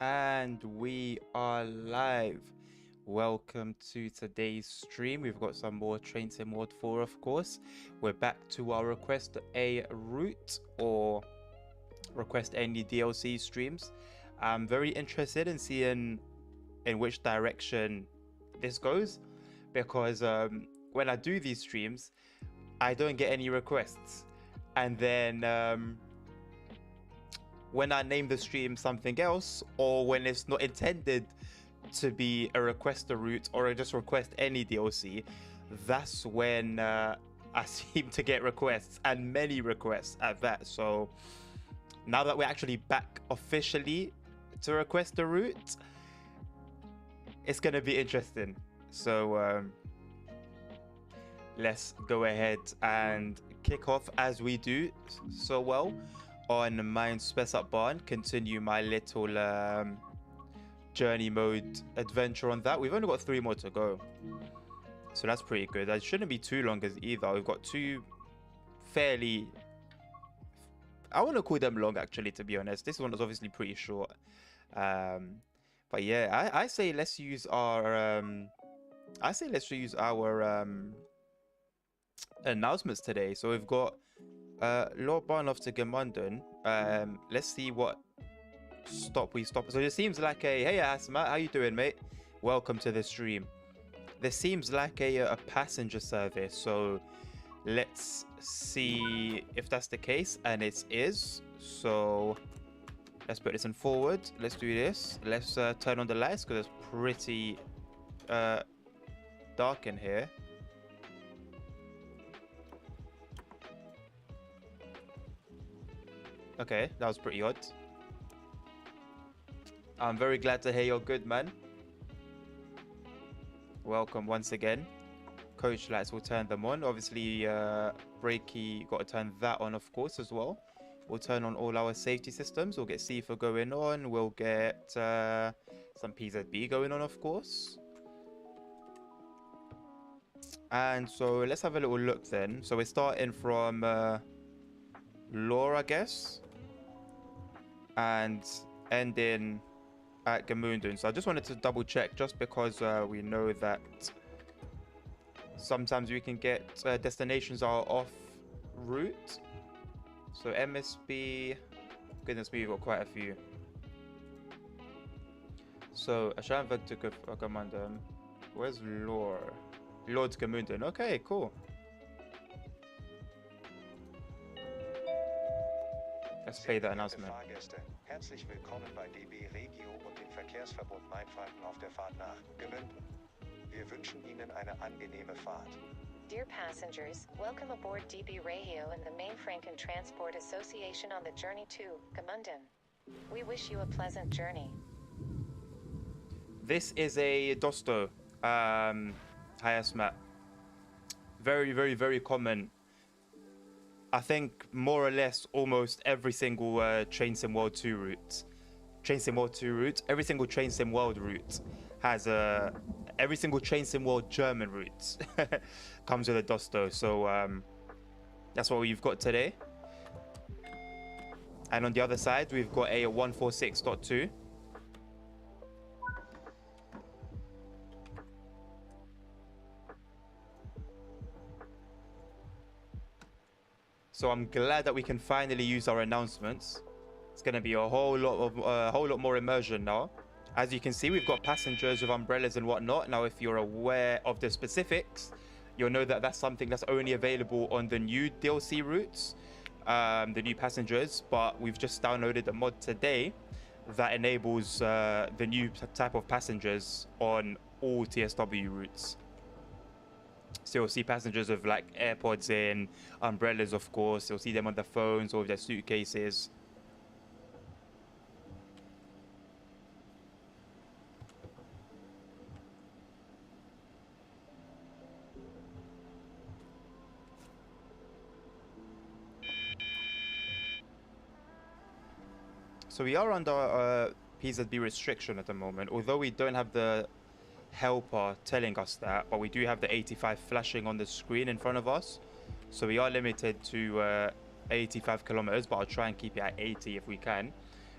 And we are live. Welcome to today's stream. We've got some more Train Sim World 4, of course. We're back to our request a route or request any DLC streams. I'm very interested in seeing in which direction this goes because when I do these streams, I don't get any requests. And then when I name the stream something else, or when it's not intended to be a request a route or just request any DLC, that's when I seem to get requests, and many requests at that. So now that we're actually back officially to request a route, it's going to be interesting. So let's go ahead and kick off as we do so well on my Spess Up Barn. Continue my little journey mode adventure on that. We've only got 3 more to go, so that's pretty good. That shouldn't be too long as either. We've got 2 fairly, I want to call them long actually, to be honest. This one is obviously pretty short, but yeah, I say let's use our announcements today. So we've got Lord Barnoff to Gemundon. Let's see what stop we stop. So it seems like a hey Asma, how you doing, mate? Welcome to the stream. This seems like a passenger service, so let's see if that's the case, and it is. So let's put this in forward. Let's do this. Let's turn on the lights because it's pretty dark in here. Okay, that was pretty odd. I'm very glad to hear you're good, man. Welcome once again. Coach lights, will turn them on. Obviously, Breaky got to turn that on, of course, as well. We'll turn on all our safety systems. We'll get CIFA going on. We'll get some PZB going on, of course. And so let's have a little look then. So we're starting from Lore, I guess, and ending at Gemundon. So I just wanted to double check, just because we know that sometimes we can get destinations are off route. So MSB, goodness me, we've got quite a few. So Ashanvad to Gemundon. Where's Lore? Lord Gemundon. Okay, cool. Let's play that announcement. Fahrgäste, herzlich willkommen bei DB Regio und dem Verkehrsverbund Mainfranken auf der Fahrt nach Gemünden. Wir wünschen Ihnen eine angenehme Fahrt. Dear passengers, welcome aboard DB Regio and the Mainfranken Transport Association on the journey to Gemünden. We wish you a pleasant journey. This is a Dosto. Hi, Asmat. Very, very, very common. I think more or less almost every single Train Sim World 2 route. Every single Train Sim World route has every single Train Sim World German route comes with a Dosto. So that's what we've got today. And on the other side, we've got a 146.2. So I'm glad that we can finally use our announcements. It's going to be a whole lot more immersion now. As you can see, we've got passengers with umbrellas and whatnot. Now, if you're aware of the specifics, you'll know that that's something that's only available on the new DLC routes, the new passengers. But we've just downloaded the mod today that enables the new type of passengers on all TSW routes. So you'll see passengers with like AirPods in, umbrellas, of course. You'll see them on their phones or with their suitcases. So we are under PZB restriction at the moment, although we don't have the helper telling us that, but we do have the 85 flashing on the screen in front of us. So we are limited to 85 kilometers, but I'll try and keep it at 80 if we can.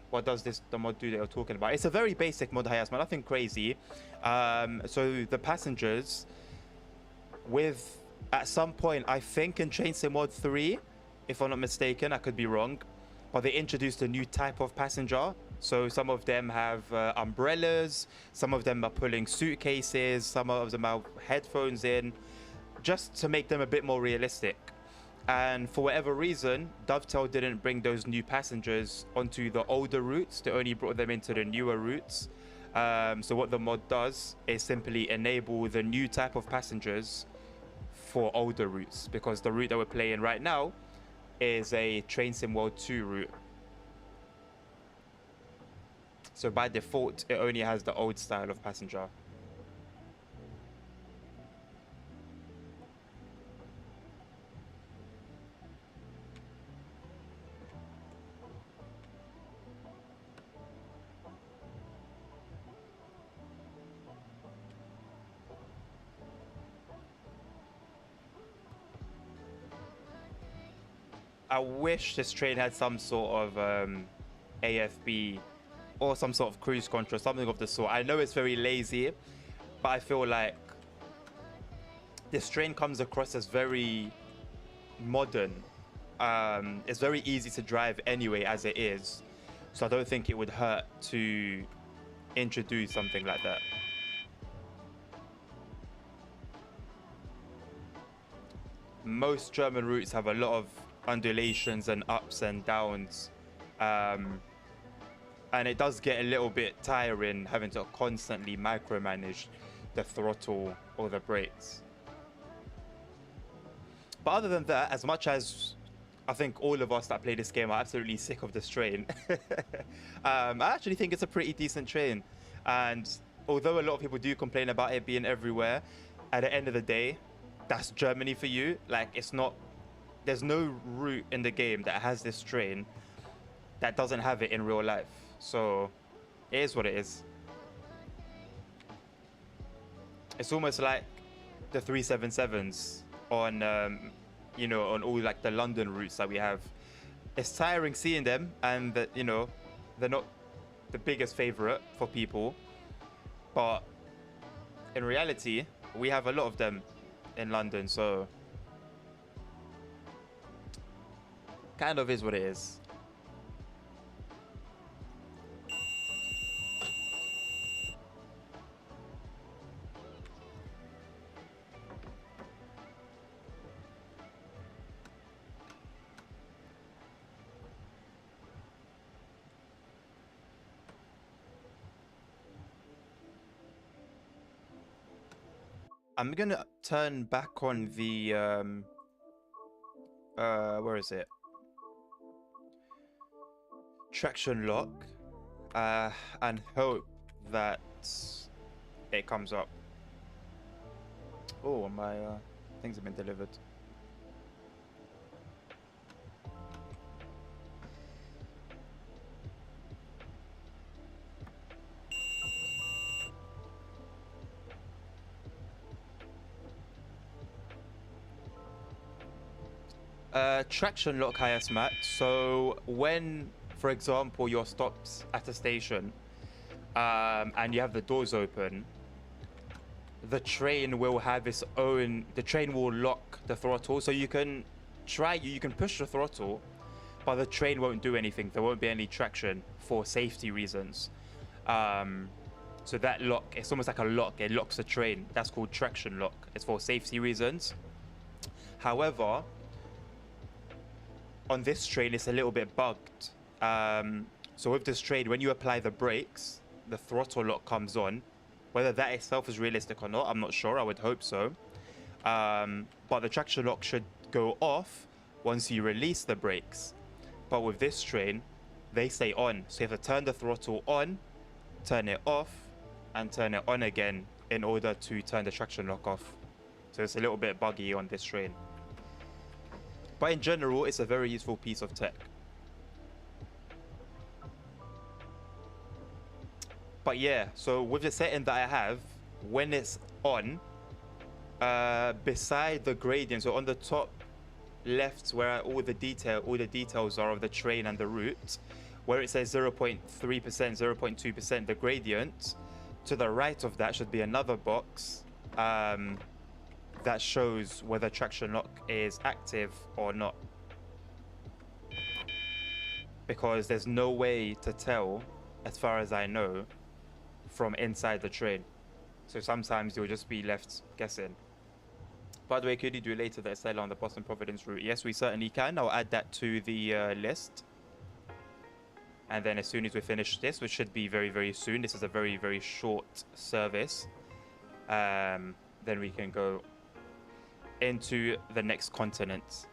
what does the mod do that you're talking about? It's a very basic mod, Hayasma, nothing crazy. So the passengers, with at some point, I think in Train Sim Mod 3, if I'm not mistaken, I could be wrong, but they introduced a new type of passenger. So some of them have umbrellas, some of them are pulling suitcases, some of them have headphones in, just to make them a bit more realistic. And for whatever reason, Dovetail didn't bring those new passengers onto the older routes. They only brought them into the newer routes. So what the mod does is simply enable the new type of passengers for older routes, because the route that we're playing right now is a Train Sim World 2 route. So by default, it only has the old style of passenger. I wish this train had some sort of AFB or some sort of cruise control, something of the sort. I know it's very lazy, but I feel like this train comes across as very modern. It's very easy to drive anyway as it is, so I don't think it would hurt to introduce something like that. Most German routes have a lot of undulations and ups and downs, and it does get a little bit tiring having to constantly micromanage the throttle or the brakes. But other than that, as much as I think all of us that play this game are absolutely sick of this train, I actually think it's a pretty decent train. And although a lot of people do complain about it being everywhere, at the end of the day, that's Germany for you. Like, it's not, there's no route in the game that has this train that doesn't have it in real life. So it is what it is. It's almost like the 377s on you know, on all like the London routes that we have. It's tiring seeing them, and that, you know, they're not the biggest favorite for people, but in reality we have a lot of them in London, so kind of is what it is. I'm gonna turn back on the where is it? Traction lock, and hope that it comes up. Oh, my things have been delivered. Traction lock, highest mat. So when, for example, you're stopped at a station and you have the doors open, the train will have its own, the train will lock the throttle. So you can you can push the throttle, but the train won't do anything. There won't be any traction for safety reasons. So that lock, it's almost like a lock. It locks the train. That's called traction lock. It's for safety reasons. However, on this train, it's a little bit bugged. So with this train, when you apply the brakes, the throttle lock comes on. Whether that itself is realistic or not, I'm not sure. I would hope so. But the traction lock should go off once you release the brakes. But with this train, they stay on. So you have to turn the throttle on, turn it off, and turn it on again in order to turn the traction lock off. So it's a little bit buggy on this train. But in general, it's a very useful piece of tech. But yeah, so with the setting that I have, when it's on, beside the gradient, so on the top left where all the details are of the train and the route, where it says 0.3%, 0.2%, the gradient, to the right of that should be another box that shows whether traction lock is active or not. Because there's no way to tell, as far as I know, from inside the train. So sometimes you'll just be left guessing. By the way, could you do later that sail on the Boston Providence route? Yes, we certainly can. I'll add that to the list. And then as soon as we finish this, which should be very, very soon, this is a very, very short service, then we can go into the next continent.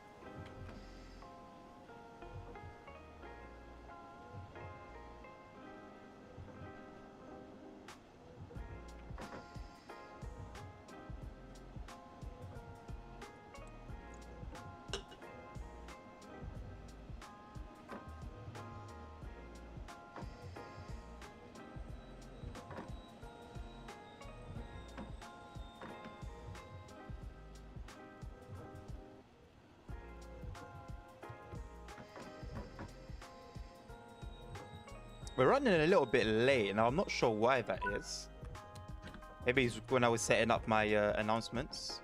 We're running a little bit late, and I'm not sure why that is. Maybe it's when I was setting up my announcements,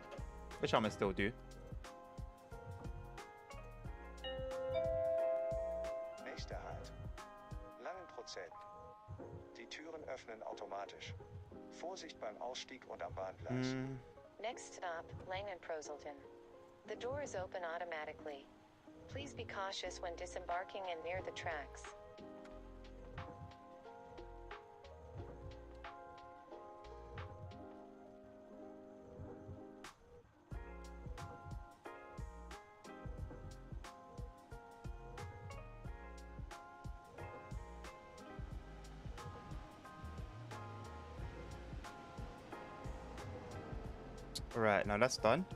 which I'm gonna still do. Nächster Halt. Langenprozent. Die Türen öffnen automatisch. Vorsicht beim Ausstieg und am Bahngleis. Next stop, Langenprozelten. The doors open automatically. Please be cautious when disembarking and near the tracks. Right, now that's done.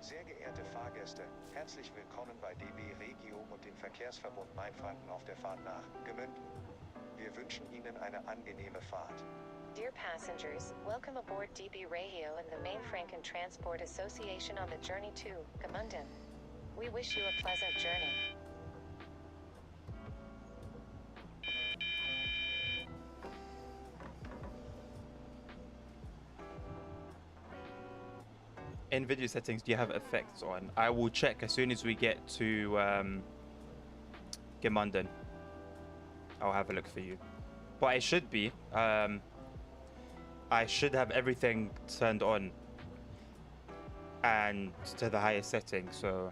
Sehr geehrte Fahrgäste, herzlich willkommen bei DB Regio und dem Verkehrsverbund Mainfranken auf der Fahrt nach Gemünden. Wir wünschen Ihnen eine angenehme Fahrt. Dear passengers, welcome aboard DB Regio and the Main Franken Transport Association on the journey to Gemünden. We wish you a pleasant journey. In video settings, do you have effects on? I will check as soon as we get to Gemünden. I'll have a look for you. But it should be. I should have everything turned on and to the highest setting. So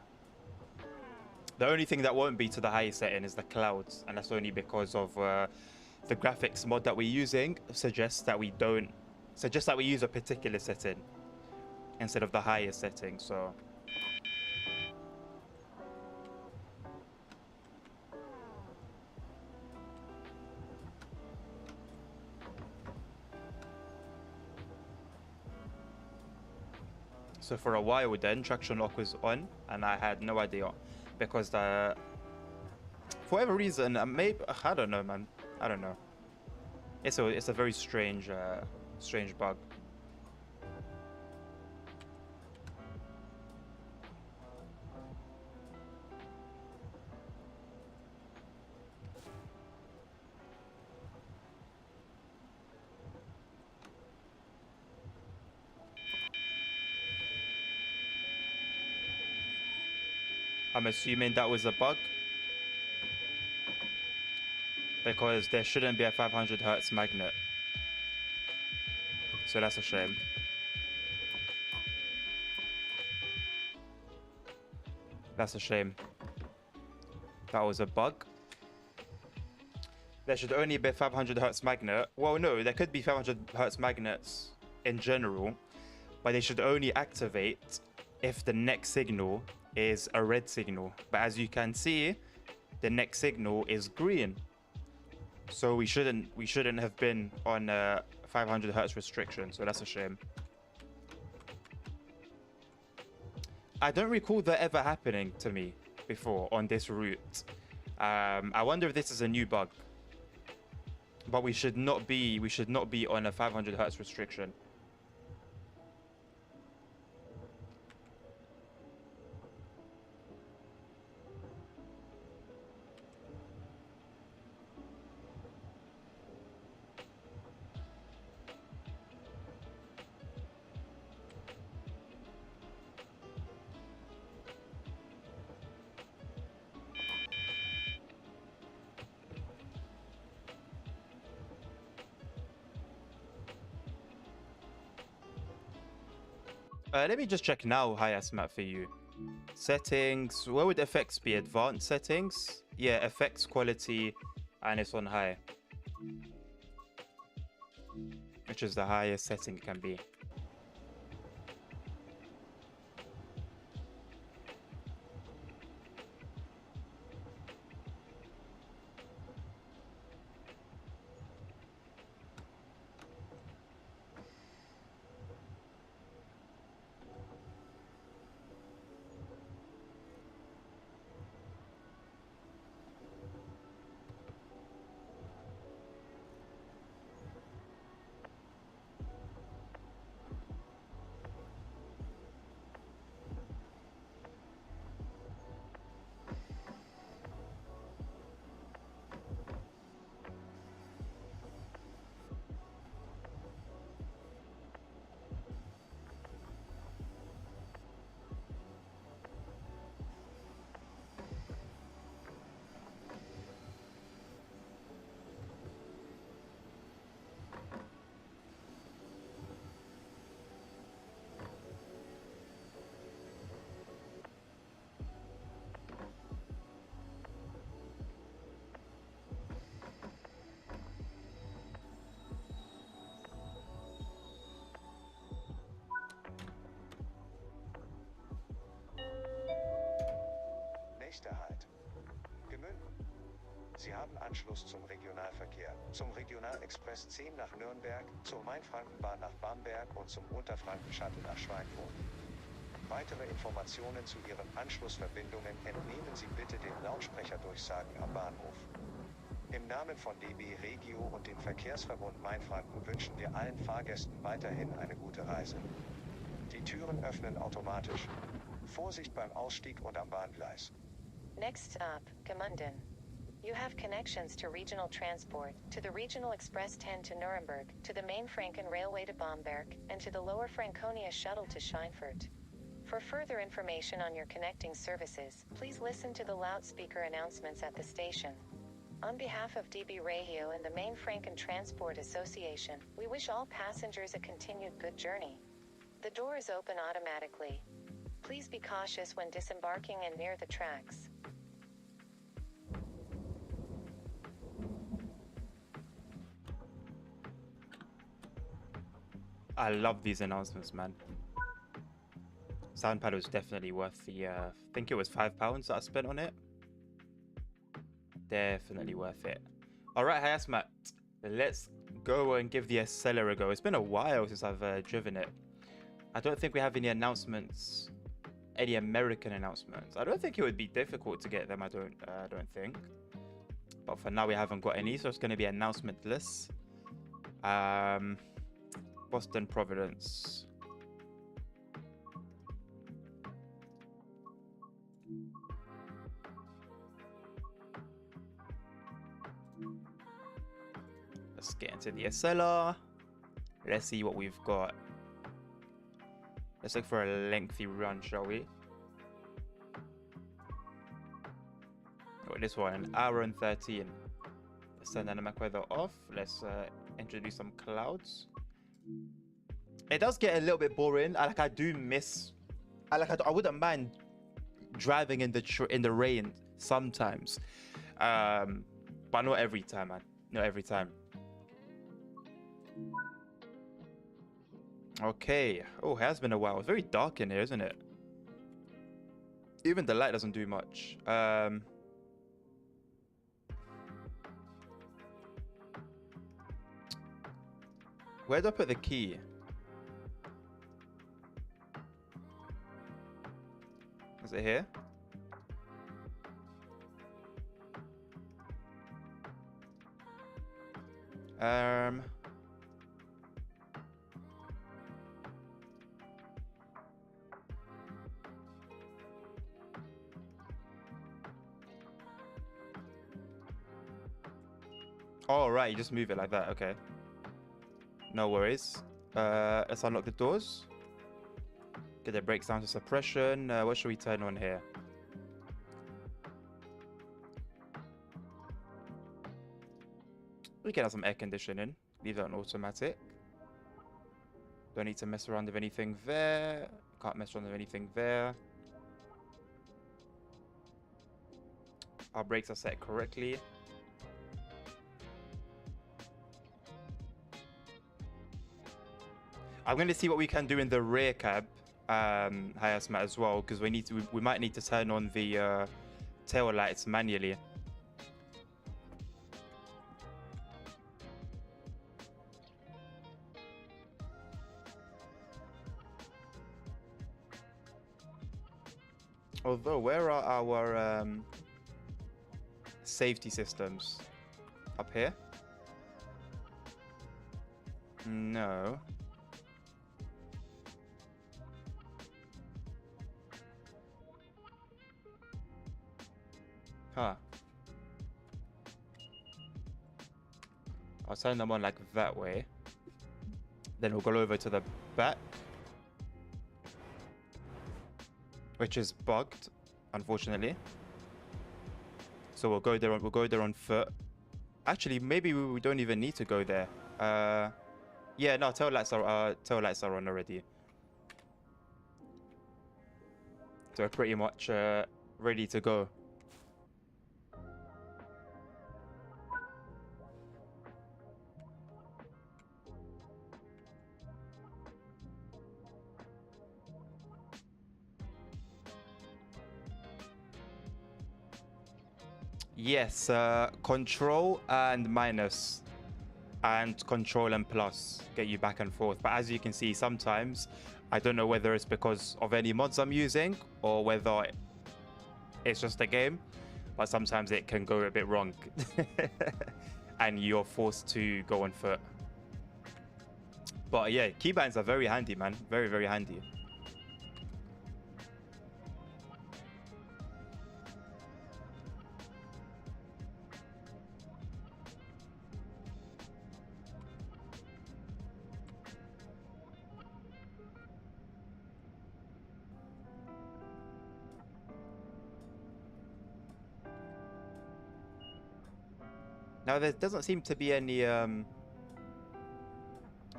the only thing that won't be to the highest setting is the clouds, and that's only because of the graphics mod that we're using suggests that we use a particular setting instead of the highest setting. So for a while then traction lock was on and I had no idea because for whatever reason, maybe I don't know, man. I don't know. It's a very strange bug. I'm assuming that was a bug because there shouldn't be a 500 hertz magnet, so that's a shame. That's a shame. That was a bug. There should only be a 500 hertz magnet. Well, no, there could be 500 hertz magnets in general, but they should only activate if the next signal is a red signal. But as you can see, the next signal is green. So we shouldn't have been on a 500 hertz restriction. So that's a shame. I don't recall that ever happening to me before on this route. I wonder if this is a new bug. But we should not be on a 500 hertz restriction. Let me just check now, Hayasmat, for you. Settings. Where would effects be? Advanced settings? Yeah, effects quality, and it's on high, which is the highest setting it can be. Nächster Halt. Gemünden. Sie haben Anschluss zum Regionalverkehr, zum Regionalexpress 10 nach Nürnberg, zur Mainfrankenbahn nach Bamberg und zum Unterfranken-Shuttle nach Schweinfurt. Weitere Informationen zu Ihren Anschlussverbindungen entnehmen Sie bitte den Lautsprecherdurchsagen am Bahnhof. Im Namen von DB Regio und dem Verkehrsverbund Mainfranken wünschen wir allen Fahrgästen weiterhin eine gute Reise. Die Türen öffnen automatisch. Vorsicht beim Ausstieg und am Bahngleis. Next stop, Gmunden. You have connections to regional transport, to the Regional Express 10 to Nuremberg, to the Main Franken Railway to Bamberg, and to the Lower Franconia Shuttle to Schweinfurt. For further information on your connecting services, please listen to the loudspeaker announcements at the station. On behalf of DB Regio and the Main Franken Transport Association, we wish all passengers a continued good journey. The door is open automatically. Please be cautious when disembarking and near the tracks. I love these announcements, man. Soundpad was definitely worth the, I think it was £5 that I spent on it. Definitely worth it. All right, Hayasmat, let's go and give the Acela a go. It's been a while since I've driven it. I don't think we have any announcements, any American announcements. I don't think it would be difficult to get them, I don't think. But for now, we haven't got any, so it's going to be announcement-less. Boston, Providence. Let's get into the Acela. Let's see what we've got. Let's look for a lengthy run, shall we? Oh, this one, an hour and 13. Let's turn dynamic weather off. Let's introduce some clouds. It does get a little bit boring. I do miss. I wouldn't mind driving in the rain sometimes, but not every time, man. Not every time. Okay. Oh, it has been a while. It's very dark in here, isn't it? Even the light doesn't do much. Where do I put the key? Is it here? Oh, right, you just move it like that. Okay. No worries. Let's unlock the doors. Get the brakes down to suppression. What should we turn on here? We can have some air conditioning. Leave that on automatic. Don't need to mess around with anything there. Can't mess around with anything there. Our brakes are set correctly. I'm going to see what we can do in the rear cab, Hayasmat, as well, because we might need to turn on the tail lights manually. Although, where are our safety systems? Up here? No. Huh. I'll turn them on like that way. Then we'll go over to the back, which is bugged, unfortunately. So we'll go there. We'll go there on foot. Actually, maybe we don't even need to go there. Yeah, no, tail lights are on already. So we're pretty much ready to go. Yes, control and minus, and control and plus get you back and forth. But as you can see, sometimes I don't know whether it's because of any mods I'm using or whether it's just a game, but sometimes it can go a bit wrong and you're forced to go on foot. But yeah, keybinds are very handy, man. Very, very handy. Now, there doesn't seem to be any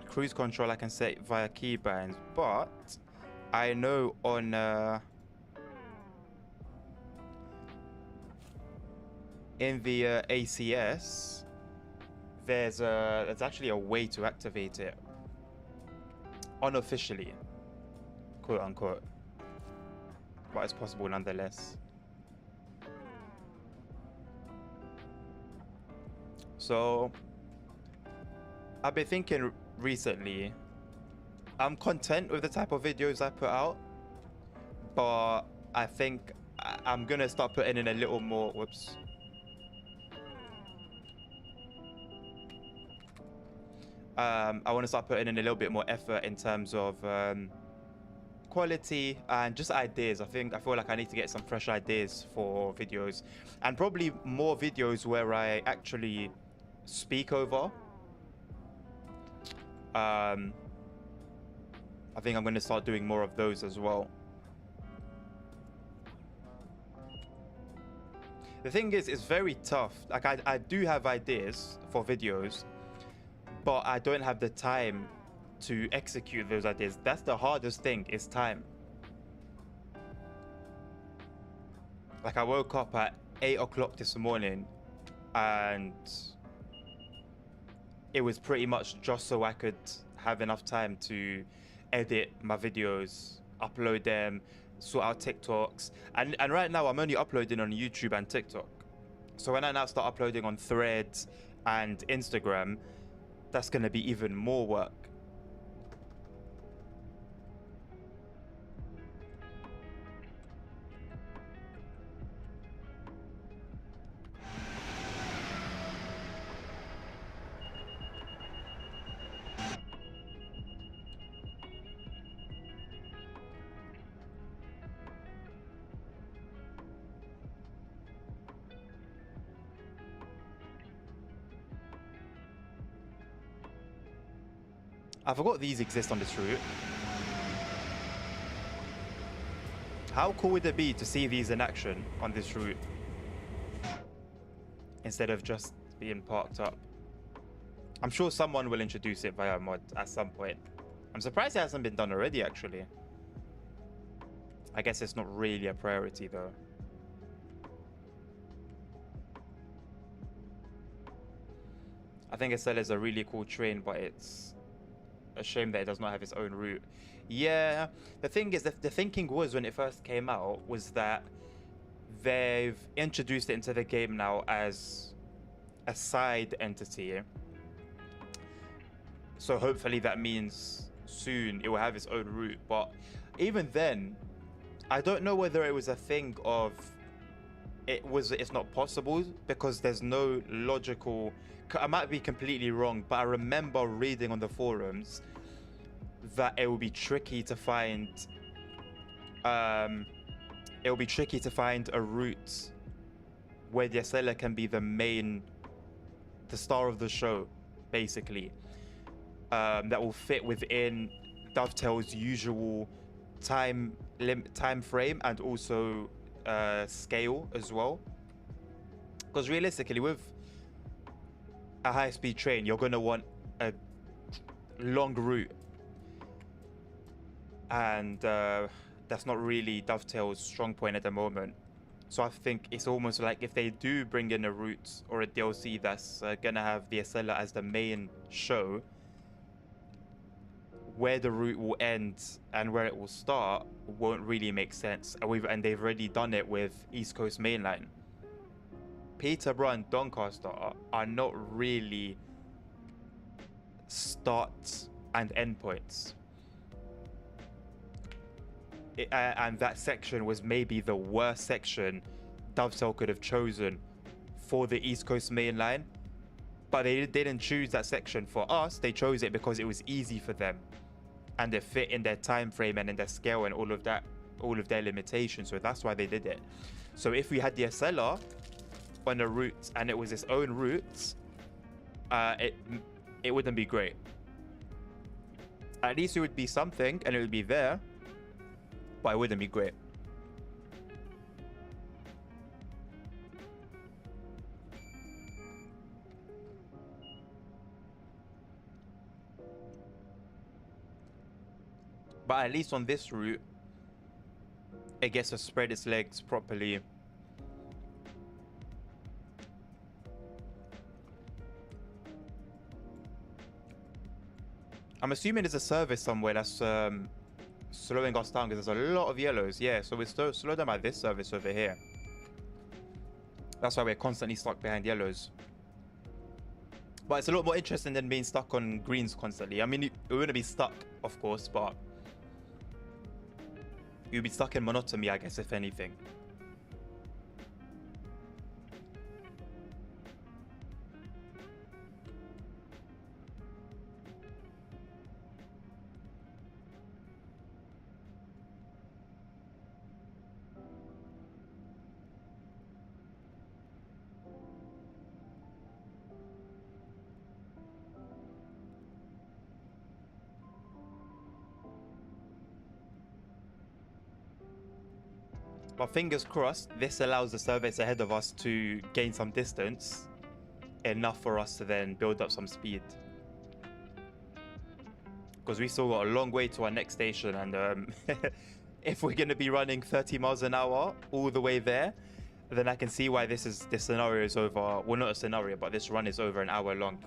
cruise control I can set via keybinds, but I know on in the ACS there's actually a way to activate it unofficially, quote unquote, but it's possible nonetheless. So I've been thinking recently, I'm content with the type of videos I put out, but I think I'm gonna start putting in a little more, whoops. I want to start putting in a little bit more effort in terms of quality and just ideas. I feel like I need to get some fresh ideas for videos, and probably more videos where I actually speak over. I think I'm going to start doing more of those as well. The thing is, it's very tough. Like I do have ideas for videos, but I don't have the time to execute those ideas. That's the hardest thing, is time. Like I woke up at 8 o'clock this morning and it was pretty much just so I could have enough time to edit my videos, upload them, sort out TikToks. And right now I'm only uploading on YouTube and TikTok. So when I now start uploading on Threads and Instagram, that's going to be even more work. I forgot these exist on this route. How cool would it be to see these in action on this route instead of just being parked up? I'm sure someone will introduce it via mod at some point. I'm surprised it hasn't been done already, actually. I guess it's not really a priority, though. I think SL is a really cool train, but it's a shame that it does not have its own route. Yeah, the thing is, the thinking was when it first came out was that they've introduced it into the game now as a side entity. So hopefully that means soon it will have its own route. But even then, I don't know whether it was a thing of it's not possible because there's no logical. I might be completely wrong, but I remember reading on the forums that it will be tricky to find. It will be tricky to find a route where the SLA can be the star of the show, basically. That will fit within Dovetail's usual time frame and also scale as well. Because realistically, with a high-speed train, you're going to want a long route, and that's not really Dovetail's strong point at the moment. So I think it's almost like if they do bring in a route or a DLC that's going to have the SLA as the main show, where the route will end and where it will start won't really make sense. And they've already done it with East Coast Mainline. Peterborough and Doncaster are not really start and end points. And that section was maybe the worst section Dovetail could have chosen for the East Coast Mainline. But they didn't choose that section for us. They chose it because it was easy for them. And it fit in their time frame and in their scale and all of their limitations. So that's why they did it. So if we had the SLR on a route and it was its own route, it wouldn't be great. At least it would be something and it would be there, but it wouldn't be great. But at least on this route, it gets to spread its legs properly. I'm assuming there's a service somewhere that's slowing us down because there's a lot of yellows. Yeah, so we slow down by this service over here. That's why we're constantly stuck behind yellows. But it's a lot more interesting than being stuck on greens constantly. I mean, we wouldn't be stuck, of course, but you'd be stuck in monotony, I guess, if anything. But fingers crossed, this allows the service ahead of us to gain some distance, enough for us to then build up some speed. Because we still got a long way to our next station, and if we're going to be running 30 miles an hour all the way there, then I can see why this scenario is over. Well, not a scenario, but this run is over an hour long.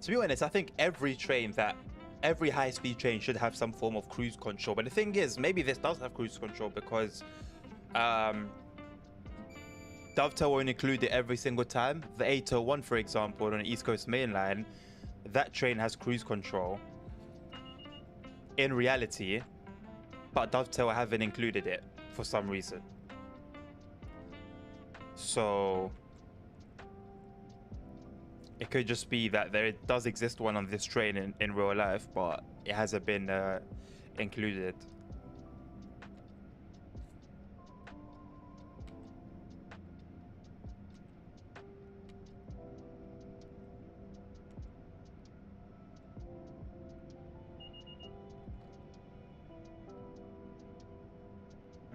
To be honest, I think every high-speed train should have some form of cruise control. But the thing is, maybe this does have cruise control because Dovetail won't include it every single time. The 801, for example, on the East Coast Mainline, that train has cruise control in reality, but Dovetail haven't included it for some reason. So it could just be that there does exist one on this train in real life, but it hasn't been included.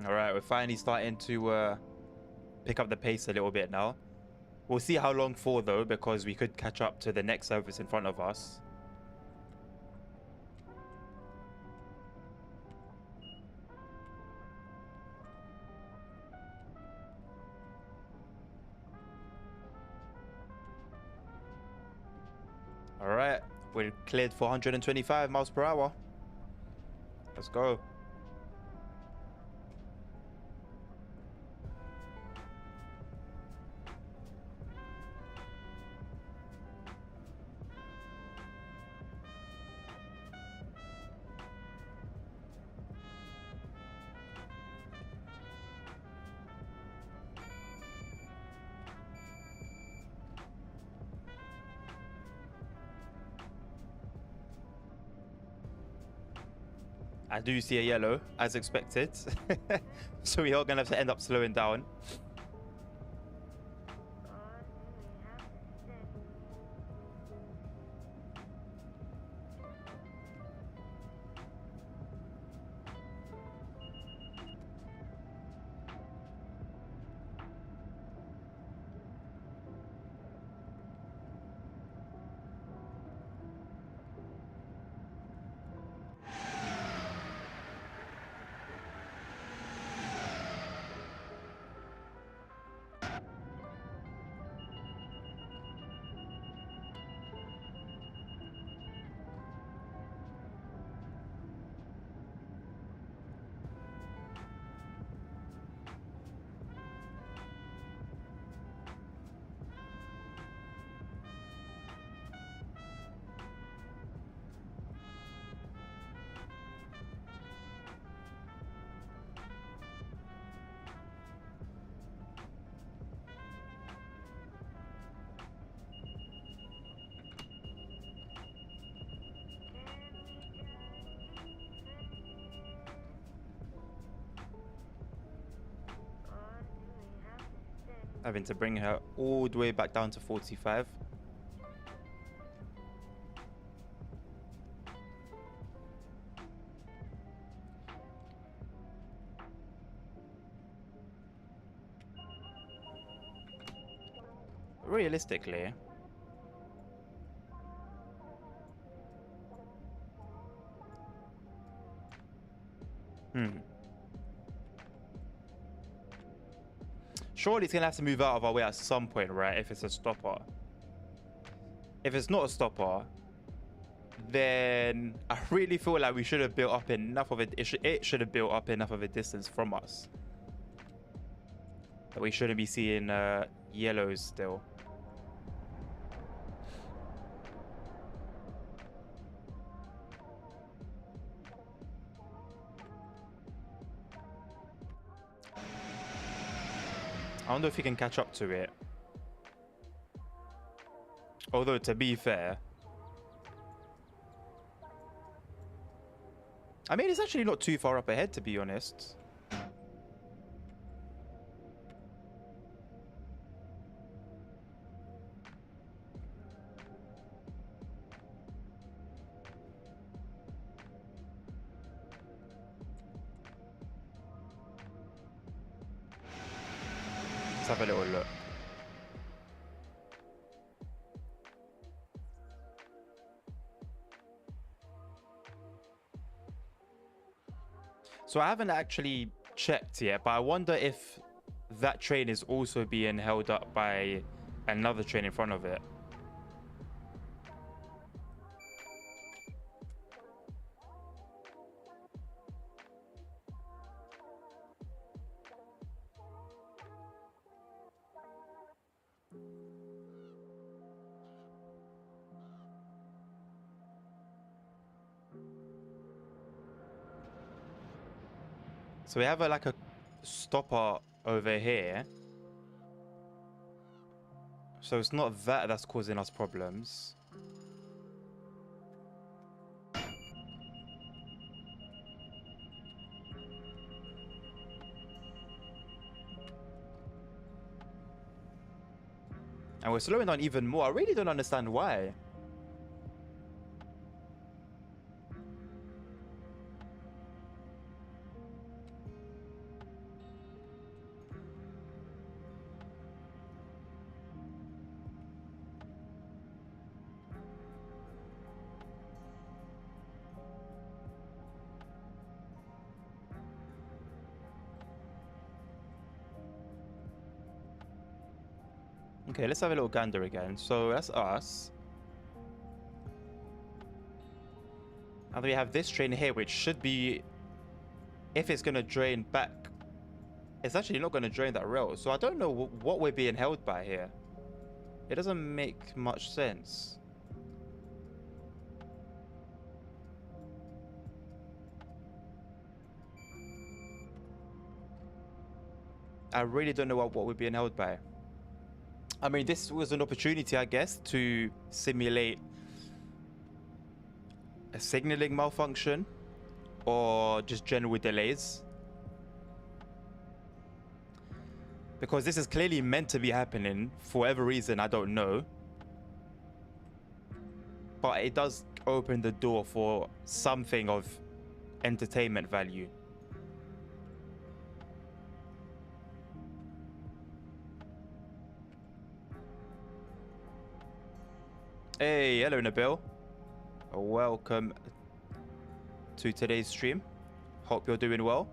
All right, we're finally starting to pick up the pace a little bit now. We'll see how long for though, because we could catch up to the next service in front of us. All right, we're cleared for 125 miles per hour. Let's go. I do see a yellow, as expected. So we are going to have to end up slowing down. Having to bring her all the way back down to 45. Realistically, surely it's gonna have to move out of our way at some point, right? If it's a stopper. If it's not a stopper, then I really feel like we should have built up enough of it. It should have built up enough of a distance from us that we shouldn't be seeing yellows still. I wonder if he can catch up to it. Although, to be fair, I mean, it's actually not too far up ahead, to be honest. Let's have a little look. So I haven't actually checked yet, but I wonder if that train is also being held up by another train in front of it. So we have like a stopper over here. So it's not that that's causing us problems. And we're slowing down even more. I really don't understand why. Okay, let's have a little gander again. So that's us. And we have this train here, which should be, if it's going to drain back, it's actually not going to drain that rail. So I don't know what we're being held by here. It doesn't make much sense. I really don't know what we're being held by. I mean, this was an opportunity, I guess, to simulate a signaling malfunction or just general delays. Because this is clearly meant to be happening for whatever reason, I don't know. But it does open the door for something of entertainment value. Hey, hello Nabil. Welcome to today's stream. Hope you're doing well.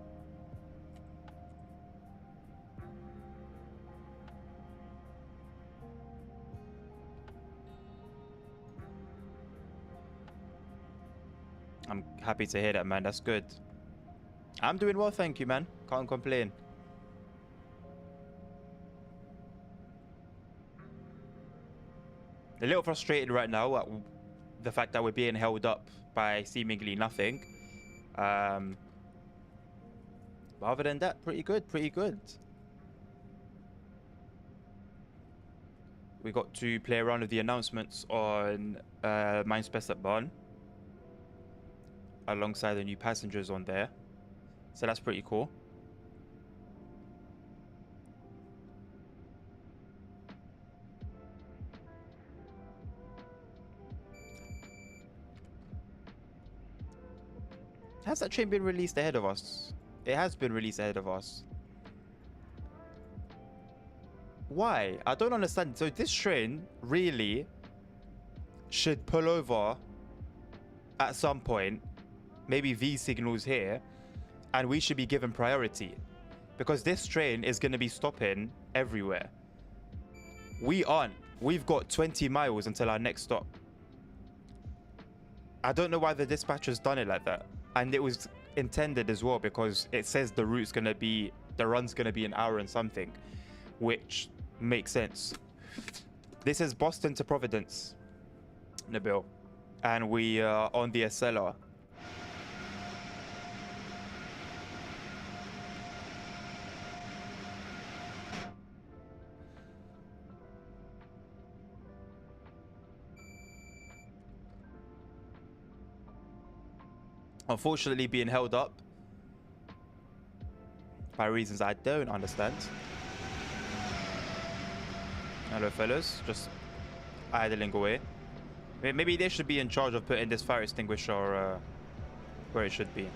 I'm happy to hear that, man. That's good. I'm doing well, thank you, man. Can't complain. A little frustrated right now at the fact that we're being held up by seemingly nothing. But other than that, pretty good, pretty good. We got to play around with the announcements on Mindspace at Barn, alongside the new passengers on there. So that's pretty cool. Has that train been released ahead of us? It has been released ahead of us. Why? I don't understand. So this train really should pull over at some point, maybe V signals here, and we should be given priority because this train is going to be stopping everywhere. We aren't. We've got 20 miles until our next stop. I don't know why the dispatcher's done it like that. And it was intended as well because it says the run's going to be an hour and something, which makes sense. This is Boston to Providence, Nabil, and we are on the SLR. Unfortunately being held up by reasons I don't understand. Hello fellas, just idling away. Maybe they should be in charge of putting this fire extinguisher where it should be.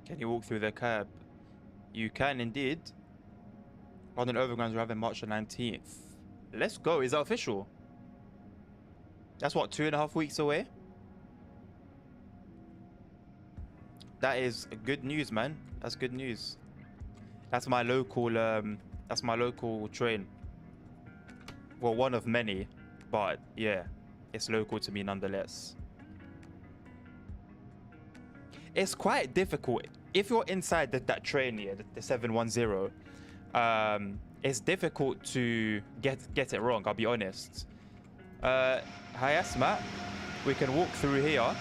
Can you walk through the cab? You can indeed. London Overgrounds are having March the 19th. Let's go. Is that official? That's what, 2.5 weeks away? That is good news, man. That's good news. That's my local. That's my local train. Well, one of many, but yeah, it's local to me nonetheless. It's quite difficult if you're inside that train here, the 710. It's difficult to get it wrong. I'll be honest. Hi, Asma. We can walk through here.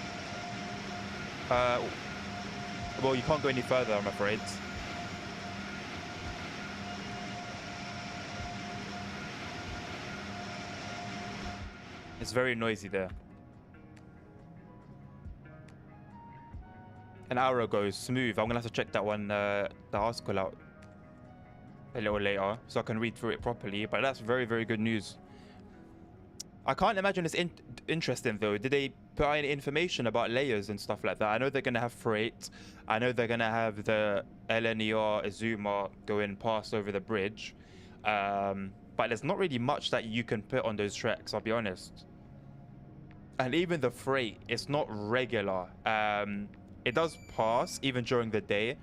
Well, you can't go any further, I'm afraid. It's very noisy there. An hour ago, smooth. I'm gonna have to check that one, the article out a little later, so I can read through it properly. But that's very, very good news. I can't imagine it's interesting though. Did they put any information about layers and stuff like that? I know they're gonna have freight. I know they're gonna have the LNER Azuma going past over the bridge. But there's not really much that you can put on those tracks, I'll be honest. And even the freight, it's not regular. It does pass even during the day,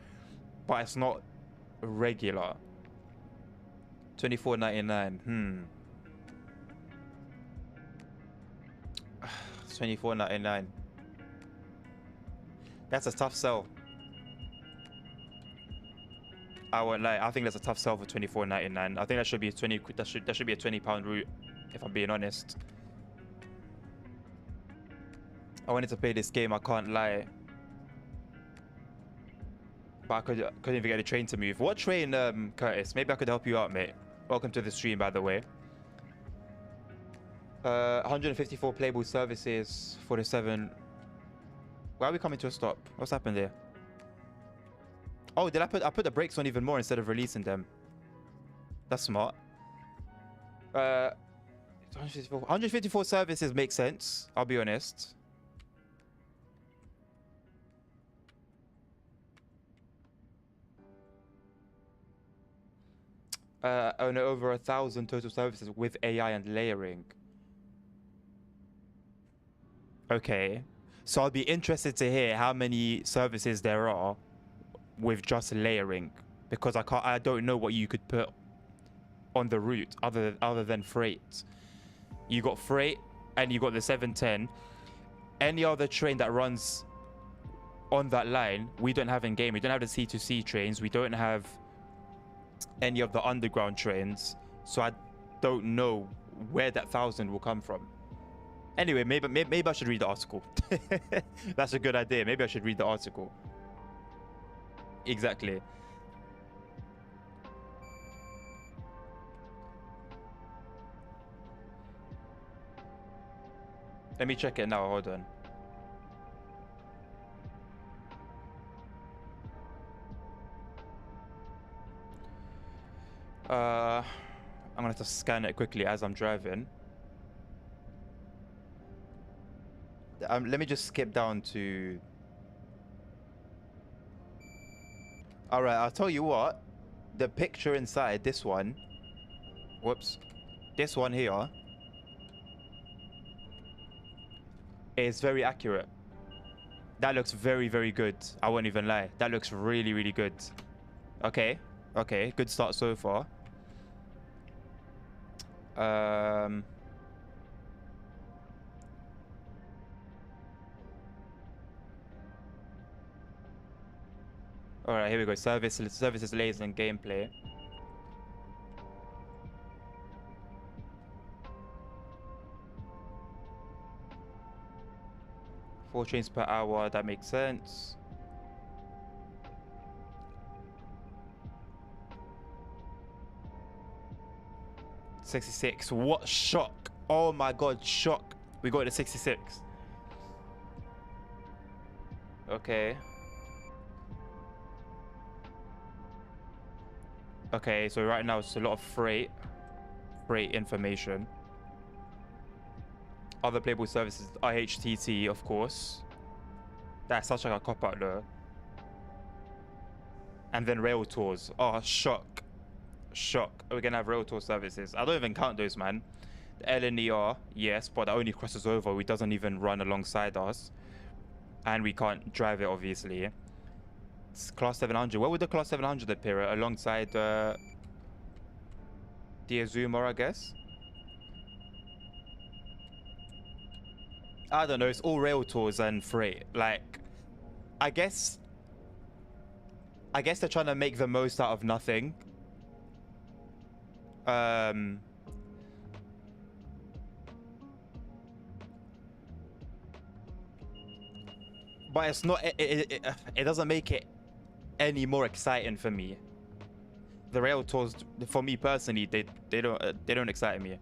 but it's not regular. 24.99. 24.99. That's a tough sell. I won't lie. I think that's a tough sell for 24.99. I think that should be a 20. That should be a £20 route, if I'm being honest. I wanted to play this game. I can't lie. But I couldn't even get a train to move. What train, Curtis? Maybe I could help you out, mate. Welcome to the stream, by the way. 154 playable services, 47. Why are we coming to a stop? What's happened there? Oh, did I put the brakes on even more instead of releasing them? That's smart. 154 services make sense. I'll be honest. And over 1,000 total services with AI and layering. Okay, so I'll be interested to hear how many services there are with just layering, because I don't know what you could put on the route other than freight. You got freight and you got the 710. Any other train that runs on that line, we don't have in game. We don't have the C2C trains. We don't have any of the underground trains, so I don't know where that 1,000 will come from. Anyway, maybe I should read the article. That's a good idea. Maybe I should read the article. Exactly. Let me check it now. Hold on. I'm gonna have to scan it quickly as I'm driving. Let me just skip down to... Alright, I'll tell you what. The picture inside this one... Whoops. This one here... is very accurate. That looks very, very good. I won't even lie. That looks really, really good. Okay. Okay, good start so far. All right, here we go. Services, layers, and gameplay. Four trains per hour. That makes sense. $66. What shock! Oh my god, shock! We got the 66. Okay. Okay, so right now it's a lot of freight information. Other playable services, IHTT, of course. That's such like a cop out though. And then rail tours. Oh, shock. Shock. We're gonna have rail tour services. I don't even count those, man. The LNER, yes, but that only crosses over. It doesn't even run alongside us. And we can't drive it, obviously. It's class 700. Where would the class 700 appear? Alongside Diazumor, I guess. I don't know. It's all rail tours and freight. Like, I guess they're trying to make the most out of nothing. But it's not. It doesn't make it any more exciting for me. The rail tours, for me personally, they don't excite me.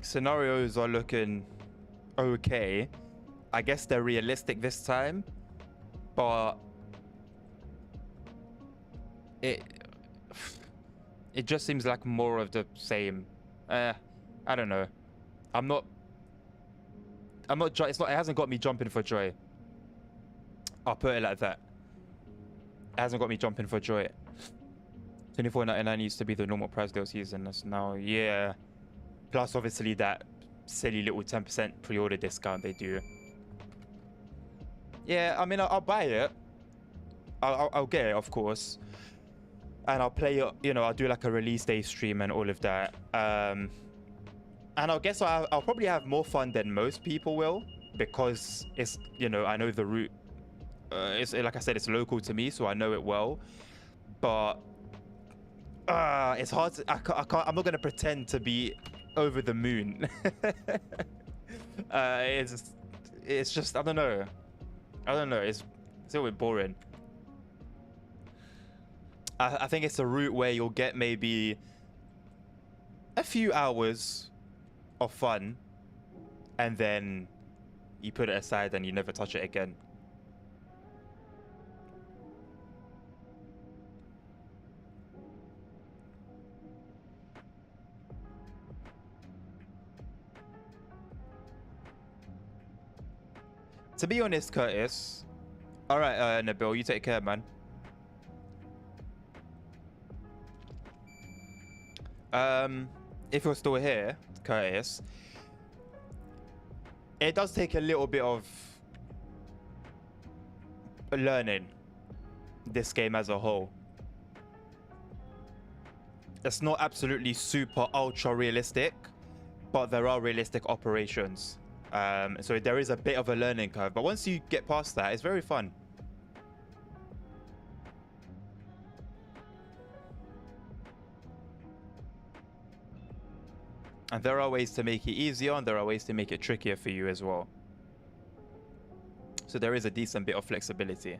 Scenarios are looking okay. I guess they're realistic this time, but it just seems like more of the same. I don't know. I'm not. It's not. It hasn't got me jumping for joy. I'll put it like that. It hasn't got me jumping for joy. $24.99 used to be the normal price this season. That's now, yeah. Plus, obviously, that silly little 10% pre-order discount they do. Yeah, I mean, I'll buy it. I'll get it, of course. And I'll play it, you know, I'll do like a release day stream and all of that. And I guess I'll probably have more fun than most people will, because it's, you know, I know the route. It's like I said, it's local to me, so I know it well. But it's hard to, I can't, I'm not going to pretend to be over the moon. It's just, I don't know. It's a little bit boring. I think it's a route where you'll get maybe a few hours of fun, and then you put it aside and you never touch it again. To be honest, Curtis. All right, Nabil, you take care, man. If you're still here, Curtis, it does take a little bit of learning this game as a whole. It's not absolutely super ultra realistic, but there are realistic operations. So there is a bit of a learning curve, but once you get past that, it's very fun. And there are ways to make it easier, and there are ways to make it trickier for you as well. So there is a decent bit of flexibility.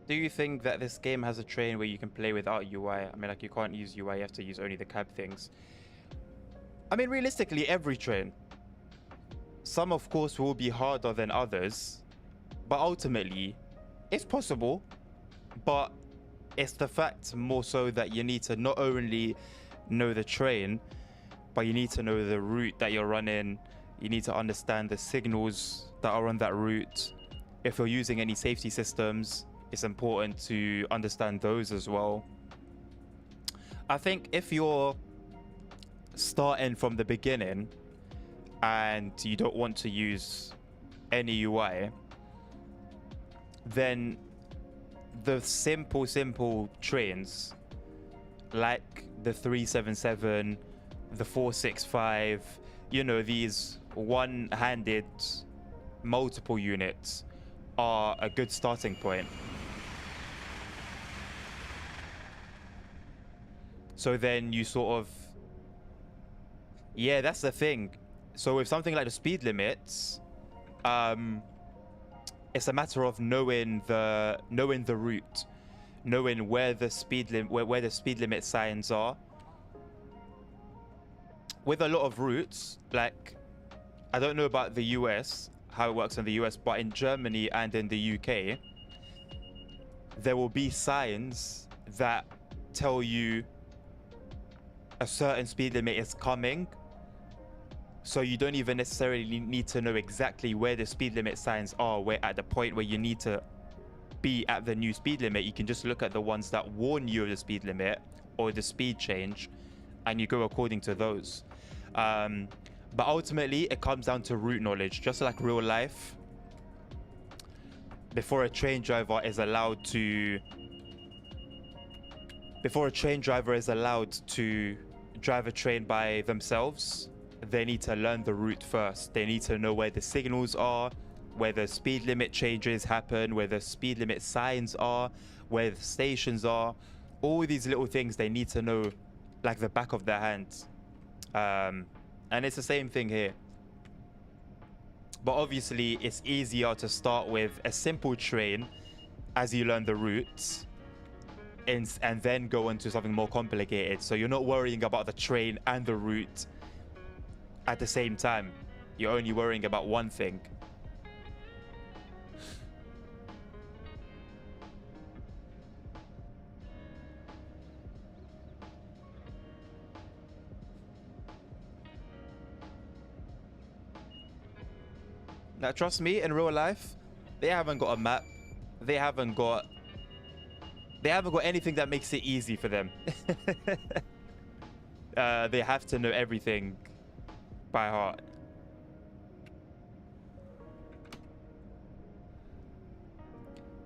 Do you think that this game has a train where you can play without UI? I mean, like, you can't use UI, you have to use only the cab things. I mean, realistically, every train. Some, of course, will be harder than others, but ultimately, it's possible. But it's the fact more so that you need to not only know the train, but you need to know the route that you're running. You need to understand the signals that are on that route. If you're using any safety systems, it's important to understand those as well. I think if you're starting from the beginning and you don't want to use any UI, then the simple trains like the 377, the 465, you know, these one-handed multiple units are a good starting point. So then you sort of, yeah, that's the thing. So with something like the speed limits, it's a matter of knowing the route, knowing where the speed limit signs are. With a lot of routes, like, I don't know about the US, how it works in the US, but in Germany and in the UK, there will be signs that tell you a certain speed limit is coming. So you don't even necessarily need to know exactly where the speed limit signs are, where at the point where you need to be at the new speed limit. You can just look at the ones that warn you of the speed limit or the speed change, and you go according to those. But ultimately, it comes down to route knowledge, just like real life. Before a train driver is allowed to drive a train by themselves, they need to learn the route first. They need to know where the signals are, where the speed limit changes happen, where the speed limit signs are, where the stations are. All these little things they need to know like the back of their hands. And it's the same thing here. But obviously, it's easier to start with a simple train as you learn the routes, and then go into something more complicated. So you're not worrying about the train and the route at the same time. You're only worrying about one thing. Now, trust me, in real life, they haven't got a map. They haven't got anything that makes it easy for them. They have to know everything by heart.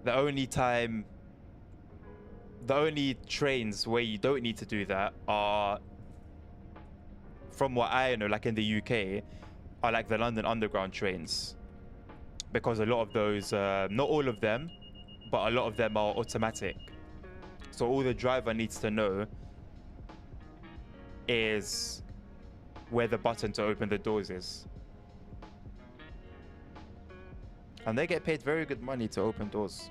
The only trains where you don't need to do that are, from what I know, like in the UK, are like the London Underground trains. Because a lot of those, not all of them, but a lot of them are automatic. So all the driver needs to know is where the button to open the doors is. And they get paid very good money to open doors.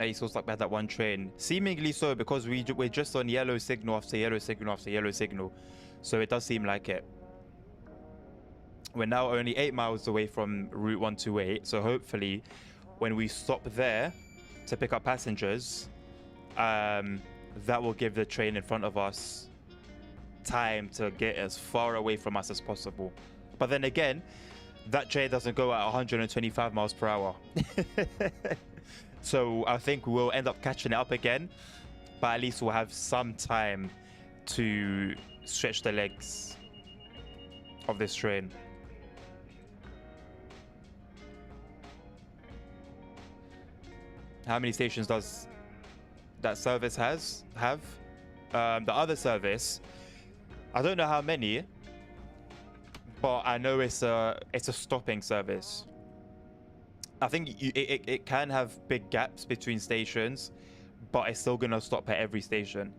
Hey, so it's like we had that one train. Seemingly so, because we're just on yellow signal after yellow signal after yellow signal. So it does seem like it. We're now only 8 miles away from Route 128. So hopefully, when we stop there to pick up passengers, that will give the train in front of us time to get as far away from us as possible. But then again, that train doesn't go at 125 miles per hour. So I think we'll end up catching it up again, but at least we'll have some time to stretch the legs of this train. How many stations does that service have? The other service, I don't know how many, but I know it's a stopping service. I think it can have big gaps between stations, but it's still gonna stop at every station.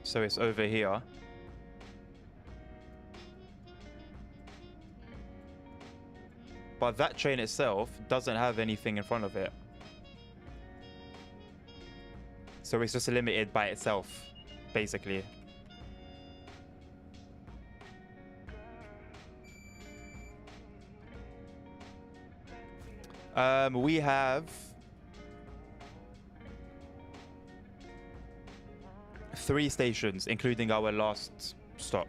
So it's over here. But that train itself doesn't have anything in front of it. So it's just limited by itself, basically. We have 3 stations, including our last stop.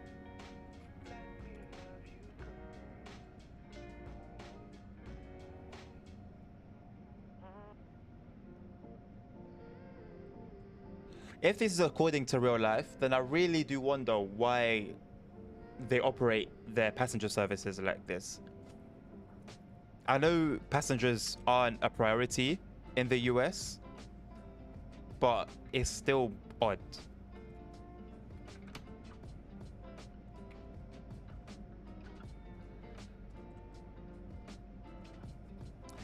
If this is according to real life, then I really do wonder why they operate their passenger services like this. I know passengers aren't a priority in the US, but it's still odd.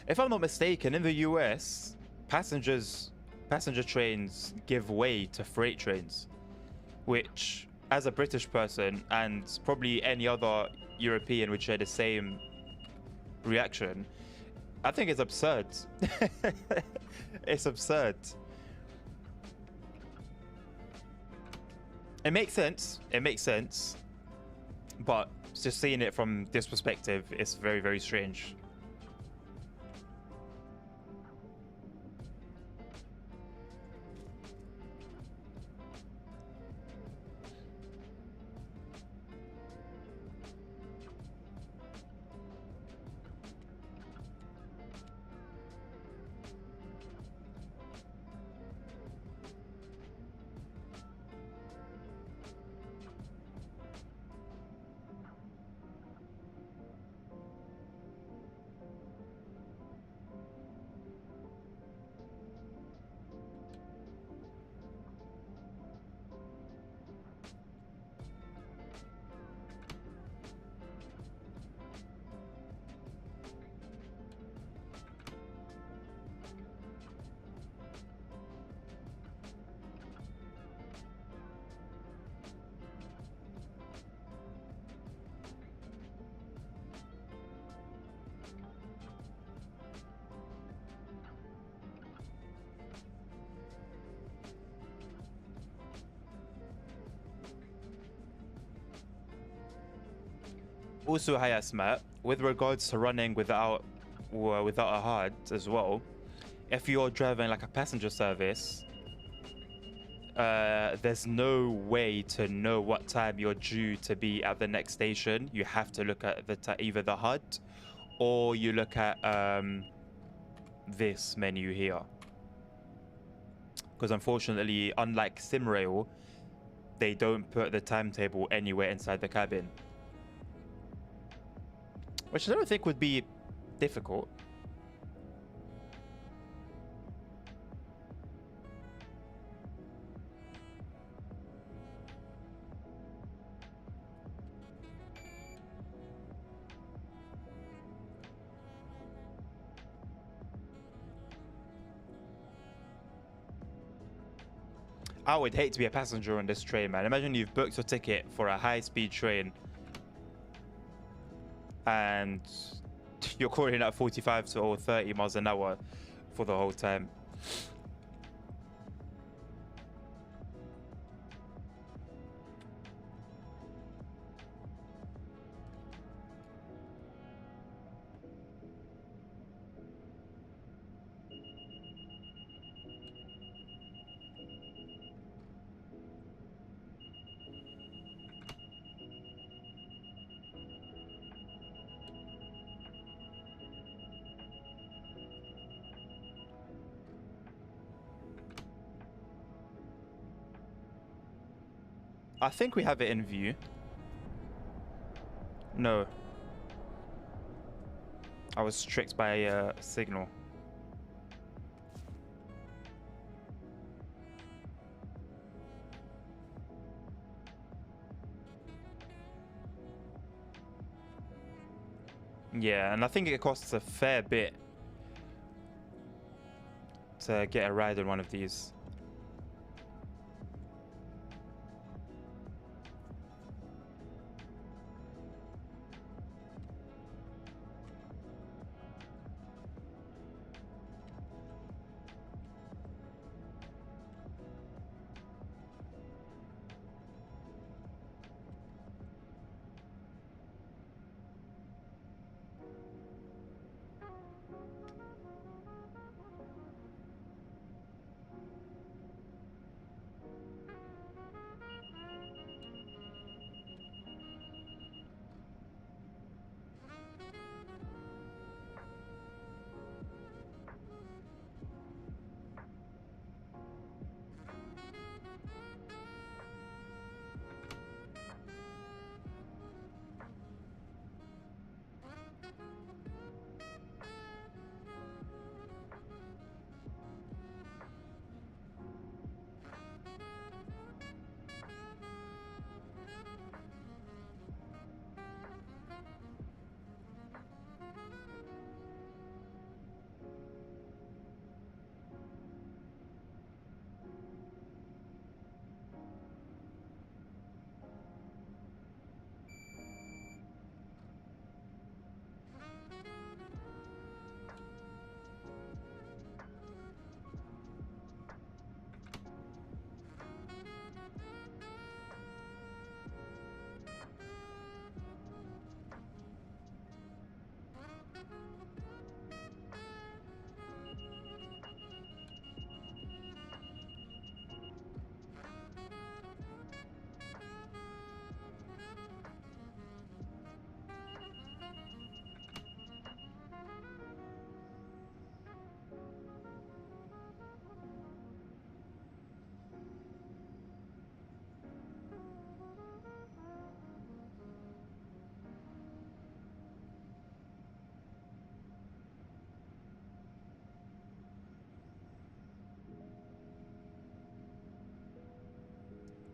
If I'm not mistaken, in the US, passenger trains give way to freight trains, which, as a British person and probably any other European would share the same reaction, I think it's absurd. It's absurd. It makes sense. It makes sense. But just seeing it from this perspective, it's very, very strange. Also, Hayasmat, with regards to running without a HUD as well, if you're driving like a passenger service, there's no way to know what time you're due to be at the next station. You have to look at either the HUD or you look at this menu here. Because unfortunately, unlike SimRail, they don't put the timetable anywhere inside the cabin. Which I don't think would be difficult. I would hate to be a passenger on this train, man. Imagine you've booked your ticket for a high-speed train and you're calling at 45 or 30 miles an hour for the whole time. I think we have it in view. No. I was tricked by a signal. Yeah, and I think it costs a fair bit to get a ride on one of these.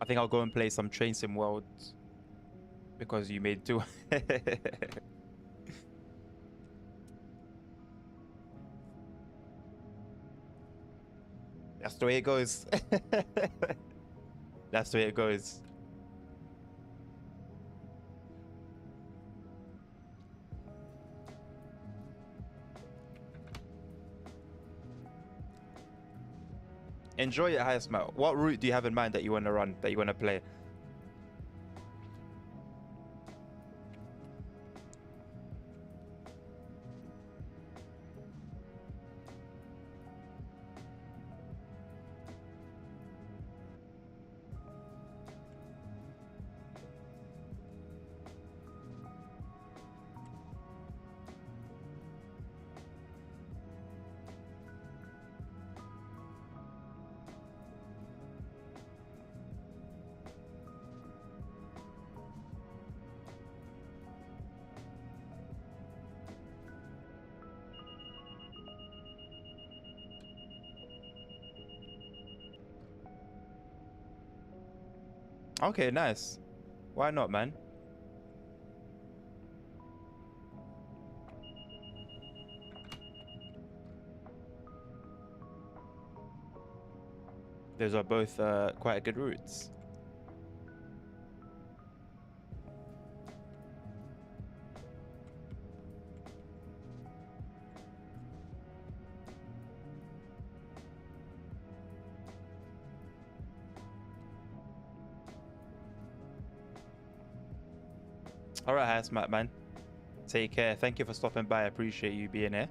I think I'll go and play some Train Sim World because you made two. That's the way it goes. That's the way it goes. Enjoy it, highest mate. What route do you have in mind that you want to run, that you want to play? Okay, nice. Why not, man? Those are both quite good routes. All right, highest mate, man. Take care. Thank you for stopping by. I appreciate you being here.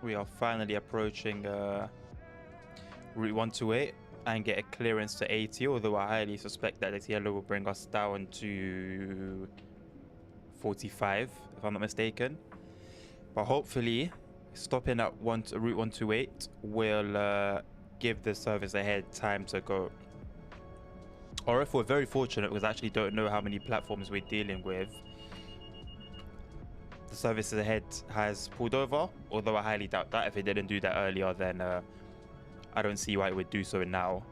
We are finally approaching Route 128 and get a clearance to 80, although I highly suspect that this yellow will bring us down to 45, if I'm not mistaken. But hopefully, stopping at Route 128 will give the service ahead time to go. Or if we're very fortunate, because I actually don't know how many platforms we're dealing with, the service ahead has pulled over, although I highly doubt that. If it didn't do that earlier, then I don't see why it would do so now.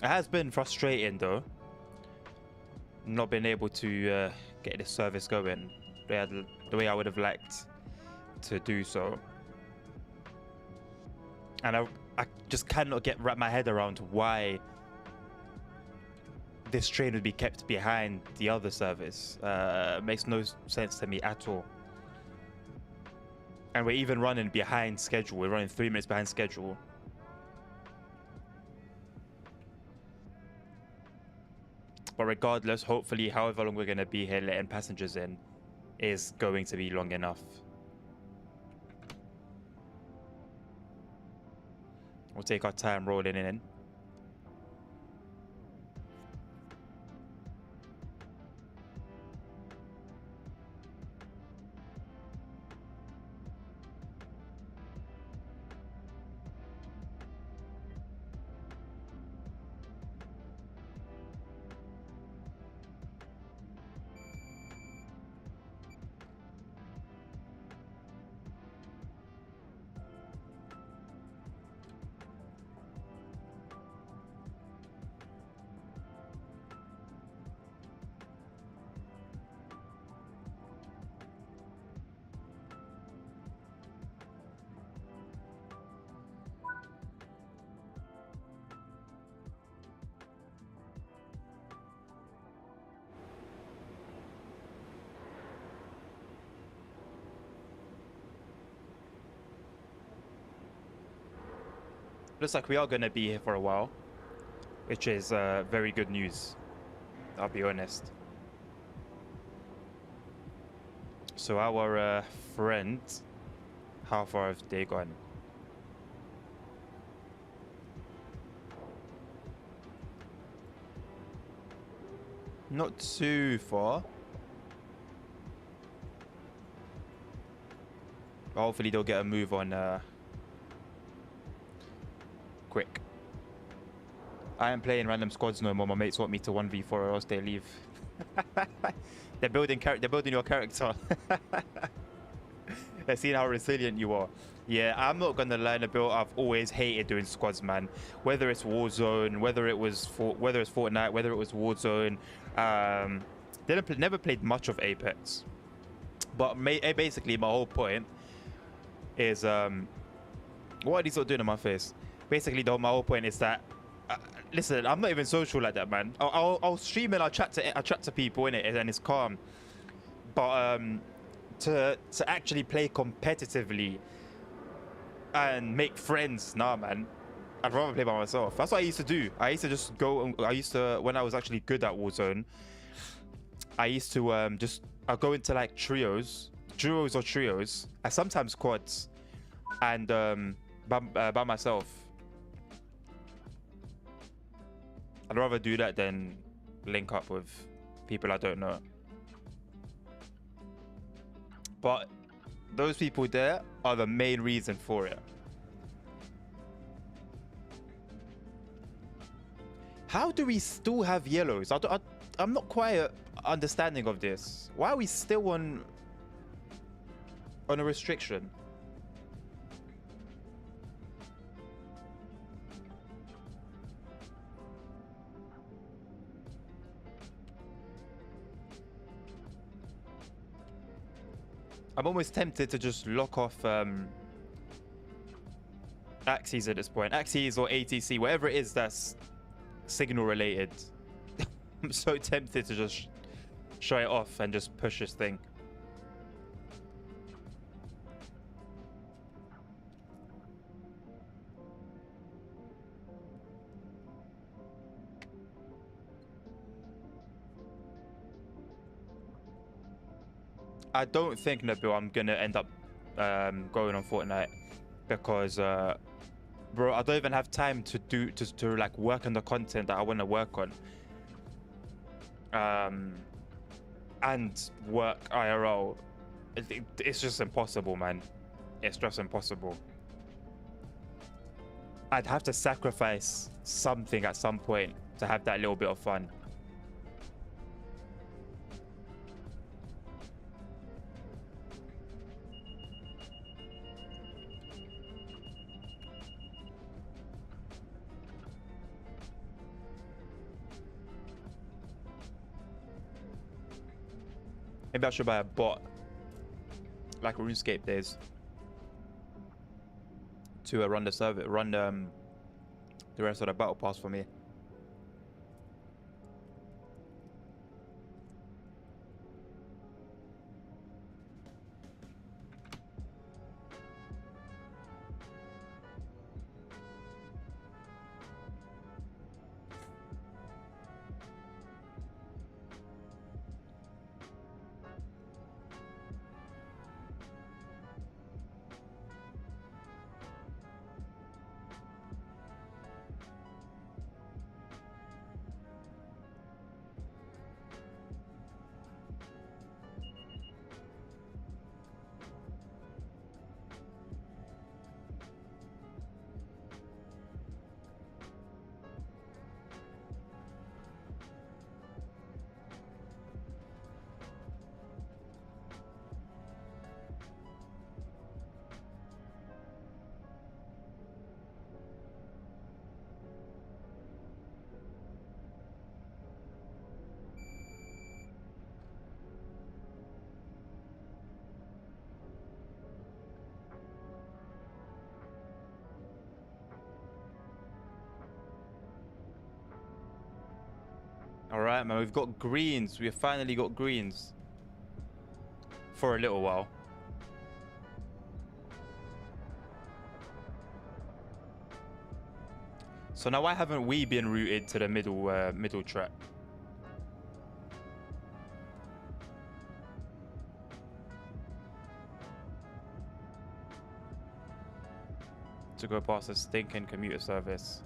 It has been frustrating though, not being able to get this service going the way I would have liked to do so. And I just cannot wrap my head around why this train would be kept behind the other service. It makes no sense to me at all. And we're even running behind schedule. We're running 3 minutes behind schedule. But regardless, hopefully, however long we're going to be here letting passengers in is going to be long enough. We'll take our time rolling in. Looks like we are going to be here for a while, which is very good news, I'll be honest. So our friend, how far have they gone? Not too far. But hopefully they'll get a move on quick. I am playing random squads no more. My mates want me to 1v4 or else they leave. They're building your character. They're seeing how resilient you are. Yeah, I'm not gonna lie, Nabil, I've always hated doing squads, man. Whether it's Warzone, whether it's Fortnite, whether it was Warzone. Never played much of Apex. But basically my whole point is what are these all doing in my face? Basically, my whole point is that listen, I'm not even social like that, man. I'll stream and I'll chat to people in it, and it's calm. But to actually play competitively and make friends, nah, man. I'd rather play by myself. That's what I used to do. I used to just go. When I was actually good at Warzone, I used to I'll go into like duos or trios, and sometimes quads, and by myself. I'd rather do that than link up with people I don't know. But those people there are the main reason for it. How do we still have yellows? I'm not quite understanding of this. Why are we still on a restriction? I'm almost tempted to just lock off Axes at this point. Axes or ATC, whatever it is that's signal related. I'm so tempted to just shut it off and just push this thing. I don't think, Nabil, I'm gonna end up going on Fortnite because bro, I don't even have time to like work on the content that I want to work on and work IRL. It's just impossible, man. It's just impossible. I'd have to sacrifice something at some point to have that little bit of fun. Maybe I should buy a bot, like RuneScape days, to run the server, run the rest of the battle pass for me. All right, man, we've got greens. We've finally got greens for a little while. So now why haven't we been routed to the middle track? To go past a stinking commuter service.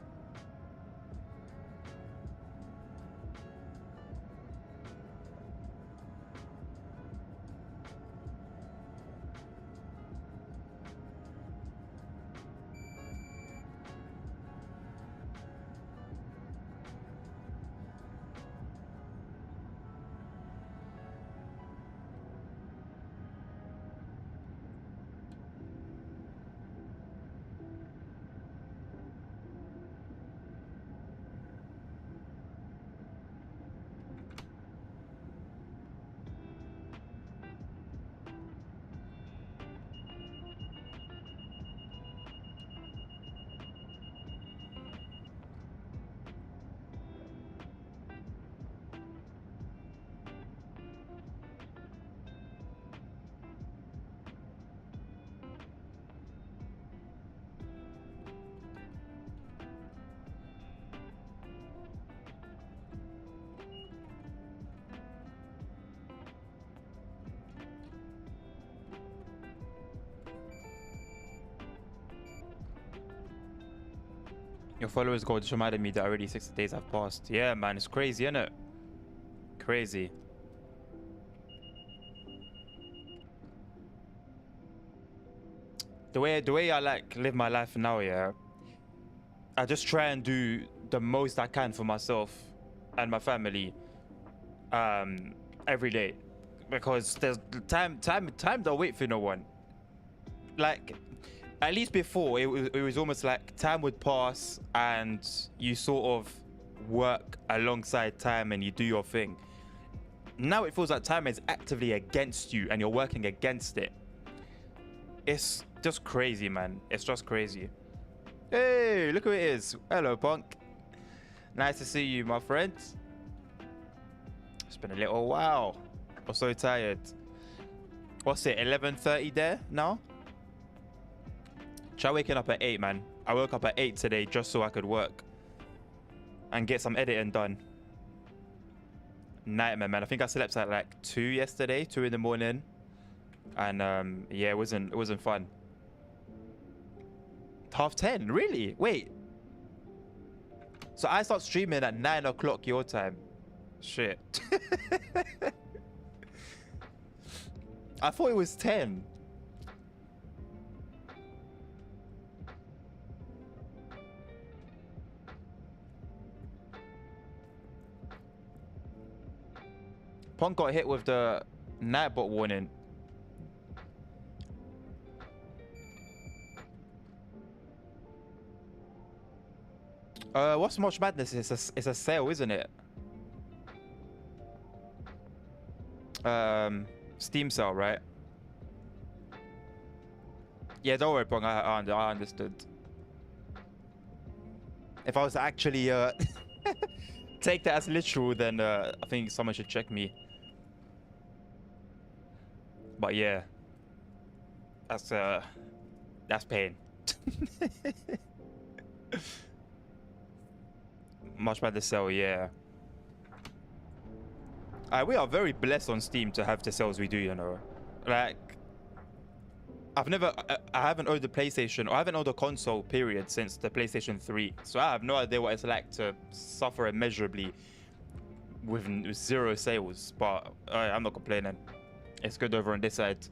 Your followers goal just reminded me that already 60 days have passed. Yeah, man, it's crazy, isn't it? Crazy. The way I like live my life now, yeah, I just try and do the most I can for myself and my family every day, because there's time don't wait for no one. Like, at least before, it was almost like time would pass and you sort of work alongside time and you do your thing. Now it feels like time is actively against you and you're working against it. It's just crazy, man. It's just crazy. Hey, look who it is. Hello, Punk. Nice to see you, my friend. It's been a little while. I'm so tired. What's it, 11:30 there now? Try waking up at 8, man. I woke up at 8 today just so I could work and get some editing done. Nightmare, man. I think I slept at like 2 yesterday, 2 in the morning. And yeah, it wasn't fun. 10:30, really? Wait. So I start streaming at 9 o'clock your time. Shit. I thought it was 10. Punk got hit with the Nightbot warning. What's March Madness? It's a sale, isn't it? Steam sale, right? Yeah, don't worry, Pong. I understood. If I was to actually take that as literal, then I think someone should check me. But yeah, that's pain. Much better sell, yeah. We are very blessed on Steam to have the sales we do, you know. Like, I haven't owned the PlayStation, or I haven't owned a console, period, since the PlayStation 3. So I have no idea what it's like to suffer immeasurably with zero sales. But I'm not complaining. It's good over on this side.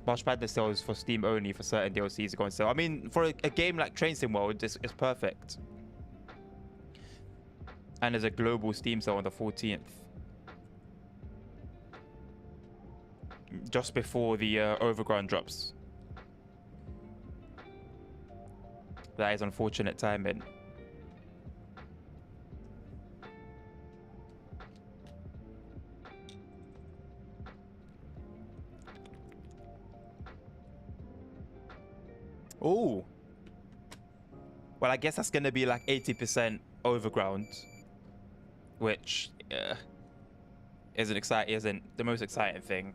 March Madness sales for Steam only for certain DLCs are going to sell. I mean, for a game like Train Sim World, it's perfect. And there's a global Steam sale on the 14th. Just before the Overground drops. That is unfortunate timing. Oh. Well, I guess that's going to be like 80% Overground. Which isn't the most exciting thing.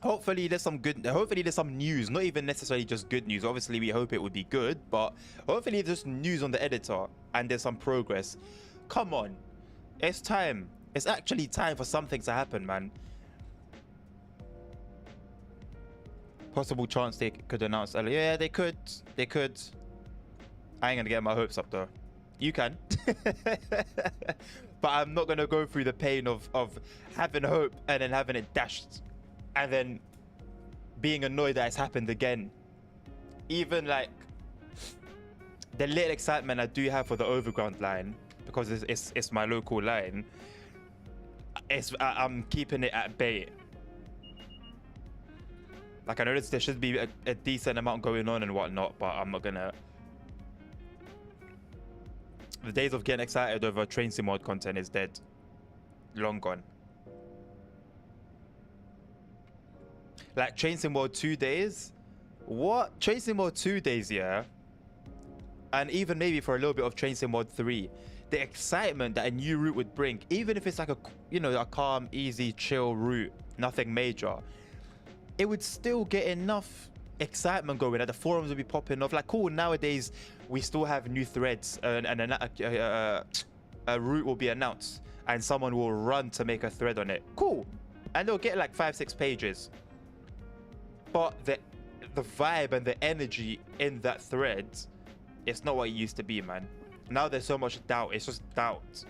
Hopefully there's some news, not even necessarily just good news. Obviously we hope it would be good, but hopefully there's news on the editor and there's some progress. Come on, it's time. It's actually time for something to happen, man. Possible chance they could announce earlier. Yeah, they could. I ain't gonna get my hopes up though. You can. But I'm not gonna go through the pain of having hope and then having it dashed and then being annoyed that it's happened again. Even like the little excitement I do have for the Overground line, because it's my local line, I'm keeping it at bay. Like, I noticed there should be a decent amount going on and whatnot, but I'm not gonna. The days of getting excited over Train Sim World content is dead. Long gone. Like, Train Sim World 2 days? What? Train Sim World 2 days, yeah? And even maybe for a little bit of Train Sim World 3. The excitement that a new route would bring, even if it's like a calm, easy, chill route, nothing major, it would still get enough excitement going that the forums would be popping off. Like, cool, nowadays we still have new threads and a route will be announced and someone will run to make a thread on it. Cool. And they'll get like 5-6 pages. But the vibe and the energy in that thread, it's not what it used to be, man. Now there's so much doubt. It's just doubt.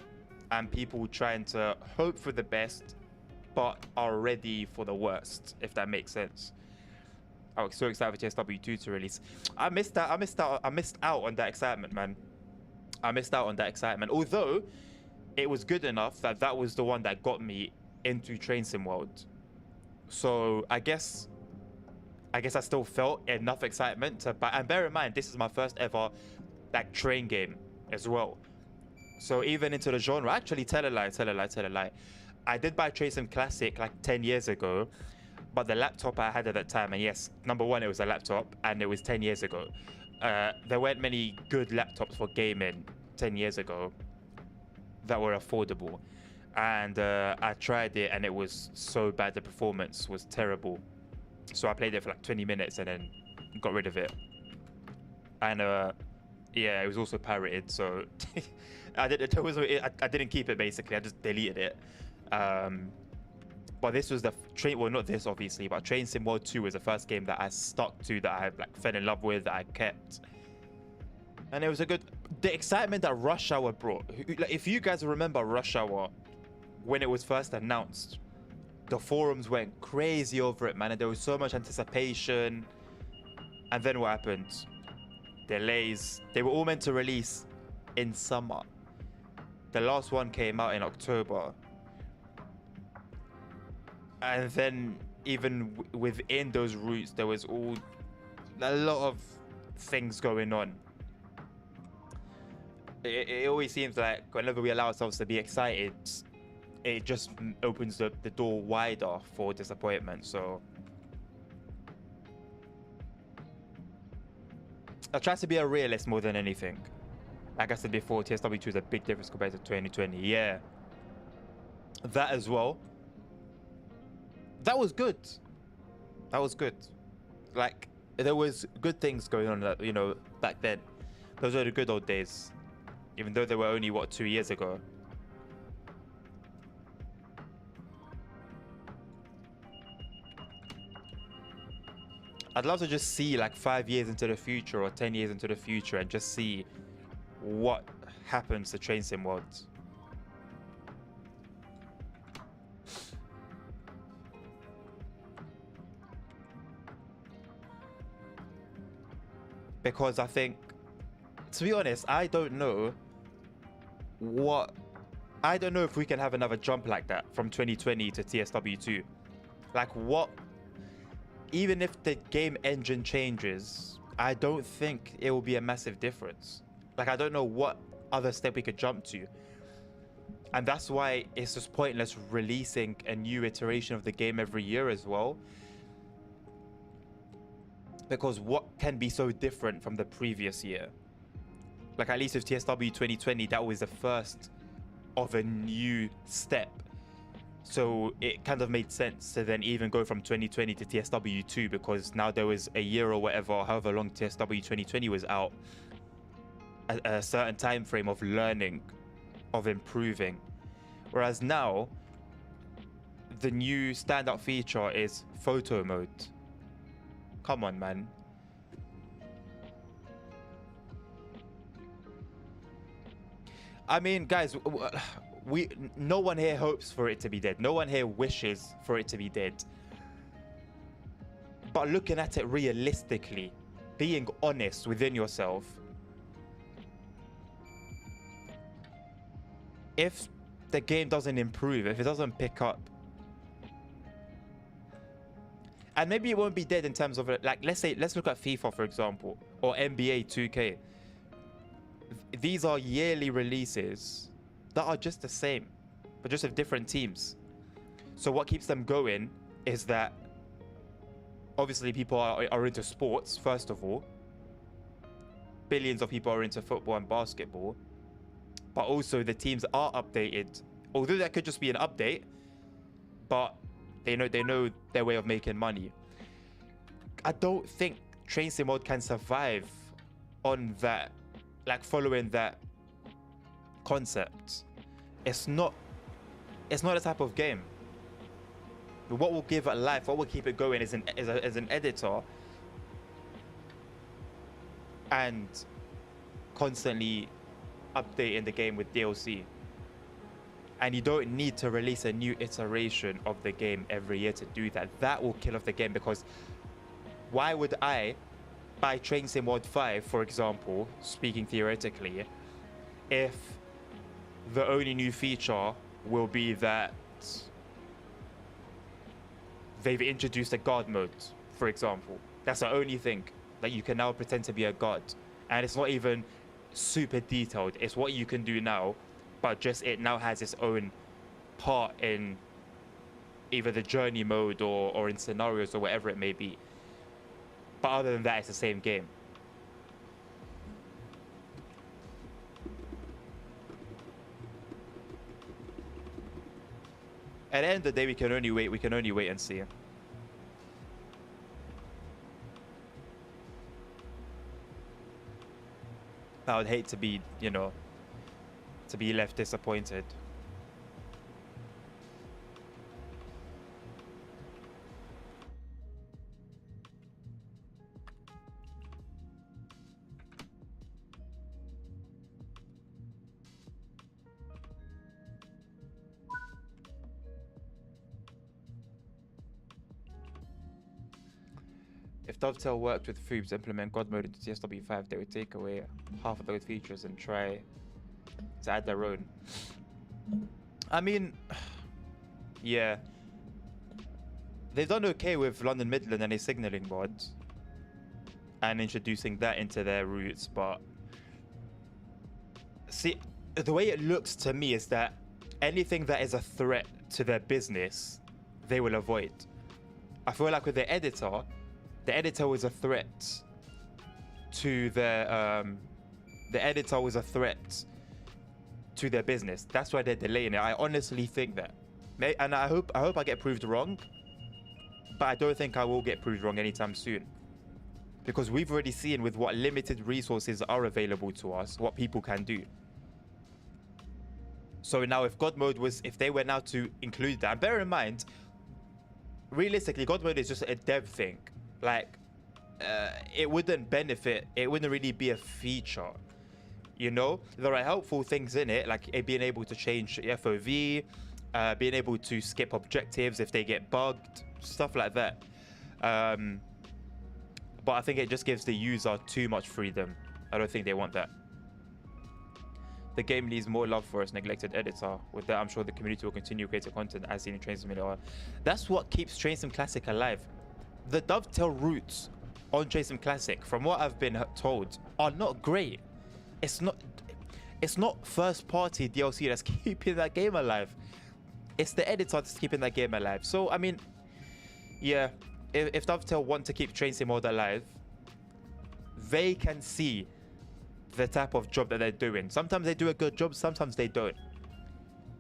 And people trying to hope for the best, but are ready for the worst, if that makes sense. I was so excited for TSW 2 to release. I missed out on that excitement, man. I missed out on that excitement. Although it was good enough that was the one that got me into Train Sim World. So I guess I still felt enough excitement to buy. And bear in mind, this is my first ever like train game as well. So even into the genre, actually tell a lie. I did buy Train Sim Classic like 10 years ago. But the laptop I had at that time, and yes, number one, it was a laptop, and it was 10 years ago. There weren't many good laptops for gaming 10 years ago that were affordable. And I tried it, and it was so bad. The performance was terrible. So I played it for like 20 minutes and then got rid of it. And yeah, it was also pirated, so I didn't keep it basically. I just deleted it. But this was the train. Well, not this obviously, but Train Sim World 2 was the first game that I stuck to, that I like fell in love with, that I kept. And it was a good. The excitement that Rush Hour brought. Like, if you guys remember Rush Hour when it was first announced, the forums went crazy over it, man, and there was so much anticipation. And then what happened? Delays. They were all meant to release in summer. The last one came out in October. And then even within those routes, there was a lot of things going on. It always seems like whenever we allow ourselves to be excited, it just opens the door wider for disappointment. So I try to be a realist more than anything. Like I said before, TSW2 is a big difference compared to 2020. Yeah, that as well. That was good. That was good. Like, there was good things going on, you know, back then. Those were the good old days. Even though they were only, what, 2 years ago. I'd love to just see like 5 years into the future or 10 years into the future and just see what happens to Train Sim Worlds. Because I think, to be honest, I don't know if we can have another jump like that from 2020 to TSW2. Like, what, even if the game engine changes, I don't think it will be a massive difference. Like, I don't know what other step we could jump to. And that's why it's just pointless releasing a new iteration of the game every year as well. Because what can be so different from the previous year? Like, at least with TSW 2020, that was the first of a new step. So it kind of made sense to then even go from 2020 to TSW 2, because now there was a year or whatever, however long TSW 2020 was out, a certain time frame of learning, of improving. Whereas now, the new standout feature is photo mode. Come on, man. I mean, guys, no one here hopes for it to be dead. No one here wishes for it to be dead. But looking at it realistically, being honest within yourself, if the game doesn't improve, if it doesn't pick up, and maybe it won't be dead in terms of, like, let's look at FIFA, for example, or NBA 2K. These are yearly releases that are just the same, but just with different teams. So what keeps them going is that obviously people are into sports, first of all. Billions of people are into football and basketball. But also the teams are updated. Although that could just be an update, but they know their way of making money. I don't think Train Sim World can survive on that, like, following that concept. It's not a type of game. What will give it life, what will keep it going is an editor and constantly updating the game with DLC. And you don't need to release a new iteration of the game every year to do that. That will kill off the game, because why would I buy Train Sim World 5, for example, speaking theoretically, if the only new feature will be that they've introduced a guard mode, for example. That's the only thing, that you can now pretend to be a guard. And it's not even super detailed. It's what you can do now, but just it now has its own part in either the journey mode or in scenarios or whatever it may be. But other than that, it's the same game. At the end of the day, we can only wait and see. I would hate to be, to be left disappointed. If Dovetail worked with Foobs to implement God mode into TSW5, they would take away half of those features and try to add their own. I mean, yeah. They've done okay with London Midland and a signaling mod and introducing that into their routes, but see, the way it looks to me is that anything that is a threat to their business, they will avoid. I feel like with the editor was a threat to their editor was a threat to their business. That's why they're delaying it. I honestly think that, and I hope I get proved wrong, but I don't think I will get proved wrong anytime soon, because we've already seen with what limited resources are available to us what people can do. So now if God mode if they were now to include that, and bear in mind, realistically, God mode is just a dev thing. Like, it wouldn't really be a feature. You know, there are helpful things in it, like it being able to change FOV, being able to skip objectives if they get bugged, stuff like that. But I think it just gives the user too much freedom. I don't think they want that. The game needs more love for its neglected editor. With that, I'm sure the community will continue creating content as seen in Train Sim Simulator. That's what keeps Train Sim Classic alive. The Dovetail routes on Train Sim Classic, from what I've been told, are not great. It's not first-party DLC that's keeping that game alive. It's the editor that's keeping that game alive. So, I mean, yeah, if Dovetail want to keep Train Sim Mode alive, they can see the type of job that they're doing. Sometimes they do a good job, sometimes they don't.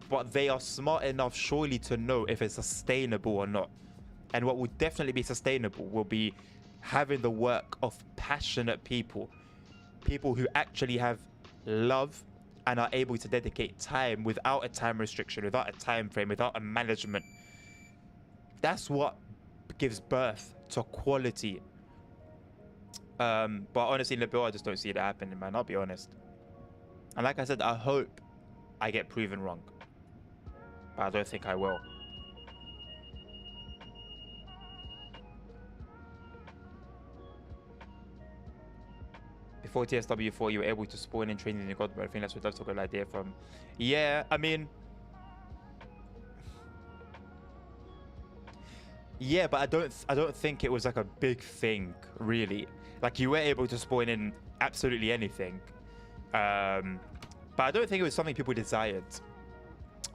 But they are smart enough, surely, to know if it's sustainable or not. And what would definitely be sustainable will be having the work of passionate people. People who actually have love and are able to dedicate time without a time restriction, without a time frame, without a management. That's what gives birth to quality. But honestly, in the build, I just don't see it happening, man. I'll be honest. And like I said, I hope I get proven wrong, but I don't think I will. Before TSW4, you were able to spawn in training in the God mode. I think that's what I've took an idea from. Yeah, I mean, yeah, but I don't think it was like a big thing, really. Like, you were able to spawn in absolutely anything, but I don't think it was something people desired.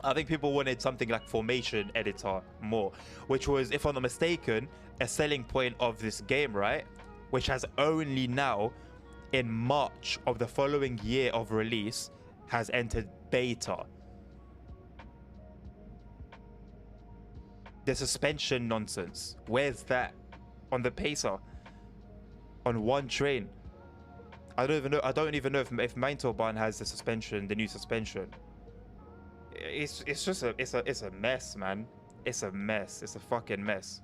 I think people wanted something like formation editor more, which was, if I'm not mistaken, a selling point of this game, right? Which has only now, in March of the following year of release, has entered beta. The suspension nonsense, where's that on the pacer? On one train, I don't even know if Maintobahn has the new suspension. It's just a mess, man. It's a mess. It's a fucking mess.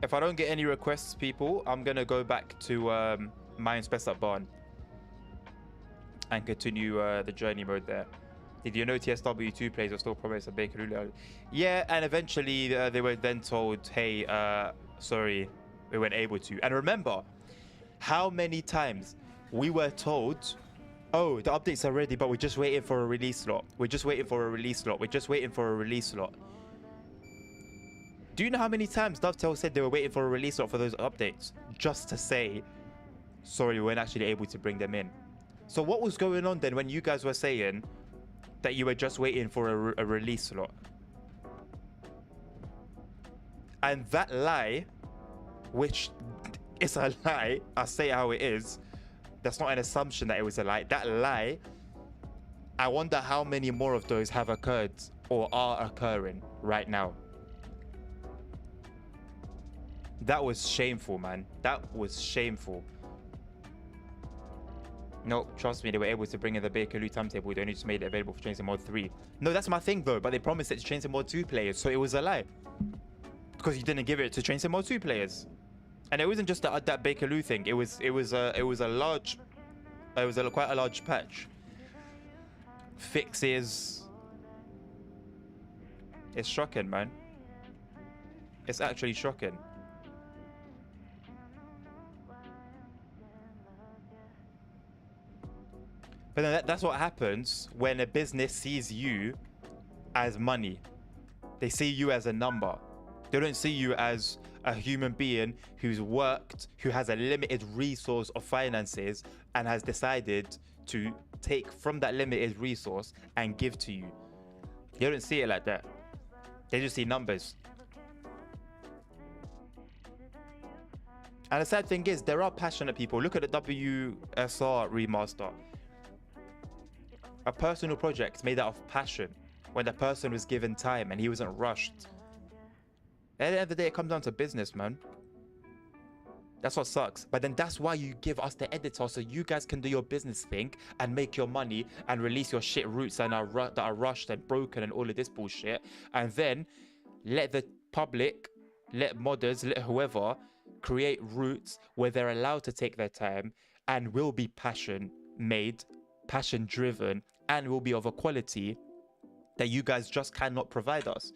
If I don't get any requests, people, I'm gonna go back to Mines Best Up Barn and continue the journey mode there. Did you know TSW2 players will still promise a Bakerula? Yeah, and eventually they were then told, hey, sorry, we weren't able to. And remember how many times we were told, oh, the updates are ready, but we're just waiting for a release slot. We're just waiting for a release slot. We're just waiting for a release slot. Do you know how many times Dovetail said they were waiting for a release slot for those updates? Just to say, sorry, we weren't actually able to bring them in. So what was going on then when you guys were saying that you were just waiting for a release slot? And that lie, which is a lie, I'll say how it is. That's not an assumption that it was a lie. That lie, I wonder how many more of those have occurred or are occurring right now. That was shameful, man. That was shameful. No, trust me, they were able to bring in the Bakerloo timetable. They only just made it available for Chainsaw Mode 3. No, that's my thing though, but they promised it to Chainsaw Mode 2 players, so it was a lie. Because you didn't give it to Chainsaw Mode 2 players. And it wasn't just that Bakerloo thing. It was quite a large patch. Fixes. It's shocking, man. It's actually shocking. But then that's what happens when a business sees you as money. They see you as a number. They don't see you as a human being who's worked, who has a limited resource of finances and has decided to take from that limited resource and give to you. They don't see it like that. They just see numbers. And the sad thing is, there are passionate people. Look at the WSR remaster. A personal project made out of passion when the person was given time and he wasn't rushed. At the end of the day, it comes down to business, man. That's what sucks. But then that's why you give us the editor, so you guys can do your business thing and make your money and release your shit routes that are rushed and broken and all of this bullshit. And then let the public, let modders, let whoever create routes where they're allowed to take their time and will be passion made, passion driven, and will be of a quality that you guys just cannot provide us,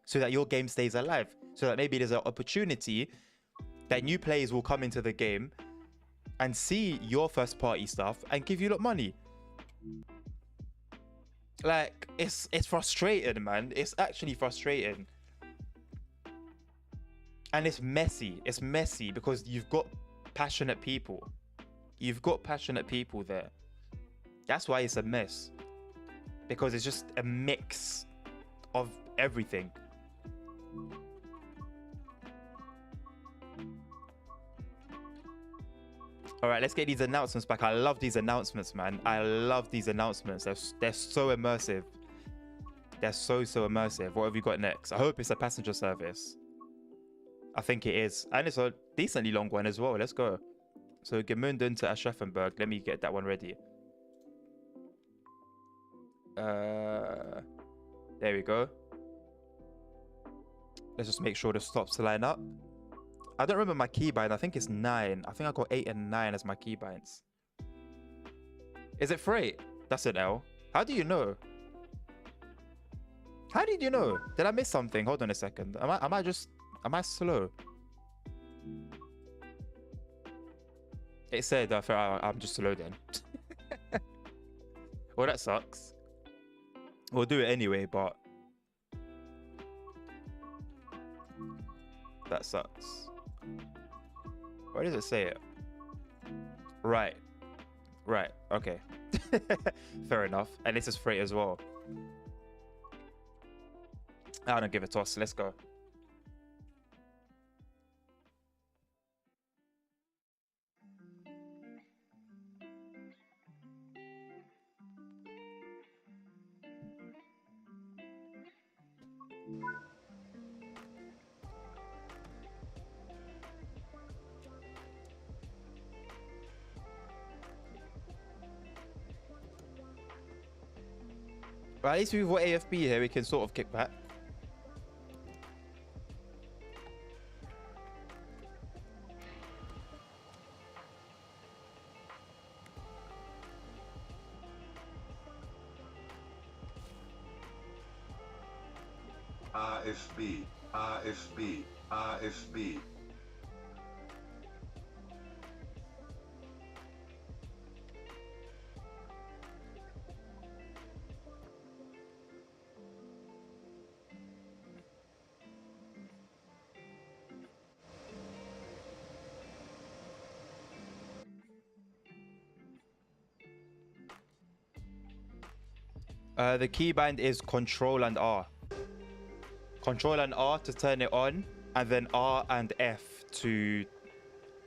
so that your game stays alive, so that maybe there's an opportunity that new players will come into the game and see your first party stuff and give you lot money. Like, it's frustrating, man. It's actually frustrating. And it's messy. It's messy because you've got passionate people. You've got passionate people there. That's why it's a mess. Because it's just a mix of everything. All right, let's get these announcements back. I love these announcements, man. I love these announcements. They're so immersive. They're so immersive. What have you got next? I hope it's a passenger service. I think it is. And it's a decently long one as well. Let's go. So Gemünden to Aschaffenburg. Let me get that one ready. There we go. Let's just make sure the stops line up. I don't remember my keybind. I think it's 9. I think I got 8 and 9 as my keybinds. Is it freight? That's an L. How do you know? How did you know? Did I miss something? Hold on a second. Am I slow? It said I'm just slow then. Well, that sucks. We'll do it anyway, but that sucks. Where does it say it? Right. Okay. Fair enough. And this is freight as well. I don't give a toss. Let's go. But at least we've got AFB here, we can sort of kick back. AFB, AFB, AFB. The keybind is Control and R. Control and R to turn it on, and then R and F to...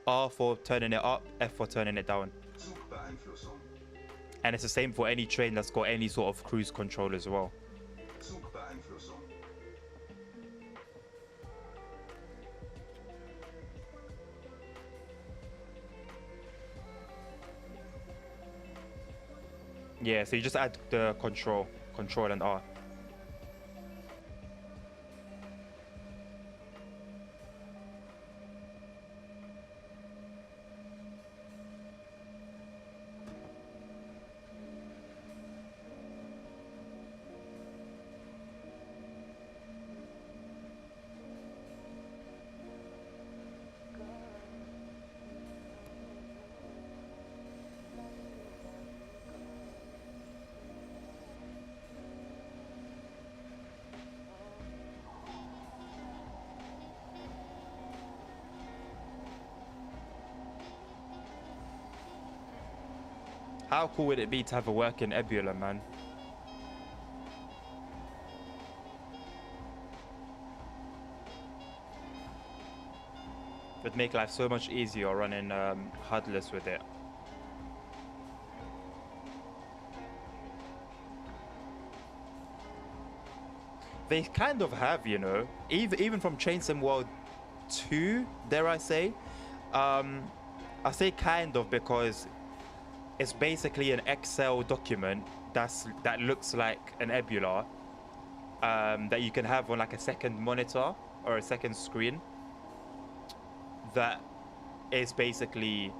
R for turning it up, F for turning it down. And it's the same for any train that's got any sort of cruise control as well. Yeah, so you just add the control and R. How cool would it be to have a working Ebula, man? Would make life so much easier running HUDless with it. They kind of have, you know, even from Chain Sim World 2, dare I say. I say kind of because it's basically an Excel document that looks like an Ebula that you can have on like a second monitor or a second screen. That is basically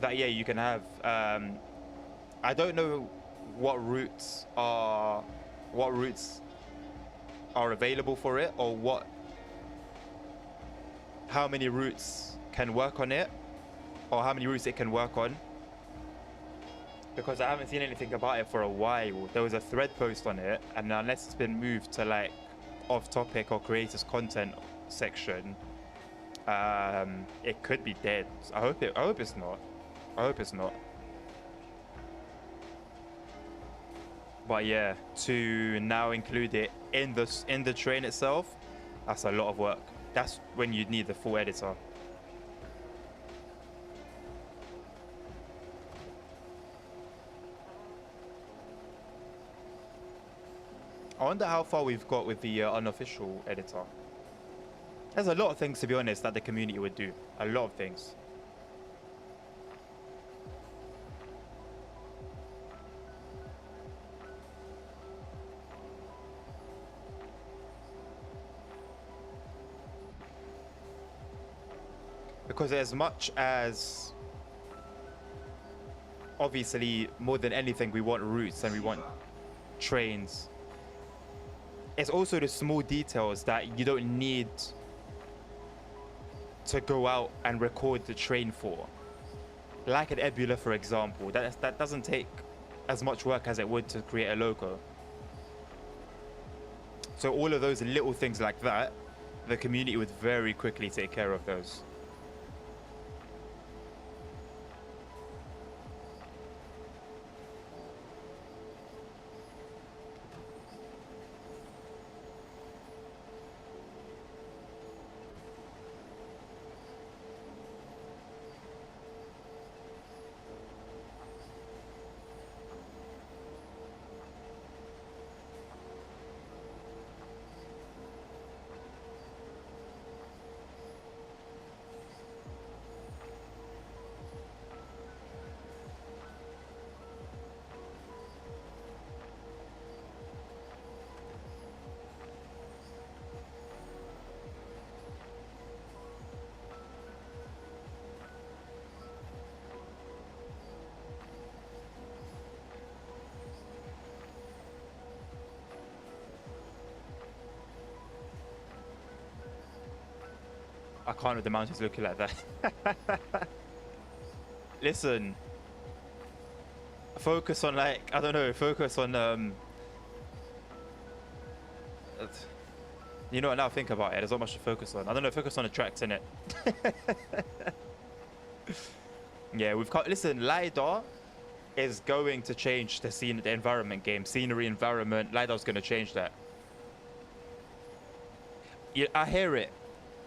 that, yeah, you can have. I don't know what routes are available for it, or how many routes can work on it, or how many routes it can work on, because I haven't seen anything about it for a while. There was a thread post on it, and unless it's been moved to like off topic or creators content section, it could be dead. I hope it's not. I hope it's not. But yeah, to now include it in the train itself, that's a lot of work. That's when you need the full editor. I wonder how far we've got with the unofficial editor. There's a lot of things, to be honest, that the community would do. A lot of things. Because as much as, obviously, more than anything, we want routes and we want trains, it's also the small details that you don't need to go out and record the train for. Like an Ebula, for example, that doesn't take as much work as it would to create a logo. So all of those little things like that, the community would very quickly take care of those. I can't with the mountains looking like that. Listen, focus on, like, I don't know, focus on you know what, now think about it, there's not much to focus on. I don't know, focus on the tracks, innit? Yeah, we've got, listen, LiDAR is going to change the environment game, scenery, environment. LiDAR's going to change that. Yeah, I hear it.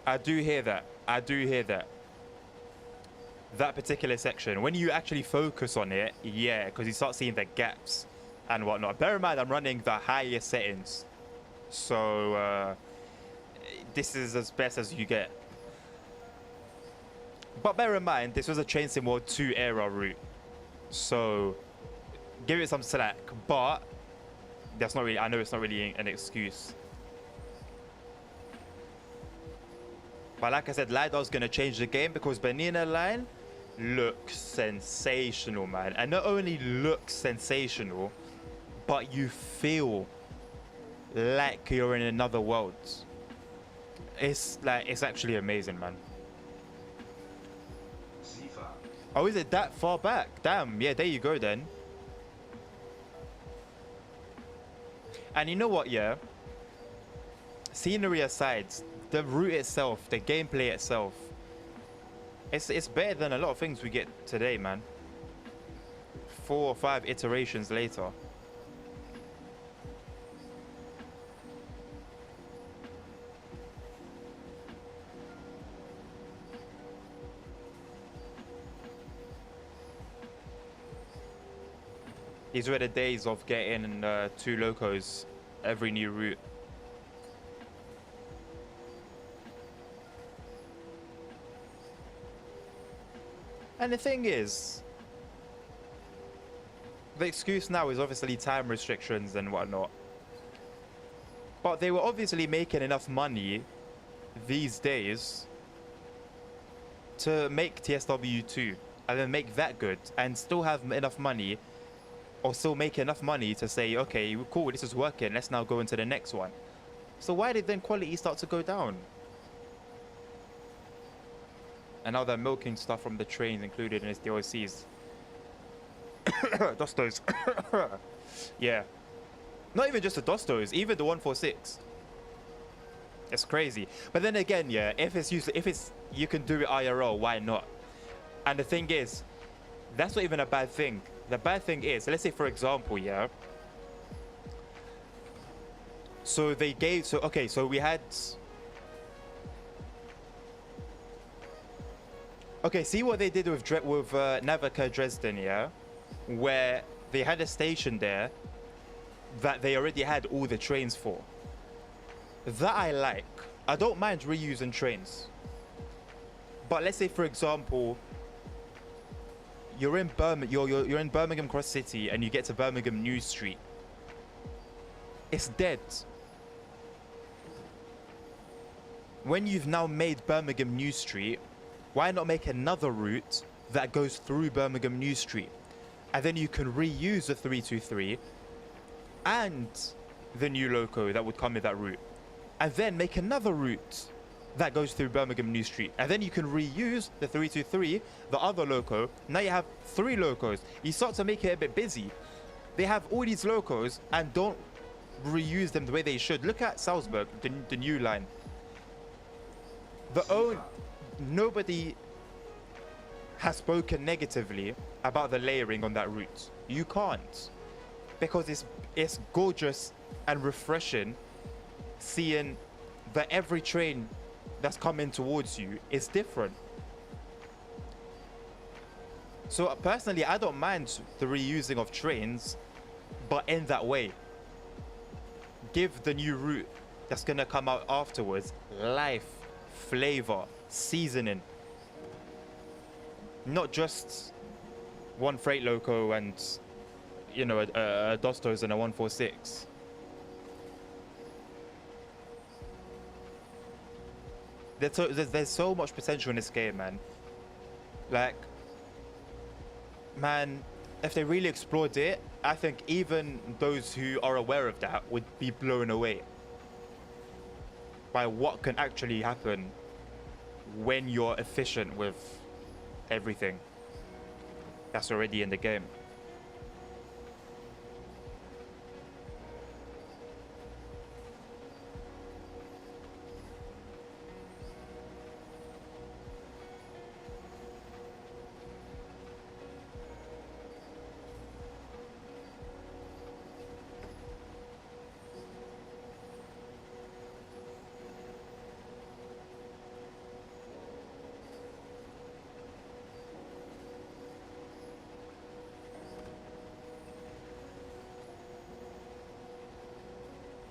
I do hear that. I do hear that. That particular section, when you actually focus on it, yeah, because you start seeing the gaps and whatnot. Bear in mind, I'm running the highest settings, so this is as best as you get. But bear in mind, this was a Train Sim World 2 era route. So, give it some slack. But, that's not really, I know it's not really an excuse. But like I said, LiDAR's going to change the game because Banana Line looks sensational, man. And not only looks sensational, but you feel like you're in another world. It's actually amazing, man. Sifa. Oh, is it that far back? Damn, yeah, there you go then. And you know what, yeah? Scenery aside, the route itself, the gameplay itself, it's better than a lot of things we get today, man. 4 or 5 iterations later. These were the days of getting 2 locos every new route. And the thing is, the excuse now is obviously time restrictions and whatnot. But they were obviously making enough money these days to make TSW 2 and then make that good and still have enough money, or still make enough money to say, okay, cool, this is working, let's now go into the next one. So why did then quality start to go down? And now they're milking stuff from the trains included in its DLCs. Dostos. Yeah. Not even just the Dostos, even the 146. It's crazy. But then again, yeah, if it's you can do it IRL, why not? And the thing is, that's not even a bad thing. The bad thing is, let's say for example, yeah. So they gave, so we had. Okay, see what they did with Navika Dresden, yeah? Where they had a station there that they already had all the trains for. That I like. I don't mind reusing trains. But let's say, for example, you're in you're in Birmingham Cross City and you get to Birmingham New Street. It's dead. When you've now made Birmingham New Street, why not make another route that goes through Birmingham New Street? And then you can reuse the 323 and the new loco that would come with that route. And then make another route that goes through Birmingham New Street. And then you can reuse the 323, the other loco. Now you have 3 locos. You start to make it a bit busy. They have all these locos and don't reuse them the way they should. Look at Salzburg, the new line. Nobody has spoken negatively about the layering on that route. You can't, because it's gorgeous and refreshing seeing that every train that's coming towards you is different. So personally, I don't mind the reusing of trains, but in that way. Give the new route that's gonna come out afterwards life, flavor, seasoning. Not just one freight loco and, you know, a Dostos and a 146. There's so much potential in this game, man. Like, man, if they really explored it, I think even those who are aware of that would be blown away by what can actually happen when you're efficient with everything that's already in the game.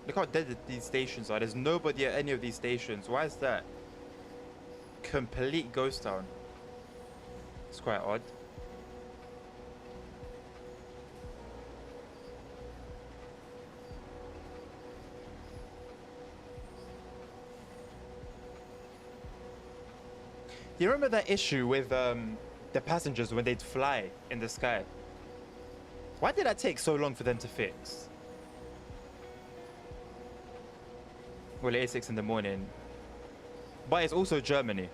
Look how dead these stations are. There's nobody at any of these stations. Why is that? Complete ghost town. It's quite odd. You remember that issue with the passengers when they'd fly in the sky? Why did that take so long for them to fix? Well, it is 6 in the morning. But it's also Germany.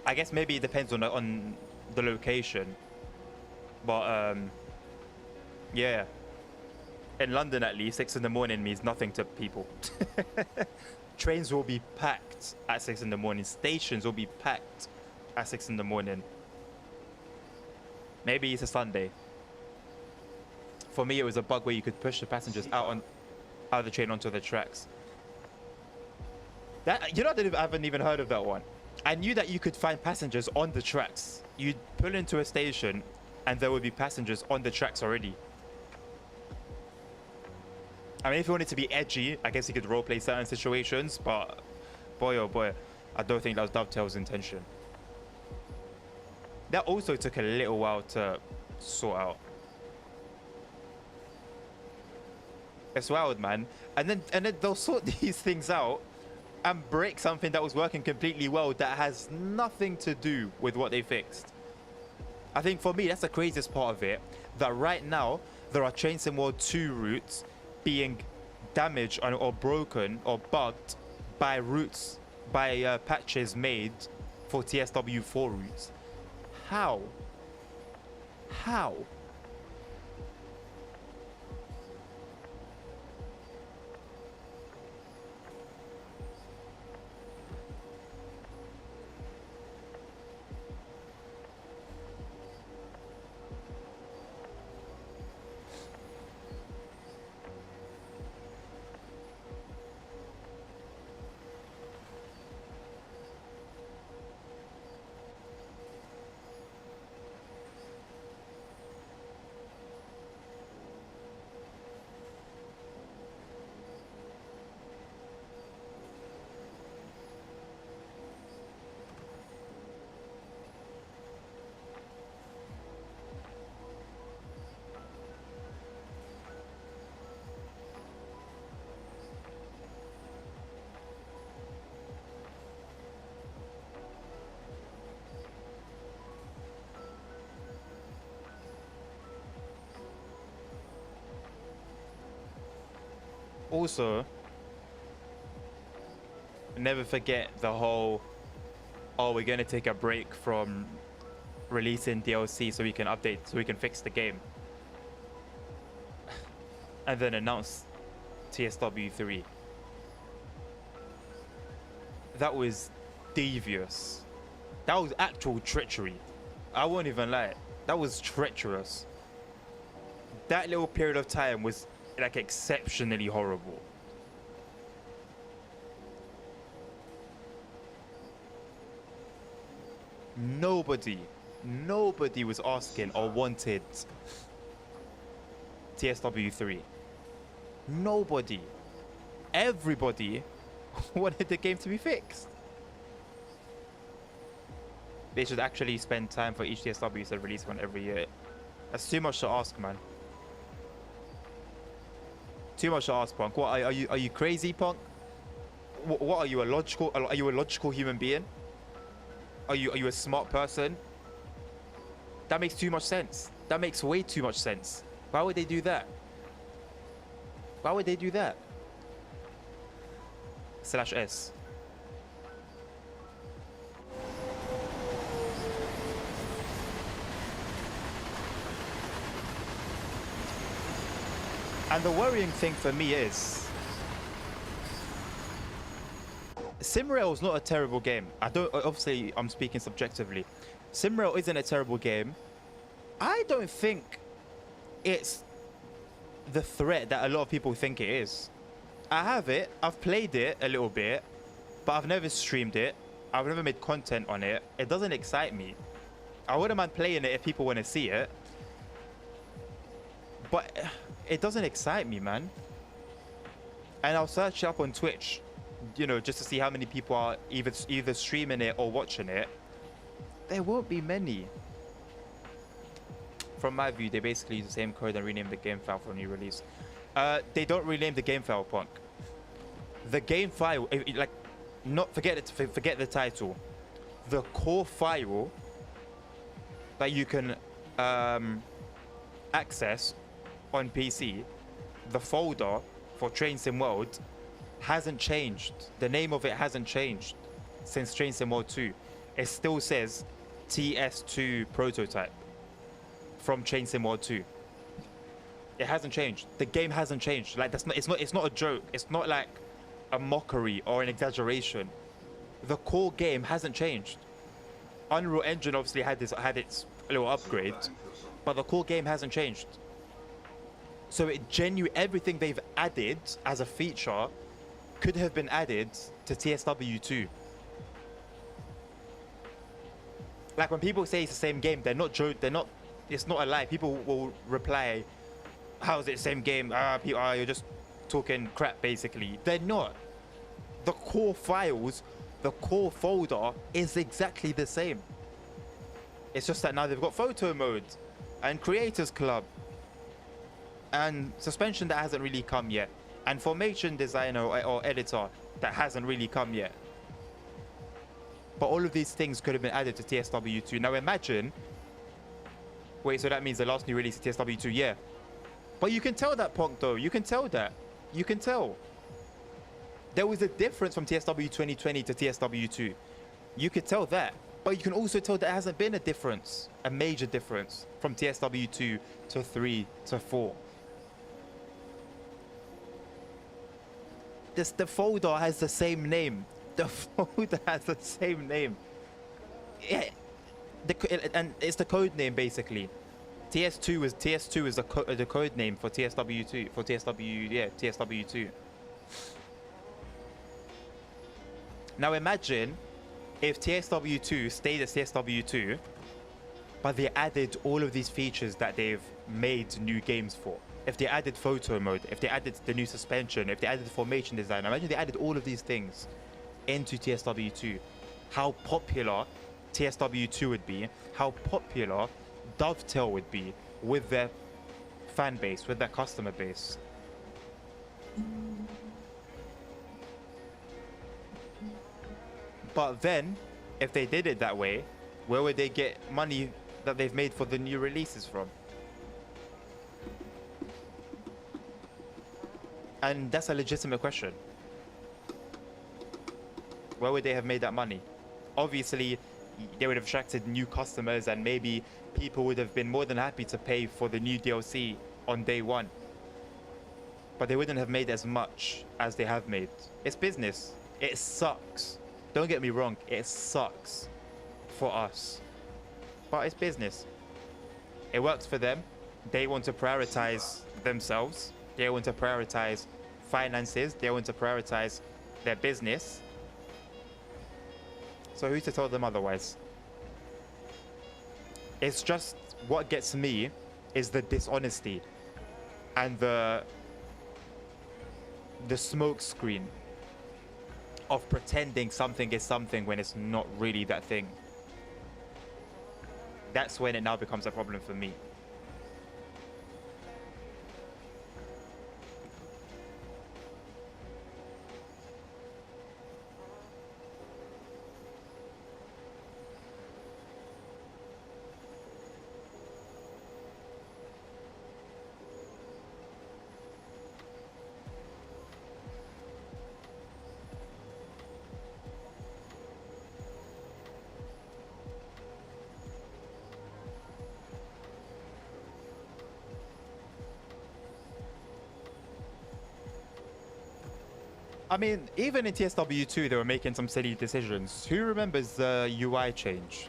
I guess maybe it depends on the location. But, yeah. In London, at least, 6 in the morning means nothing to people. Trains will be packed at 6 in the morning. Stations will be packed at 6 in the morning. Maybe it's a Sunday. For me, it was a bug where you could push the passengers out of the train onto the tracks. That, you know, I haven't even heard of that one. I knew that you could find passengers on the tracks. You'd pull into a station and there would be passengers on the tracks already. I mean, if you wanted to be edgy, I guess you could roleplay certain situations, but boy, oh boy, I don't think that was Dovetail's intention. That also took a little while to sort out. It's wild, man. And then they'll sort these things out and break something that was working completely well that has nothing to do with what they fixed. I think for me, that's the craziest part of it, that right now, there are Train Sim World 2 routes being damaged or broken or bugged by routes, by patches made for TSW 4 routes. How? How? Also, never forget the whole, oh, we're going to take a break from releasing DLC so we can update, so we can fix the game. And then announce TSW 3. That was devious. That was actual treachery. I won't even lie. That was treacherous. That little period of time was like exceptionally horrible. Nobody was asking or wanted TSW 3. Nobody. Everybody wanted the game to be fixed. They should actually spend time for each TSW to release one every year. That's too much to ask, man. Too much to ask, Punk. What are you crazy, Punk? What are you, a logical human being? Are you a smart person? That makes too much sense. That makes way too much sense. Why would they do that? Why would they do that? /S. And the worrying thing for me is, Simrail is not a terrible game. Obviously, I'm speaking subjectively. Simrail isn't a terrible game. I don't think it's the threat that a lot of people think it is. I have it. I've played it a little bit, but I've never streamed it. I've never made content on it. It doesn't excite me. I wouldn't mind playing it if people want to see it, but it doesn't excite me, man. And I'll search it up on Twitch, you know, just to see how many people are either streaming it or watching it. There won't be many. From my view, they basically use the same code and rename the game file for a new release. They don't rename the game file, Punk. The game file, like, not forget it. Forget the title. The core file that you can access on PC, the folder for Train Sim World, hasn't changed. The name of it hasn't changed since Train Sim World 2. It still says TS2 prototype from Train Sim World 2. It hasn't changed. The game hasn't changed. Like, that's not. It's not a joke. It's not like a mockery or an exaggeration. The core game hasn't changed. Unreal Engine obviously had its little upgrade, but the core game hasn't changed. So everything they've added as a feature could have been added to TSW 2. Like, when people say it's the same game, they're not joke. They're not. It's not a lie. People will reply, "How is it the same game? You're just talking crap." Basically, they're not. The core files, the core folder is exactly the same. It's just that now they've got photo mode and creators club and suspension that hasn't really come yet, and formation designer or editor that hasn't really come yet. But all of these things could have been added to TSW 2. Now imagine. Wait, so that means the last new release is TSW 2, yeah. But you can tell that, Punk, though. You can tell that. You can tell. There was a difference from TSW 2020 to TSW 2. You could tell that. But you can also tell there hasn't been a difference, a major difference, from TSW 2 to 3 to 4. The folder has the same name. The folder has the same name. Yeah. And it's the code name, basically. TS2 is the code name for TSW2 TSW2. Now imagine if TSW2 stayed as TSW2, but they added all of these features that they've made new games for. If they added photo mode, if they added the new suspension, if they added the formation design, imagine they added all of these things into TSW2. How popular TSW2 would be, how popular Dovetail would be with their fan base, with their customer base. But then, if they did it that way, where would they get money that they've made for the new releases from? And that's a legitimate question. Where would they have made that money? Obviously, they would have attracted new customers, and maybe people would have been more than happy to pay for the new DLC on day one. But they wouldn't have made as much as they have made. It's business. It sucks. Don't get me wrong. It sucks for us. But it's business. It works for them. They want to prioritize themselves. They want to prioritize finances. They want to prioritize their business. So who's to tell them otherwise? It's just, what gets me is the dishonesty and the smoke screen of pretending something is something when it's not really that thing. That's when it now becomes a problem for me. I mean, even in TSW2, they were making some silly decisions. Who remembers the UI change?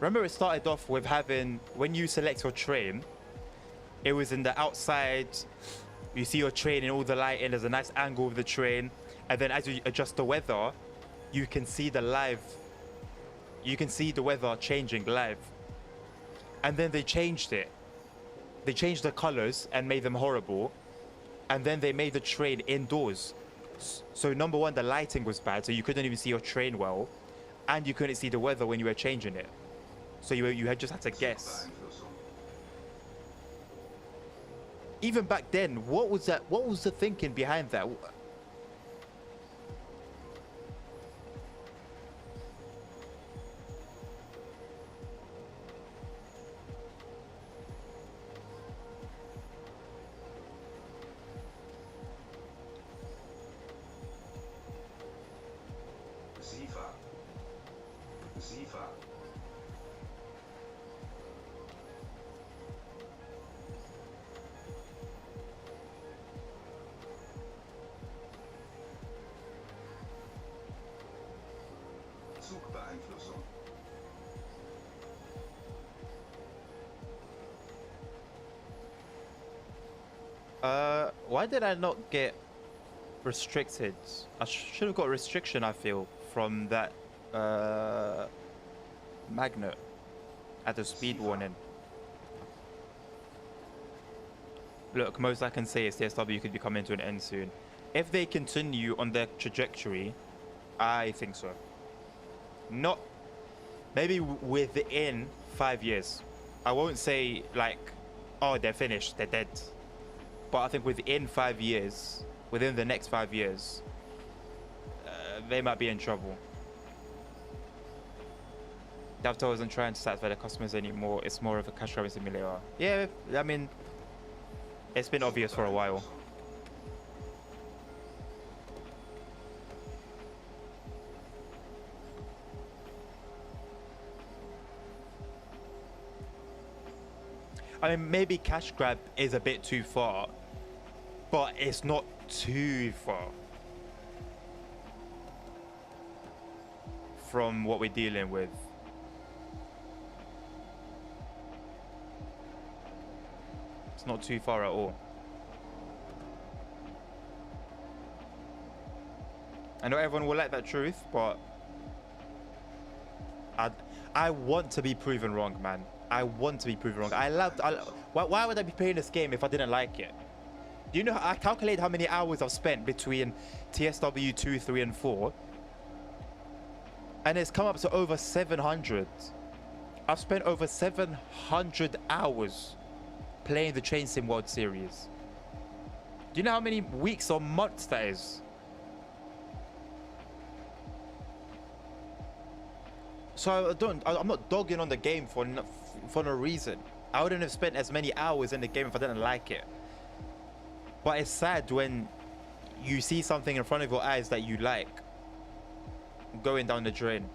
Remember, it started off with having, when you select your train, it was in the outside. You see your train in all the light, and there's a nice angle of the train. And then as you adjust the weather, you can see the weather changing live. And then they changed it. They changed the colors and made them horrible. And then they made the train indoors. So number one, the lighting was bad, so you couldn't even see your train well. and you couldn't see the weather when you were changing it, so you had just had to guess. Zugbeeinflussung. Even back then, what was that? What was the thinking behind that? SIFA. SIFA. Zugbeeinflussung. Why did I not get restricted? I should have got a restriction, I feel, from that magnet at the speed warning. Look, most I can say is TSW could be coming to an end soon. If they continue on their trajectory, I think so. Not maybe within 5 years. I won't say like, oh, they're finished, they're dead. But I think within 5 years, within the next 5 years, they might be in trouble. Davto isn't trying to satisfy the customers anymore. It's more of a cash grabbing simulator. Yeah, I mean, it's been obvious for a while. I mean, maybe cash grab is a bit too far, but it's not too far from what we're dealing with. It's not too far at all. I know everyone will like that truth, but I want to be proven wrong, man. I want to be proven wrong. Why would I be playing this game if I didn't like it? Do you know, I calculate how many hours I've spent between TSW 2, 3, and 4. And it's come up to over 700. I've spent over 700 hours playing the Train Sim World Series. Do you know how many weeks or months that is? So I'm not dogging on the game for no reason. I wouldn't have spent as many hours in the game if I didn't like it. But it's sad when you see something in front of your eyes that you like going down the drain.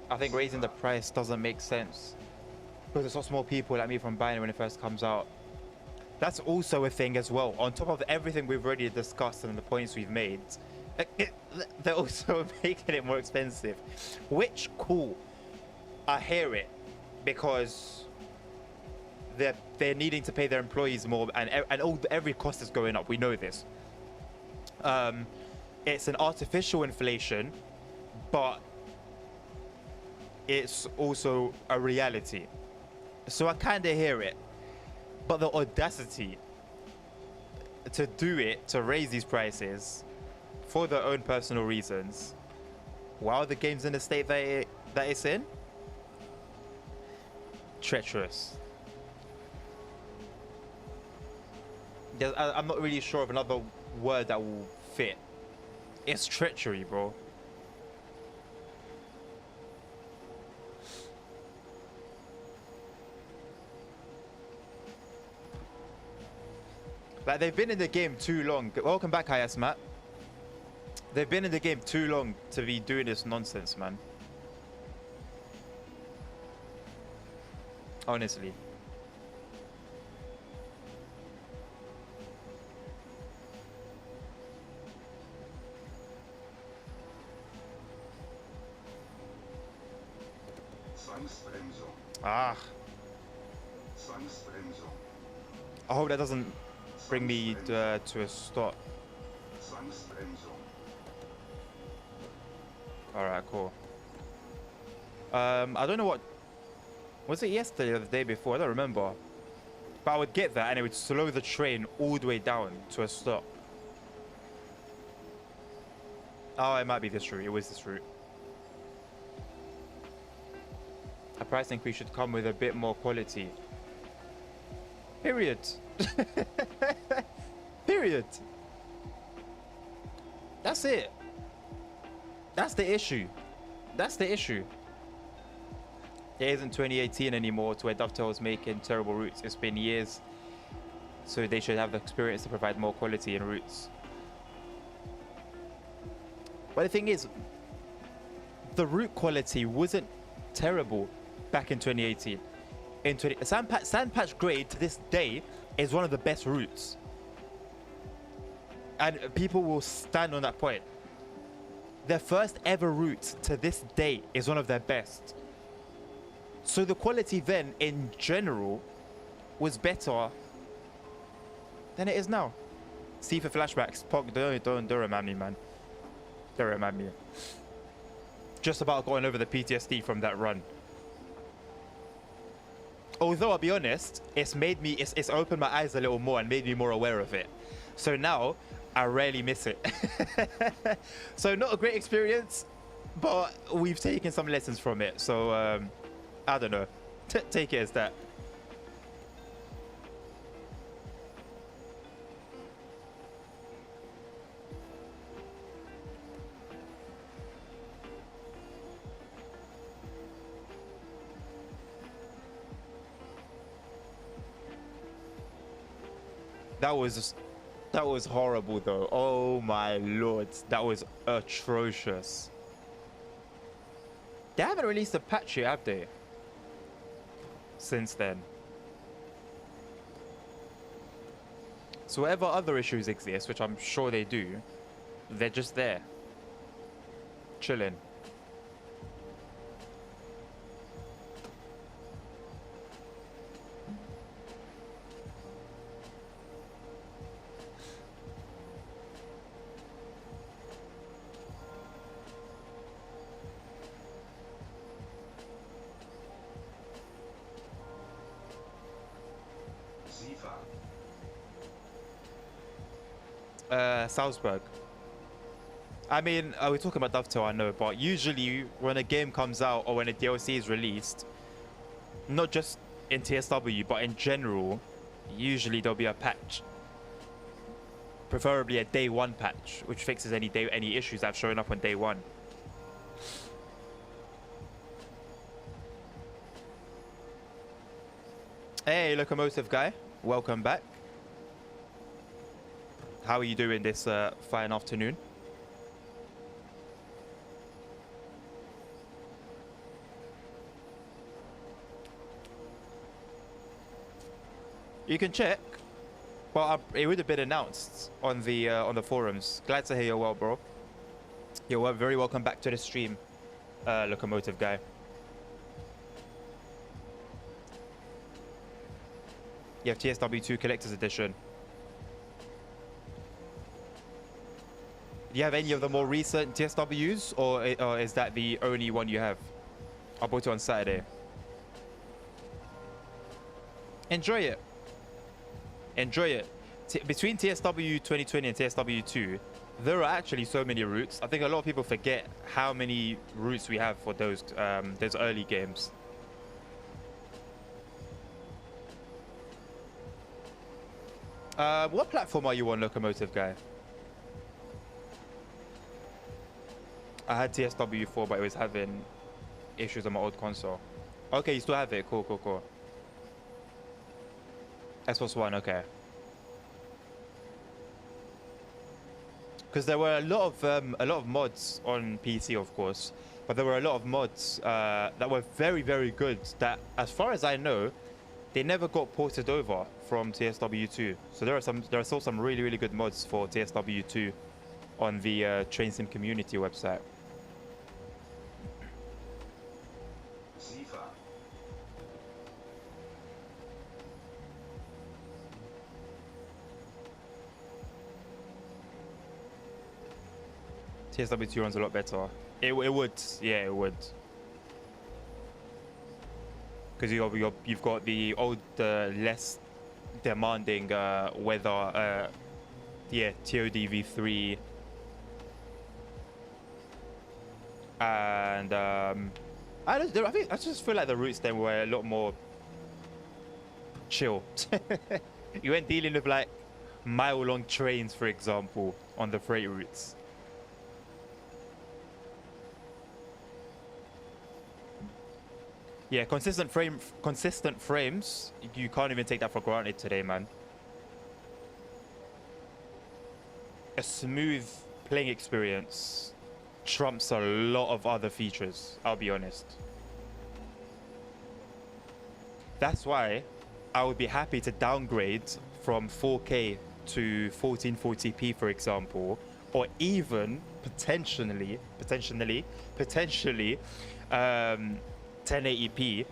I think raising the price doesn't make sense because it stops more people like me from buying it when it first comes out. That's also a thing as well. On top of everything we've already discussed and the points we've made, they're also making it more expensive. Which, cool, I hear it, because they're needing to pay their employees more, and every cost is going up. We know this. It's an artificial inflation, but it's also a reality. So I kind of hear it, but the audacity to do it, to raise these prices for their own personal reasons while the game's in the state that it's in, treacherous. I'm not really sure of another word that will fit. It's treachery, bro. Like, they've been in the game too long. Welcome back, Hayas, Matt. They've been in the game too long to be doing this nonsense, man. honestly. Zwangsbremsung. Ah, Zwangsbremsung. I hope that doesn't bring me to a stop. Zwangsbremsung. All right, cool. I don't know what was it yesterday or the day before. I don't remember. But I would get that and it would slow the train all the way down to a stop. Oh, it might be this route. It was this route. A price increase should come with a bit more quality. Period. Period. That's it. That's the issue. That's the issue. It isn't 2018 anymore to where Dovetail's making terrible routes. It's been years. So they should have the experience to provide more quality in routes. But the thing is, the route quality wasn't terrible back in 2018. Sandpatch Grade to this day is one of the best routes. And people will stand on that point. Their first ever route to this day is one of their best. So the quality then, in general, was better than it is now. See for flashbacks. Pog, don't remind me, man. Don't remind me. Just about going over the PTSD from that run. Although I'll be honest, it's made me, it's opened my eyes a little more and made me more aware of it. So now I rarely miss it. So not a great experience, but we've taken some lessons from it. So I don't know. Take it as that. That was horrible though. Oh my lord, that was atrocious. They haven't released a patch yet, have they? Since then. So whatever other issues exist, which I'm sure they do, they're just there. Chilling. Salzburg. I mean, we're talking about Dovetail, I know, but usually when a game comes out or when a DLC is released, not just in TSW, but in general, usually there'll be a patch. Preferably a day one patch, which fixes any issues that have shown up on day one. Hey, Locomotive Guy, welcome back. How are you doing this fine afternoon? You can check. Well, it would have been announced on the forums. Glad to hear you're well, bro. You're very welcome back to the stream, Locomotive Guy. You have TSW2 Collector's Edition. Do you have any of the more recent TSWs, or is that the only one you have? I bought it on Saturday. Enjoy it. Enjoy it. Between TSW 2020 and TSW2, there are actually so many routes. I think a lot of people forget how many routes we have for those early games. What platform are you on, Locomotive Guy? I had TSW4, but it was having issues on my old console. Okay, you still have it. Cool, cool, cool. Xbox One, okay. Because there were a lot of mods on PC, of course, but there were a lot of mods that were very, very good. That, as far as I know, they never got ported over from TSW2. So there are still some really good mods for TSW2 on the Train Sim community website. Sifa. TSW2 runs a lot better. It would, yeah, it would. Because you've got the old, less demanding weather, yeah, TODV3, and I just feel like the routes then were a lot more chill. You weren't dealing with like mile-long trains, for example, on the freight routes. Yeah, consistent frames. You can't even take that for granted today, man. A smooth playing experience trumps a lot of other features, I'll be honest. That's why I would be happy to downgrade from 4K to 1440p, for example, or even potentially 1080p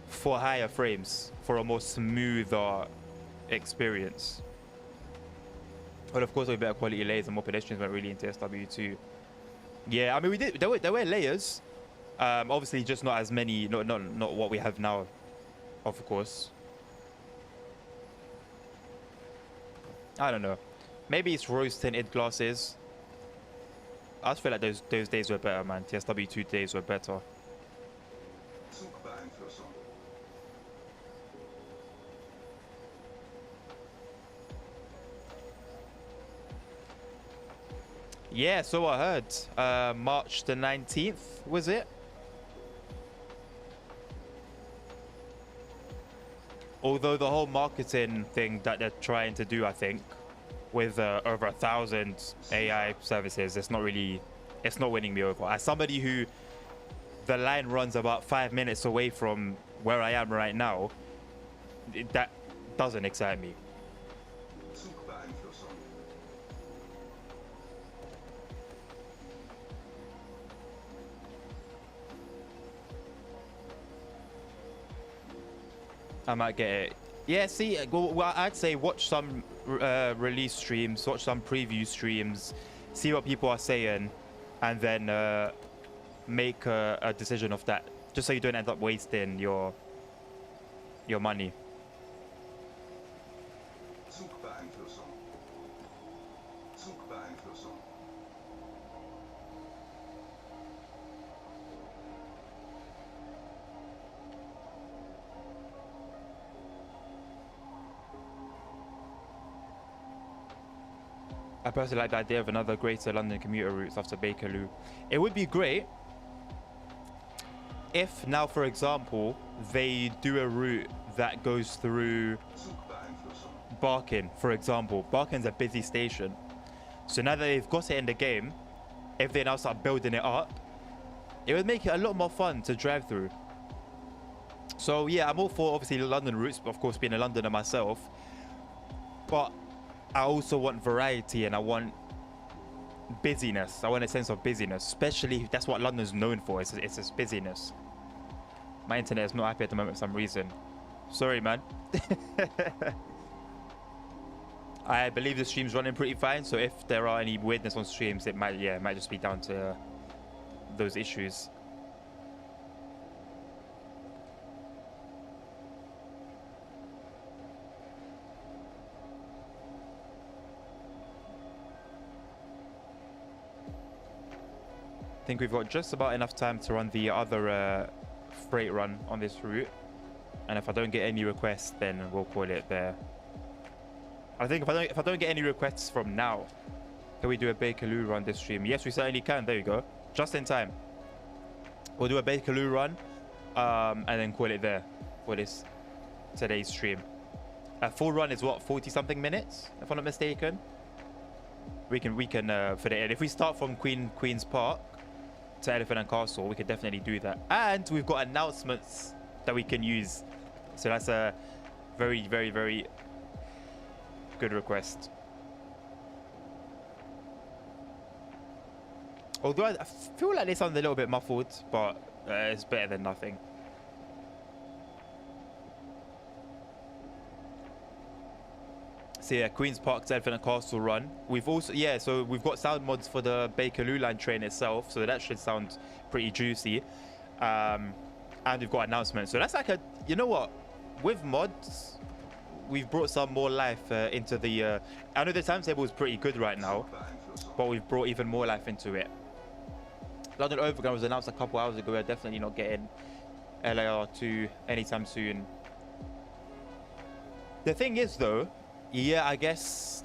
for higher frames for a more smoother experience. But of course, with better quality layers and more pedestrians went really into SW2. Yeah, I mean, there were layers. Obviously, just not as many, not what we have now, of course. I don't know. Maybe it's rose tinted glasses. I just feel like those days were better, man. TSW2 days were better. Zugbeeinflussung. Yeah, so I heard. March the 19th, was it? Although the whole marketing thing that they're trying to do, I think, with over 1,000 AI services, it's not winning me over. As somebody who the line runs about 5 minutes away from where I am right now, that doesn't excite me. Zugbeeinflussung. I might get it. Yeah, see, well, I'd say watch some release streams, watch some preview streams, see what people are saying, and then make a decision of that, just so you don't end up wasting your money. Zugbeeinflussung. Zugbeeinflussung. I personally like the idea of another Greater London commuter routes after Bakerloo. It would be great if now, for example, they do a route that goes through Zugbeeinflussung. Barking, for example. Barking's a busy station. So now that they've got it in the game, if they now start building it up, it would make it a lot more fun to drive through. So yeah, I'm all for obviously London routes, of course, being a Londoner myself. But I also want variety and I want busyness. I want a sense of busyness, especially that's what London's known for. It's its busyness. My internet is not happy at the moment for some reason. Sorry, man. I believe the stream's running pretty fine, so if there are any weirdness on streams, it might just be down to those issues. I think we've got just about enough time to run the other freight run on this route, and if I don't get any requests, then we'll call it there. I think if I don't get any requests from now, can we do a Bakerloo run this stream? Yes, we certainly can. There you go, just in time. We'll do a Bakerloo run, and then call it there for this today's stream. A full run is what, 40 something minutes, if I'm not mistaken. We can fit it in. If we start from Queen's Park to Elephant and Castle, we could definitely do that. And we've got announcements that we can use. So that's Very, very, very good request. Although I feel like they sound a little bit muffled, but it's better than nothing. So yeah, Queen's Park's Elephant and Castle run. We've also, yeah, so we've got sound mods for the Bakerloo line train itself, so that should sound pretty juicy. And we've got announcements. So that's like a, you know what, with mods, we've brought some more life into the, I know the timetable is pretty good right now, Zugbeeinflussung. but we've brought even more life into it. London Overground was announced a couple hours ago. We're definitely not getting LAR2 anytime soon. The thing is though, yeah, I guess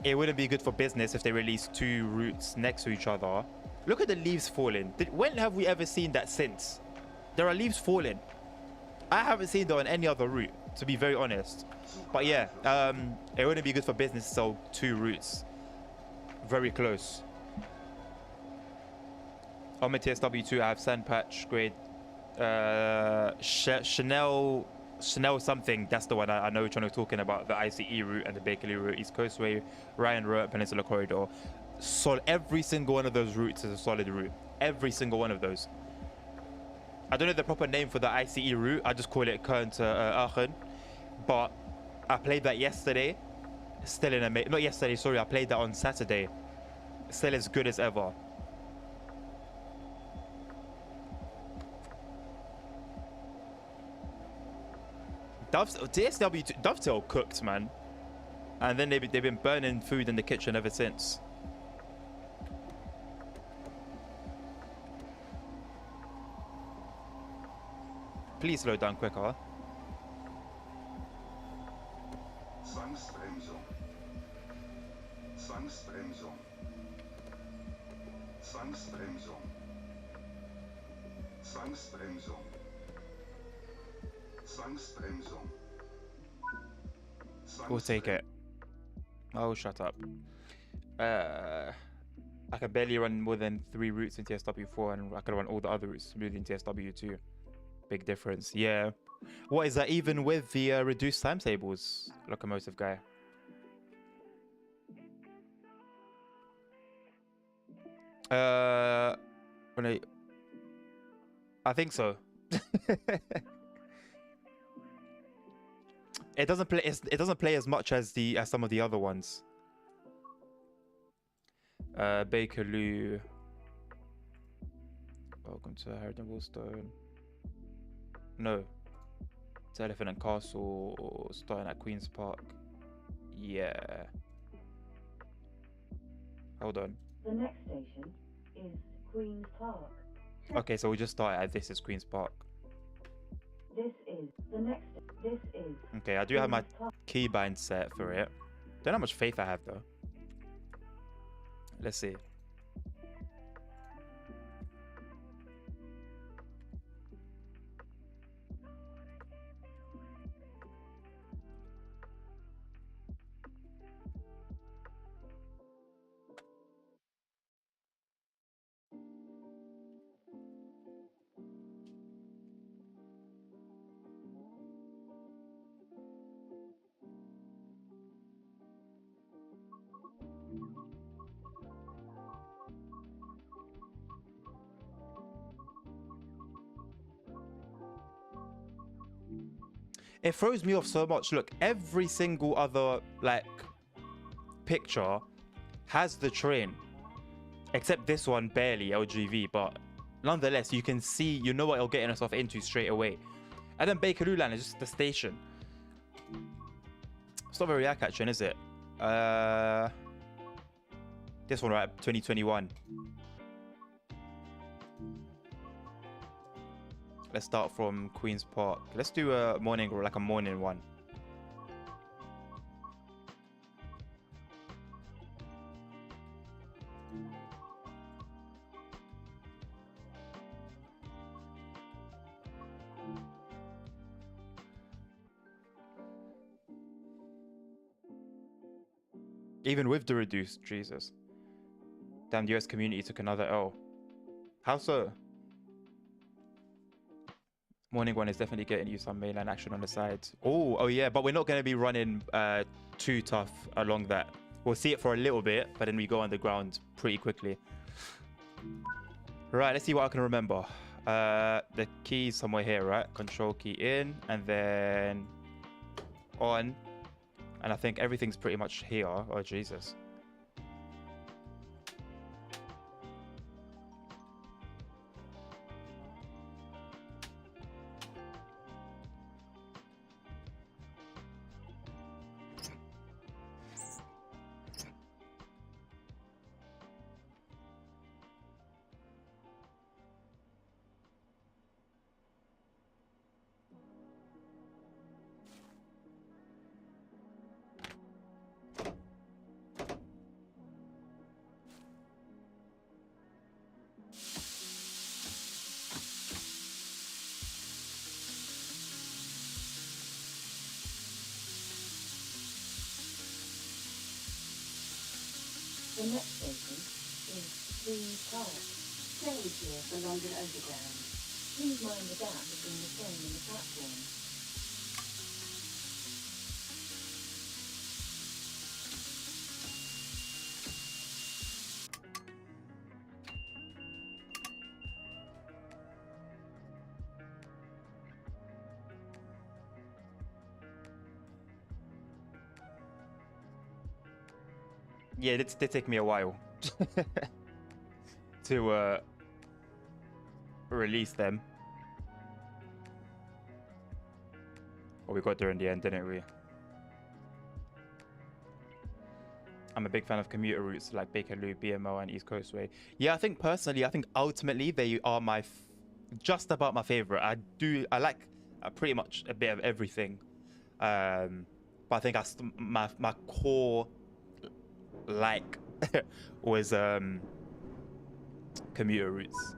it wouldn't be good for business if they release two routes next to each other. Look at the leaves falling. When have we ever seen that since? There are leaves falling. I haven't seen that on any other route, to be very honest. But yeah, it wouldn't be good for business to sell two routes very close. On my TSW2, I have sand patch grade Chanel something. That's the one I know which one we're talking about. The ICE route and the Bakerloo route, East Coastway, Ryan Road, Peninsula Corridor. So every single one of those routes is a solid route. Every single one of those. I don't know the proper name for the ICE route. I just call it Köln to Aachen. But I played that yesterday. Still in a not yesterday. Sorry, I played that on Saturday. Still as good as ever. TSW Dovetail cooked, man, and then they've been burning food in the kitchen ever since. Please slow down quicker. Zwangsbremsung. Zwangsbremsung. Zwangsbremsung. Zwangsbremsung. Zwangsbremsung. We'll take it. Oh, shut up. I can barely run more than 3 routes in TSW4, and I can run all the other routes smoothly in TSW2. Big difference. Yeah. What is that even with the reduced timetables, locomotive guy? I think so. It doesn't play. It doesn't play as much as some of the other ones. Bakerloo. Welcome to Harrington Woolstone. No. It's Elephant and Castle starting at Queen's Park. Yeah. Hold on. The next station is Queen's Park. Okay, so we just started at this is Queen's Park. This is the next. This is. Okay, I do have my Queen's Park. keybind set for it. Don't know how much faith I have though. Let's see. It throws me off so much. Look, every single other like picture has the train, except this one barely LGV, but nonetheless you can see, you know what it'll get us into straight away. And then Bakerloo line is just the station. It's not very eye-catching, is it? This one, right? 2021. Let's start from Queen's Park. Let's do a morning, or like a morning one. Even with the reduced, Jesus. Damn, the US community took another L. How so? Morning one is definitely getting you some mainline action on the side. Oh yeah, but we're not going to be running too tough along that. We'll see it for a little bit, but then we go underground pretty quickly. Right, let's see what I can remember. The key's somewhere here, right? Control key in, and then on. And I think everything's pretty much here. Oh, Jesus. The next station is Queen's Park. Trains here for London Overground. Please mind the gap between the train and the platform. Yeah, it did take me a while to release them. Well, we got there in the end, didn't we? I'm a big fan of commuter routes like Bakerloo, BMO, and East Coastway. Yeah, I think personally, ultimately they are just about my favorite. I like pretty much a bit of everything, but I think my core like was commuter routes.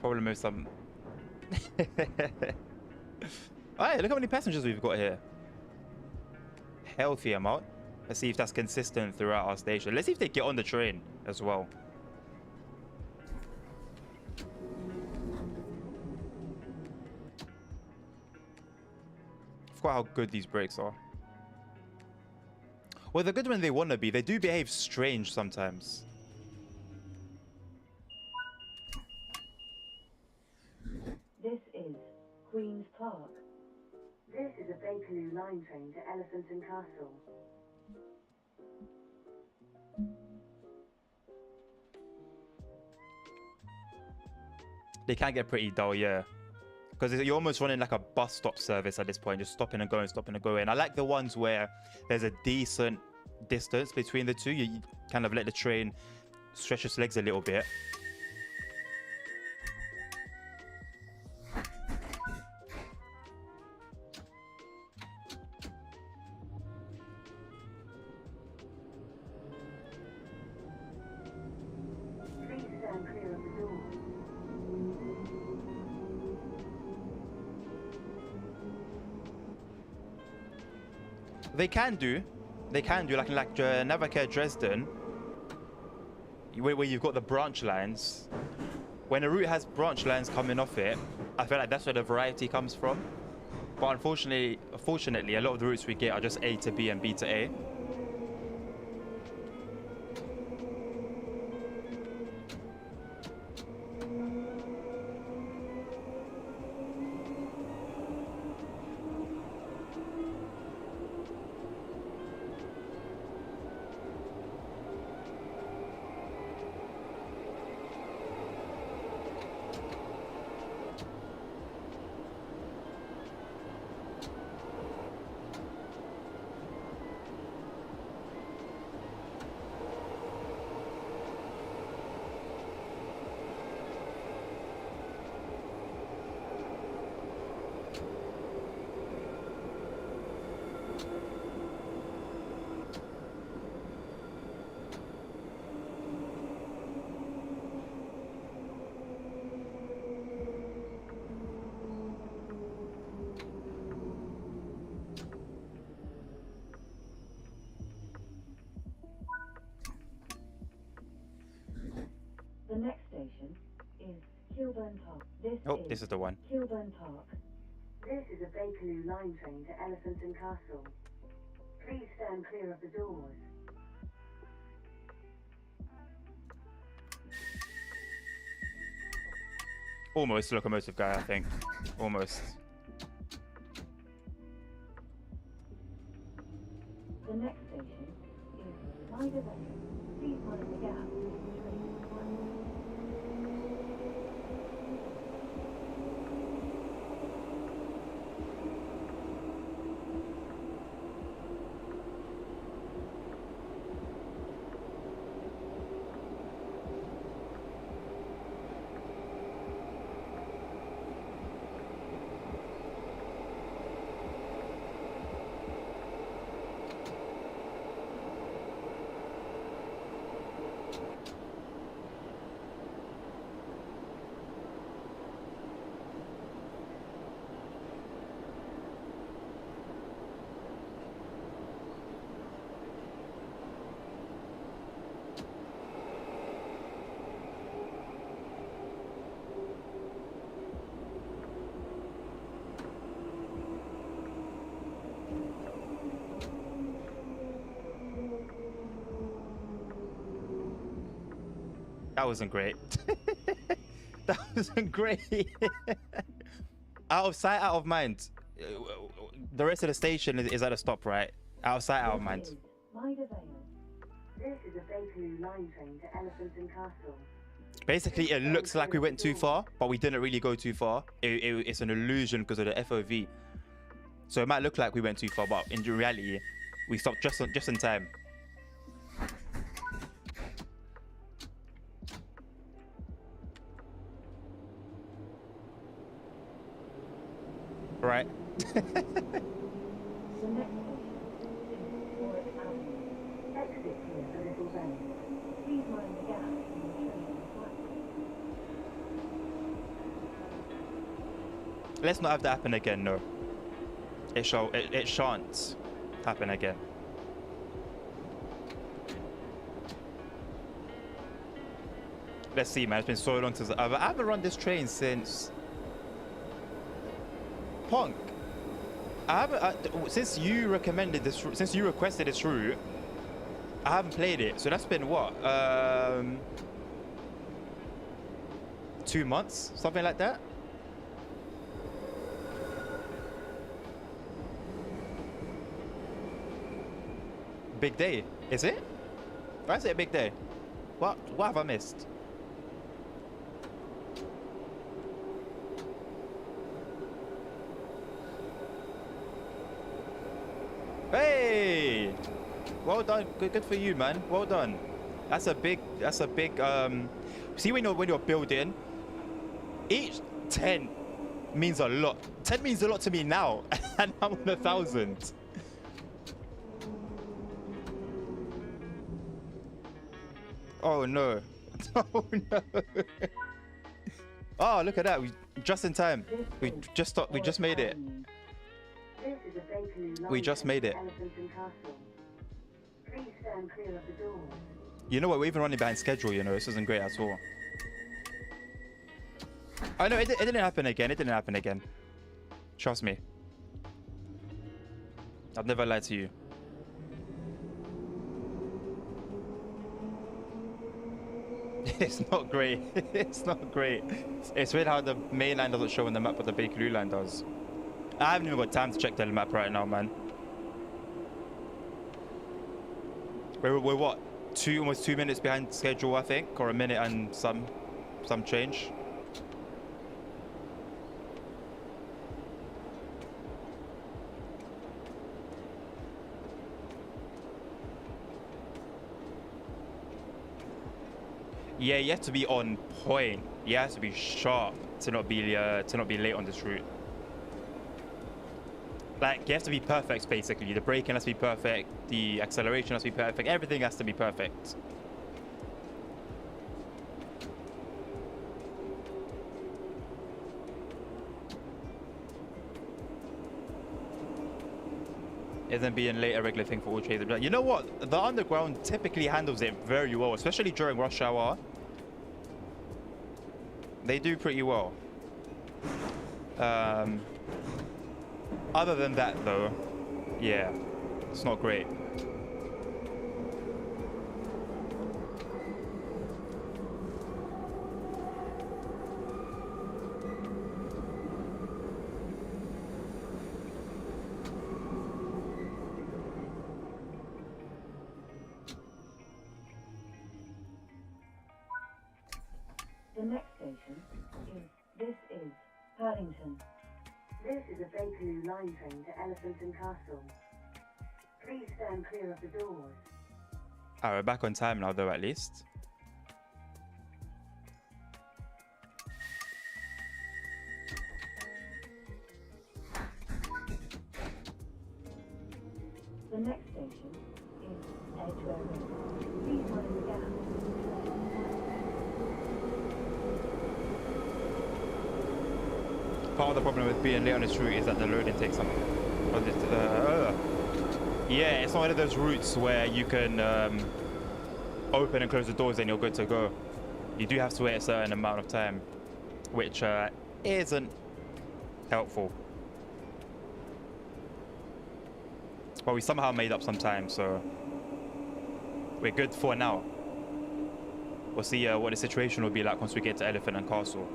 Problem is some. Alright, look how many passengers we've got here. Healthy amount. Let's see if that's consistent throughout our station. Let's see if they get on the train as well. I forgot how good these brakes are. Well, they're good when they want to be. They do behave strange sometimes. This is Queen's Park. This is a Bakerloo line train to Elephant and Castle. They can get pretty dull, yeah. Because you're almost running like a bus stop service at this point, just stopping and going, stopping and going. I like the ones where there's a decent distance between the two. You kind of let the train stretch its legs a little bit. Please stand clear of the door. They can do like Navacare Dresden, where you've got the branch lines. When a route has branch lines coming off it, I feel like that's where the variety comes from. But unfortunately, a lot of the routes we get are just A to B and B to A. The next station is Kilburn Park. Oh, this is the one. Kilburn Park. This is a Bakerloo line train to Elephant and Castle. Please stand clear of the doors. Almost locomotive guy, I think. Almost. The next station is Spider Vale. Please mind the gap between the train and the platform. That wasn't great. That wasn't great. Out of sight, out of mind. The rest of the station is at a stop, right? Out of sight, out of mind. Spider Vale. This is a Bakerloo line train to Elephant and Castle. Basically, it looks like we went too far, but we didn't really go too far. It's an illusion because of the FOV. So it might look like we went too far, but in reality, we stopped just in time. Right. The next station is Warwick Avenue. Exit here for Little Bay. Please mind the gap between the train and the platform. Let's not have that happen again, no. It shan't happen again. Let's see, man. It's been so long since I haven't run this train since Punk. I haven't since you recommended this. Since you requested this route, I haven't played it. So that's been what? 2 months, something like that. Big day, is it? Why is it a big day? What have I missed? Hey! Well done. Good for you, man. Well done. That's a big see, when you're building, each 10 means a lot. 10 means a lot to me now. And I'm on 1,000. Oh no. Oh no. Oh, look at that. We just in time. We just made it. This is a Bakerloo line We just made it. to Elephant and Castle. Please stand clear of the doors. You know what? We're even running behind schedule, you know. This isn't great at all. I know, it didn't happen again. It didn't happen again. Trust me. I've never lied to you. It's not great. It's not great. It's weird how the main line doesn't show on the map, but the Bakerloo line does. I haven't even got time to check the map right now, man. We're what? Almost 2 minutes behind schedule, I think, or a minute and some change. Yeah, you have to be on point. You have to be sharp to not be late on this route. Like, you have to be perfect, basically. The braking has to be perfect. The acceleration has to be perfect. Everything has to be perfect. Isn't being late a regular thing for all trades? You know what? The underground typically handles it very well, especially during rush hour. They do pretty well. Other than that, though, yeah, it's not great. The next station is Paddington. This is a Bakerloo line train to Elephant and Castle. Please stand clear of the doors. Alright, we're back on time now, though, at least. The next station is Edgware Road. Please mind the gap. Part of the problem with being late on this route is that the loading takes some. Yeah, it's not one of those routes where you can open and close the doors and you're good to go. You do have to wait a certain amount of time, which isn't helpful. But we somehow made up some time, so we're good for now. We'll see what the situation will be like once we get to Elephant and Castle.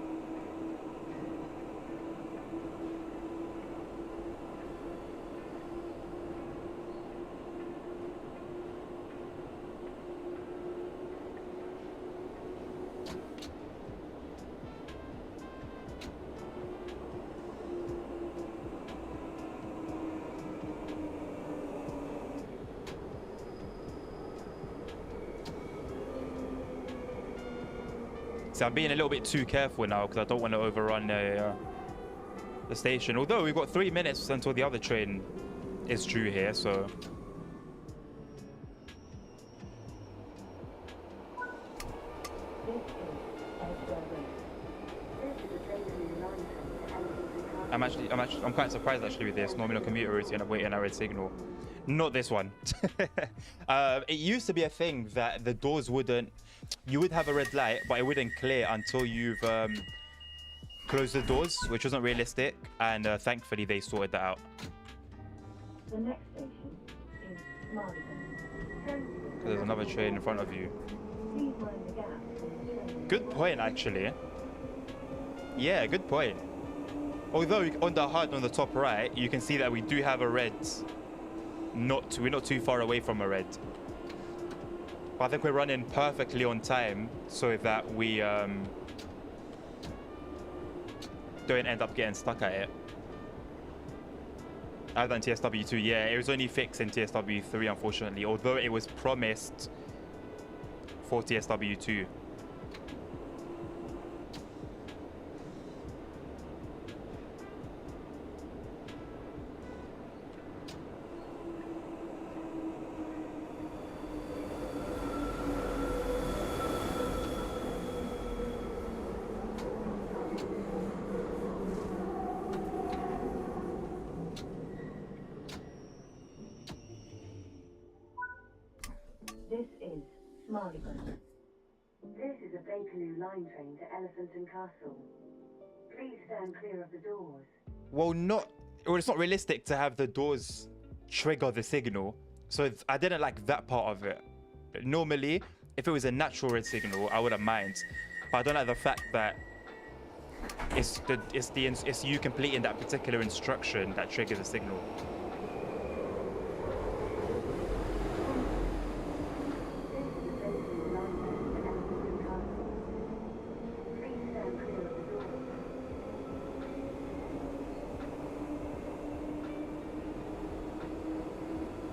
So I'm being a little bit too careful now because I don't want to overrun the station. Although we've got 3 minutes until the other train is due here, so. I'm quite surprised actually with this. Normally on commuter routes you end up waiting a red signal. Not this one. It used to be a thing that the doors wouldn't. You would have a red light, but it wouldn't clear until you've closed the doors, which wasn't realistic. And thankfully, they sorted that out. The next station is Marylebone. So there's another train in front of you. Please mind the gap in the train. Good point, actually. Yeah, good point. Although on the HUD on the top right, you can see that we do have a red. We're not too far away from a red. But I think we're running perfectly on time so that we don't end up getting stuck at it. Other than TSW2, yeah, it was only fixed in TSW3, unfortunately, although it was promised for TSW2. This is Marylebone. This is a Bakerloo line train to Elephant and Castle. Please stand clear of the doors. Well, it's not realistic to have the doors trigger the signal. So I didn't like that part of it. Normally, if it was a natural red signal, I wouldn't mind. But I don't like the fact that it's you completing that particular instruction that triggers the signal.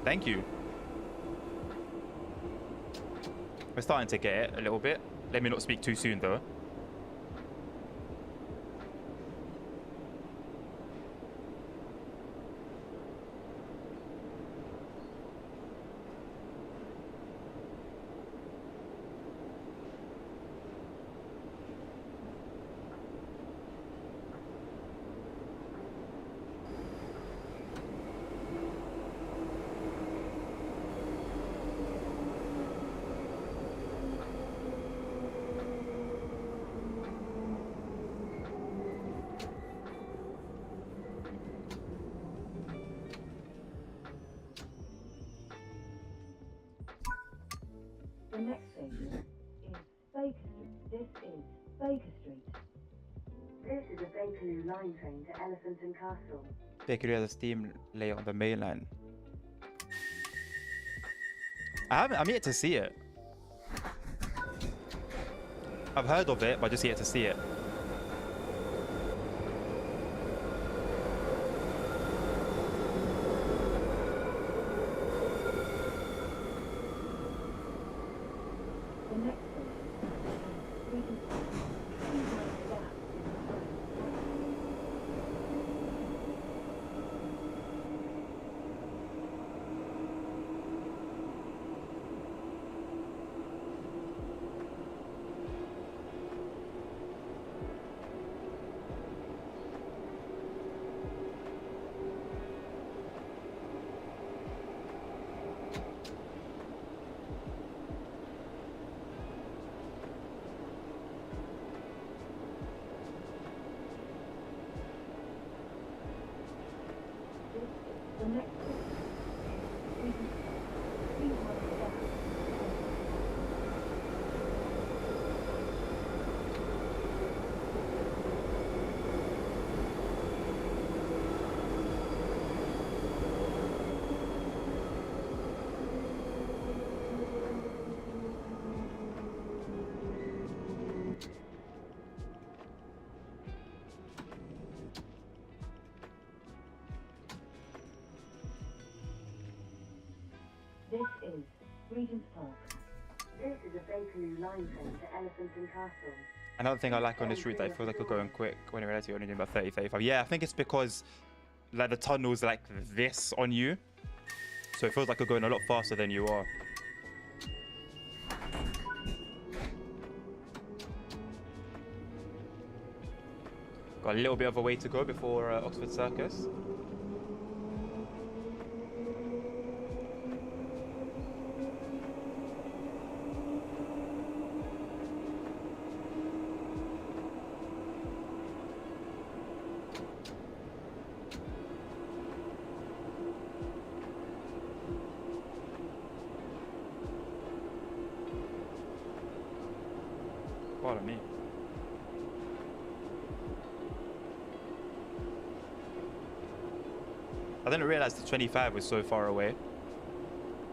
Thank you. We're starting to get it a little bit. Let me not speak too soon, though. The next station is Baker Street. This is Baker Street. This is a Bakerloo line train to Elephant and Castle. Bakerloo has a steam layout on the main line. I'm yet to see it. I've heard of it, but just yet to see it. The next station is Regent Park. Please mind the gap in the time. The next station is Regent Park. Please mind the gap in the time. This is Regent Park. This is a Bakerloo line train to Elephant and Castle. Another thing I like on this route that it feels like we're going quick when in reality you're only doing about 30, 35. Yeah, I think it's because like the tunnel's like this on you. So it feels like you're going a lot faster than you are. Got a little bit of a way to go before Oxford Circus. Pardon me. I didn't realize the 25 was so far away.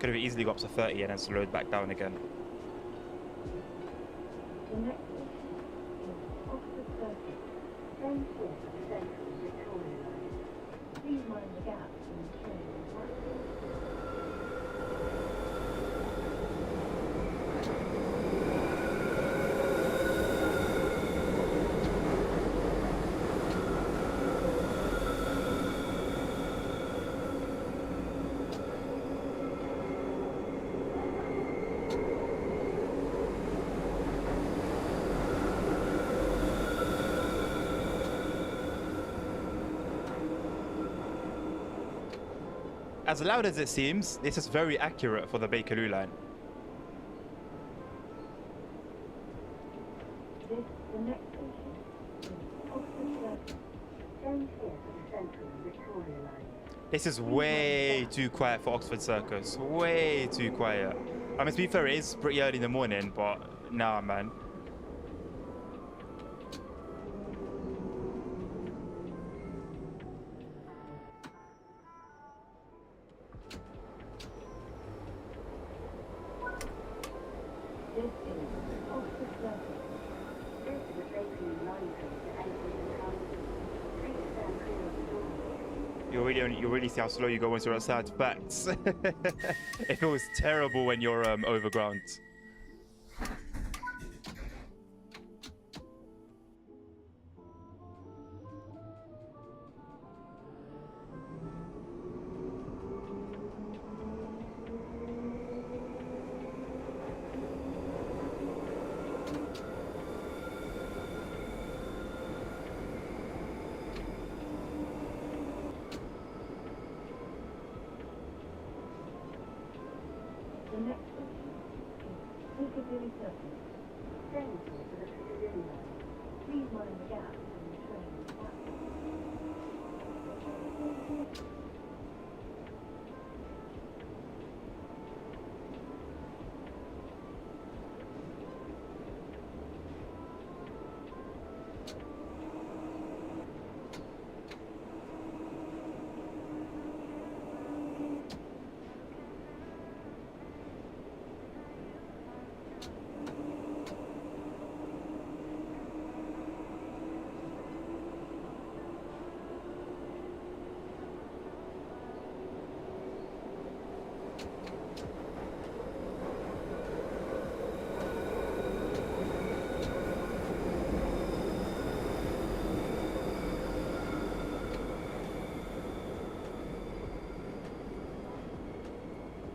Could have easily got up to 30 and then slowed back down again. The next station is Oxford Circus. Train here for the Central and Victoria line. Please mind the gap in the train and platform. As loud as it seems, this is very accurate for the Bakerloo line. The next station is Oxford Circus. Train here for the Central and Victoria line. This is way too quiet for Oxford Circus. Way too quiet. I mean, to be fair, it is pretty early in the morning, but nah, man. This is Oxford Circus. This is a Bakerloo line train to Elephant and Castle. Please stand clear of the doors. You really see how slow you go once you're outside. Facts. It feels terrible when you're overground. The next station is Piccadilly Circus. Train here for the Piccadilly line. Please mind the gap in the train and platform.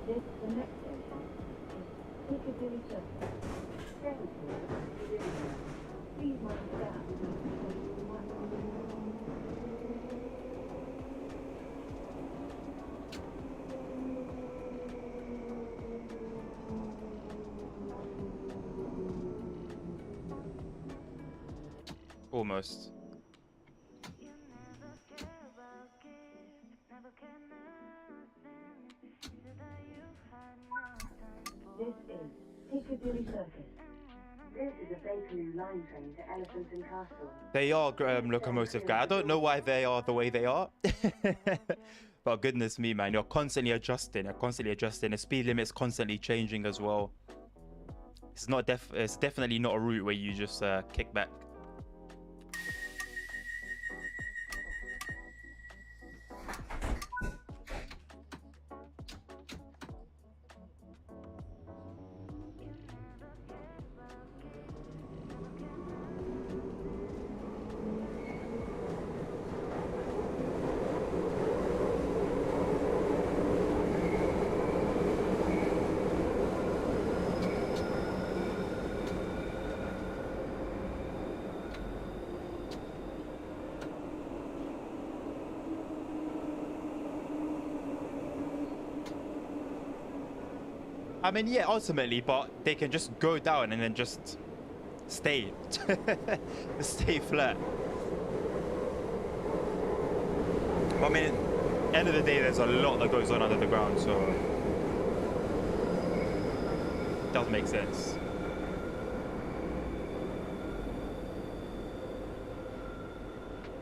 The next station is Piccadilly Circus. Train here at Piccadilly. Please mind the gap between the station and platform. Almost. This is Piccadilly Circus. This is a Bakerloo line train to Elephant and Castle. They are locomotive guy. I don't know why they are the way they are. But goodness me, man, you're constantly adjusting. You're constantly adjusting. The speed limit's constantly changing as well. It's not it's definitely not a route where you just kick back. I mean, yeah, ultimately, but they can just go down and then just stay. Stay flat. But I mean, end of the day, there's a lot that goes on under the ground, so it does make sense.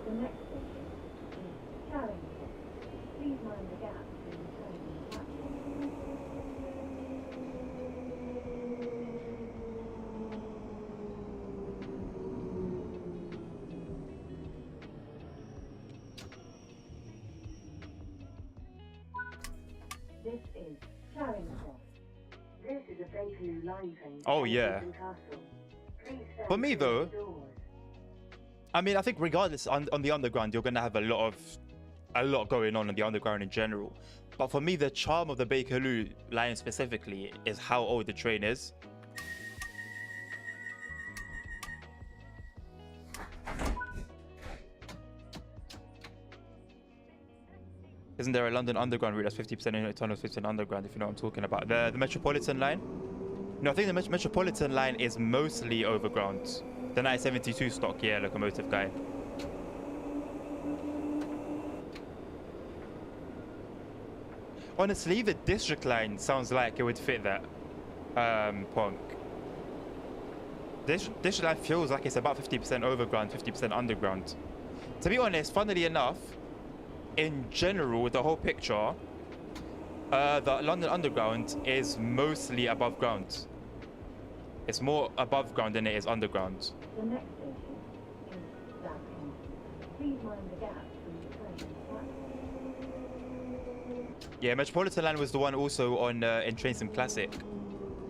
The next station is Charing Cross. Please mind the gap between the train and the platform. This is Charing Cross. This is a Bakerloo line train to Oh, yeah. Elephant and Castle. Please stand For me, clear though, of the doors. I mean, I think regardless on the underground, you're gonna have a lot going on in the underground in general. But for me, the charm of the Bakerloo line specifically is how old the train is. Isn't there a London Underground route that's 50% in tunnel, 50% underground, if you know what I'm talking about? The Metropolitan line? No, I think the Metropolitan line is mostly overground. The 972 stock, yeah, locomotive guy. Honestly, the District line sounds like it would fit that, Punk. District line feels like it's about 50% overground, 50% underground. To be honest, funnily enough, in general, with the whole picture, the London Underground is mostly above ground. It's more above ground than it is underground. The next station is Southampton. Please mind the gap between the train and the platform. Yeah, Metropolitan line was the one also on in Train Sim Classic.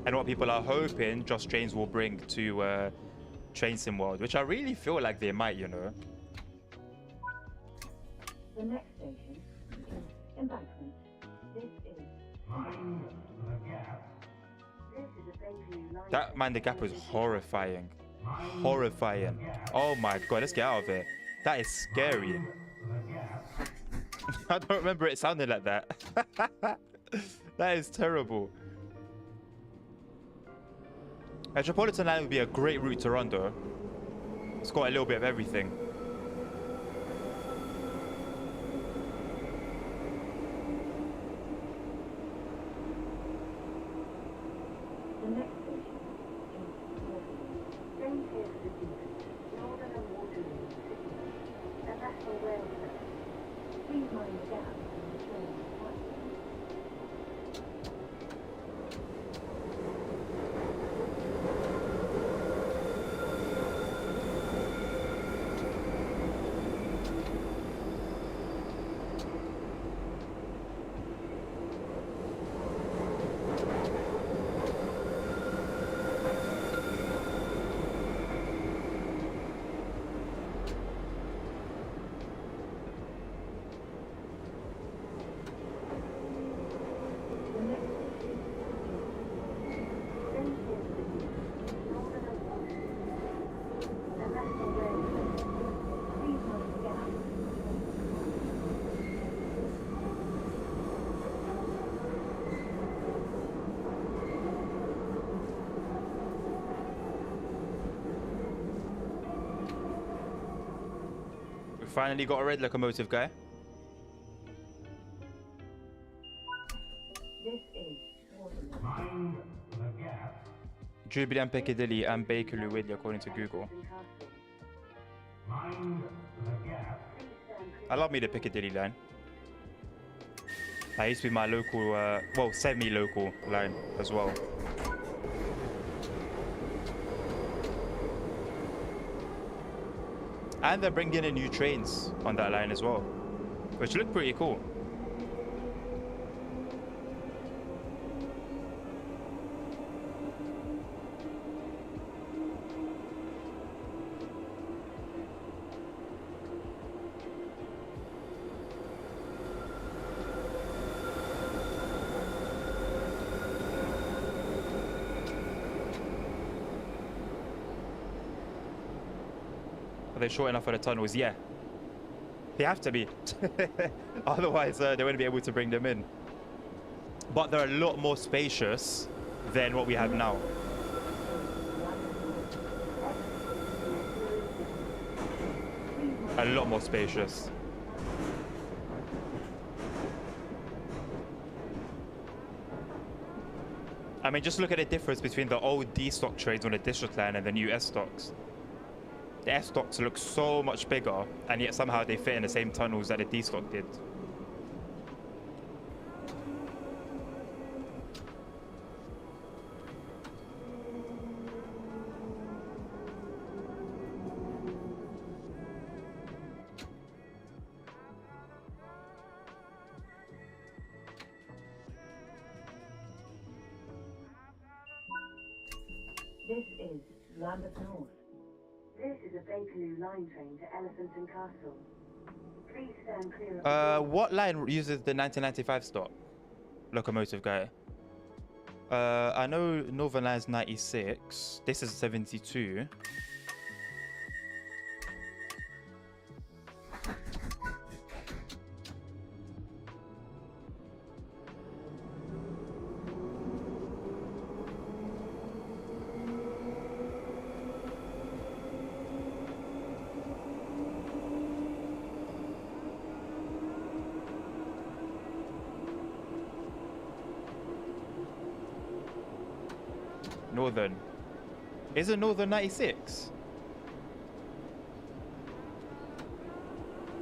And what people are hoping Just Trains will bring to Train Sim World, which I really feel like they might, you know. The next station is Embankment. This is a Bakerloo line. That Mind the Gap was horrifying. Horrifying. Oh my god, let's get out of here. That is scary. I don't remember it sounding like that. That is terrible. Metropolitan line would be a great route to run though. It's got a little bit of everything. The next station is Waterloo. Change here for the Deacon, Northern and Waterloo City. A National Rail service. Please mind the gap between the train and the platform. finally got a red locomotive, guy. This is Waterloo. Mind the gap. Jubilee and Piccadilly and Bakerloo Whitley, according to Google. And Castle. Mind the gap. Please stand clear. I love me the Piccadilly line. That used to be my local, well, semi-local line as well. And they're bringing in new trains on that line as well, which look pretty cool. Are they short enough for the tunnels? Yeah. They have to be. Otherwise, they wouldn't be able to bring them in. But they're a lot more spacious than what we have now. A lot more spacious. I mean, just look at the difference between the old D stock trains on the district line and the new S stocks. The S stocks look so much bigger, and yet somehow they fit in the same tunnels that the D stock did. This is Lambeth North. This is a Bakerloo line train to Elephant and Castle. Please stand clear of the What line uses the 1995 stock? Locomotive guy. I know Northern Line's 96. This is 72. Northern. Is it Northern 96?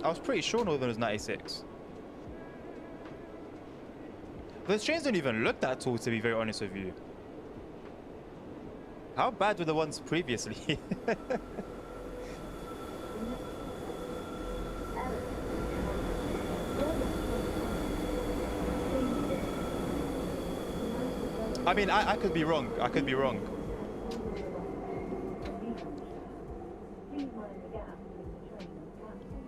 I was pretty sure Northern was 96. Those trains don't even look that tall, to be very honest with you. How bad were the ones previously? I mean, I could be wrong. I could be wrong. Please mind the gap between the train and the platform.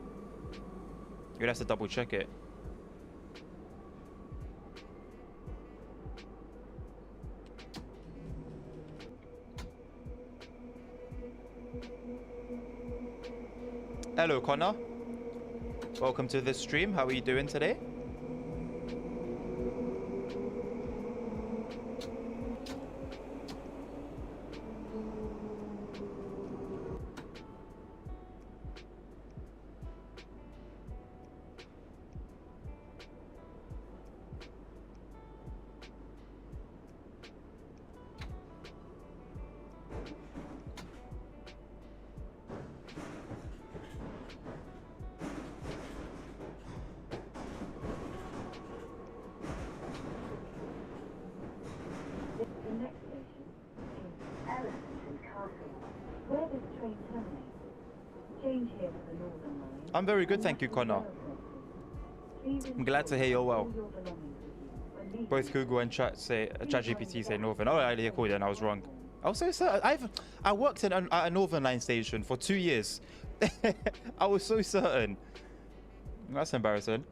You'd have to double check it. Hello, Connor. Welcome to the stream. How are you doing today? The next station is Elephant and Castle. Where this train terminates, change here for the Northern Line. I'm very good, thank you, Connor. I'm glad to hear you're well. Both Google and ChatGPT say Northern. Oh, yeah, cool. Then I was wrong. I was so certain. I worked at a Northern Line station for 2 years. I was so certain. That's embarrassing.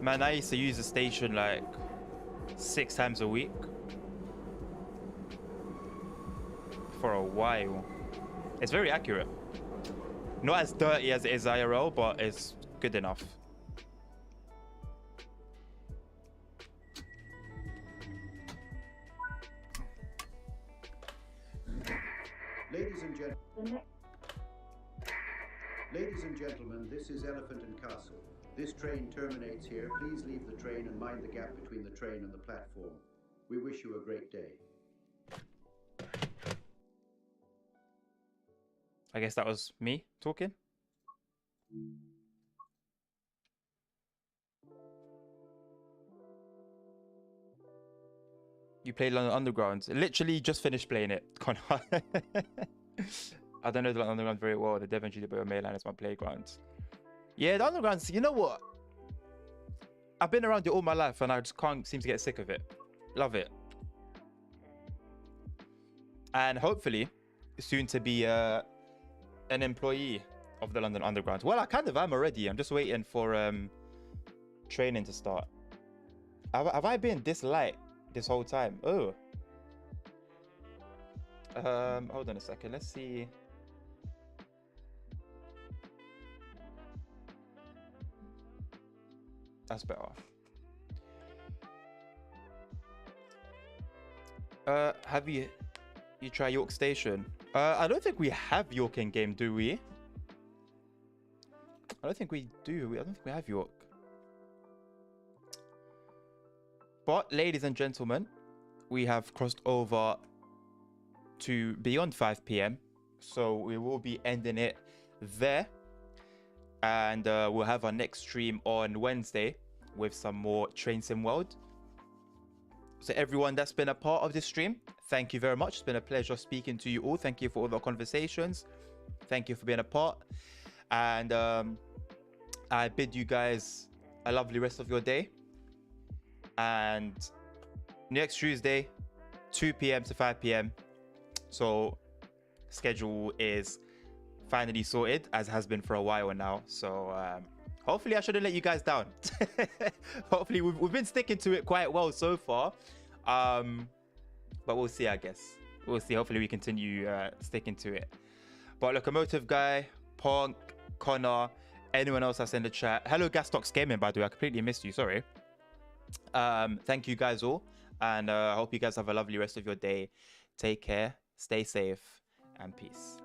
Man, I used to use the station like 6 times a week for a while. It's very accurate. Not as dirty as it is IRL, but it's good enough. Ladies and gentlemen. The next Ladies and gentlemen, this is Elephant and Castle. This train terminates here. Please leave the train and mind the gap between the train and the platform. We wish you a great day. I guess that was me talking. You played London Underground. Literally just finished playing it, Connor. I don't know the London Underground very well. The Devon GW mainline is my playground. Yeah, the Undergrounds, you know what? I've been around it all my life and I just can't seem to get sick of it. Love it. And hopefully, soon to be an employee of the London Underground. Well, I kind of am already. I'm just waiting for training to start. Have I been this light this whole time? Oh. Hold on a second. Let's see. That's better. Have you try York Station? I don't think we have York in game, do we? I don't think we do. I don't think we have York. But ladies and gentlemen, we have crossed over to beyond 5 p.m. So we will be ending it there. And we'll have our next stream on Wednesday with some more Train Sim World. So everyone that's been a part of this stream, thank you very much. It's been a pleasure speaking to you all. Thank you for all the conversations. Thank you for being a part. And I bid you guys a lovely rest of your day. And next Tuesday, 2 p.m. to 5 p.m. So schedule is finally sorted, as has been for a while now. So hopefully I shouldn't let you guys down. Hopefully we've been sticking to it quite well so far. But we'll see, I guess. We'll see. Hopefully we continue sticking to it. But Locomotive Guy, Punk, Connor, anyone else that's in the chat. Hello, Gastox Gaming, by the way. I completely missed you. Sorry. Thank you guys all. And I hope you guys have a lovely rest of your day. Take care, stay safe, and peace.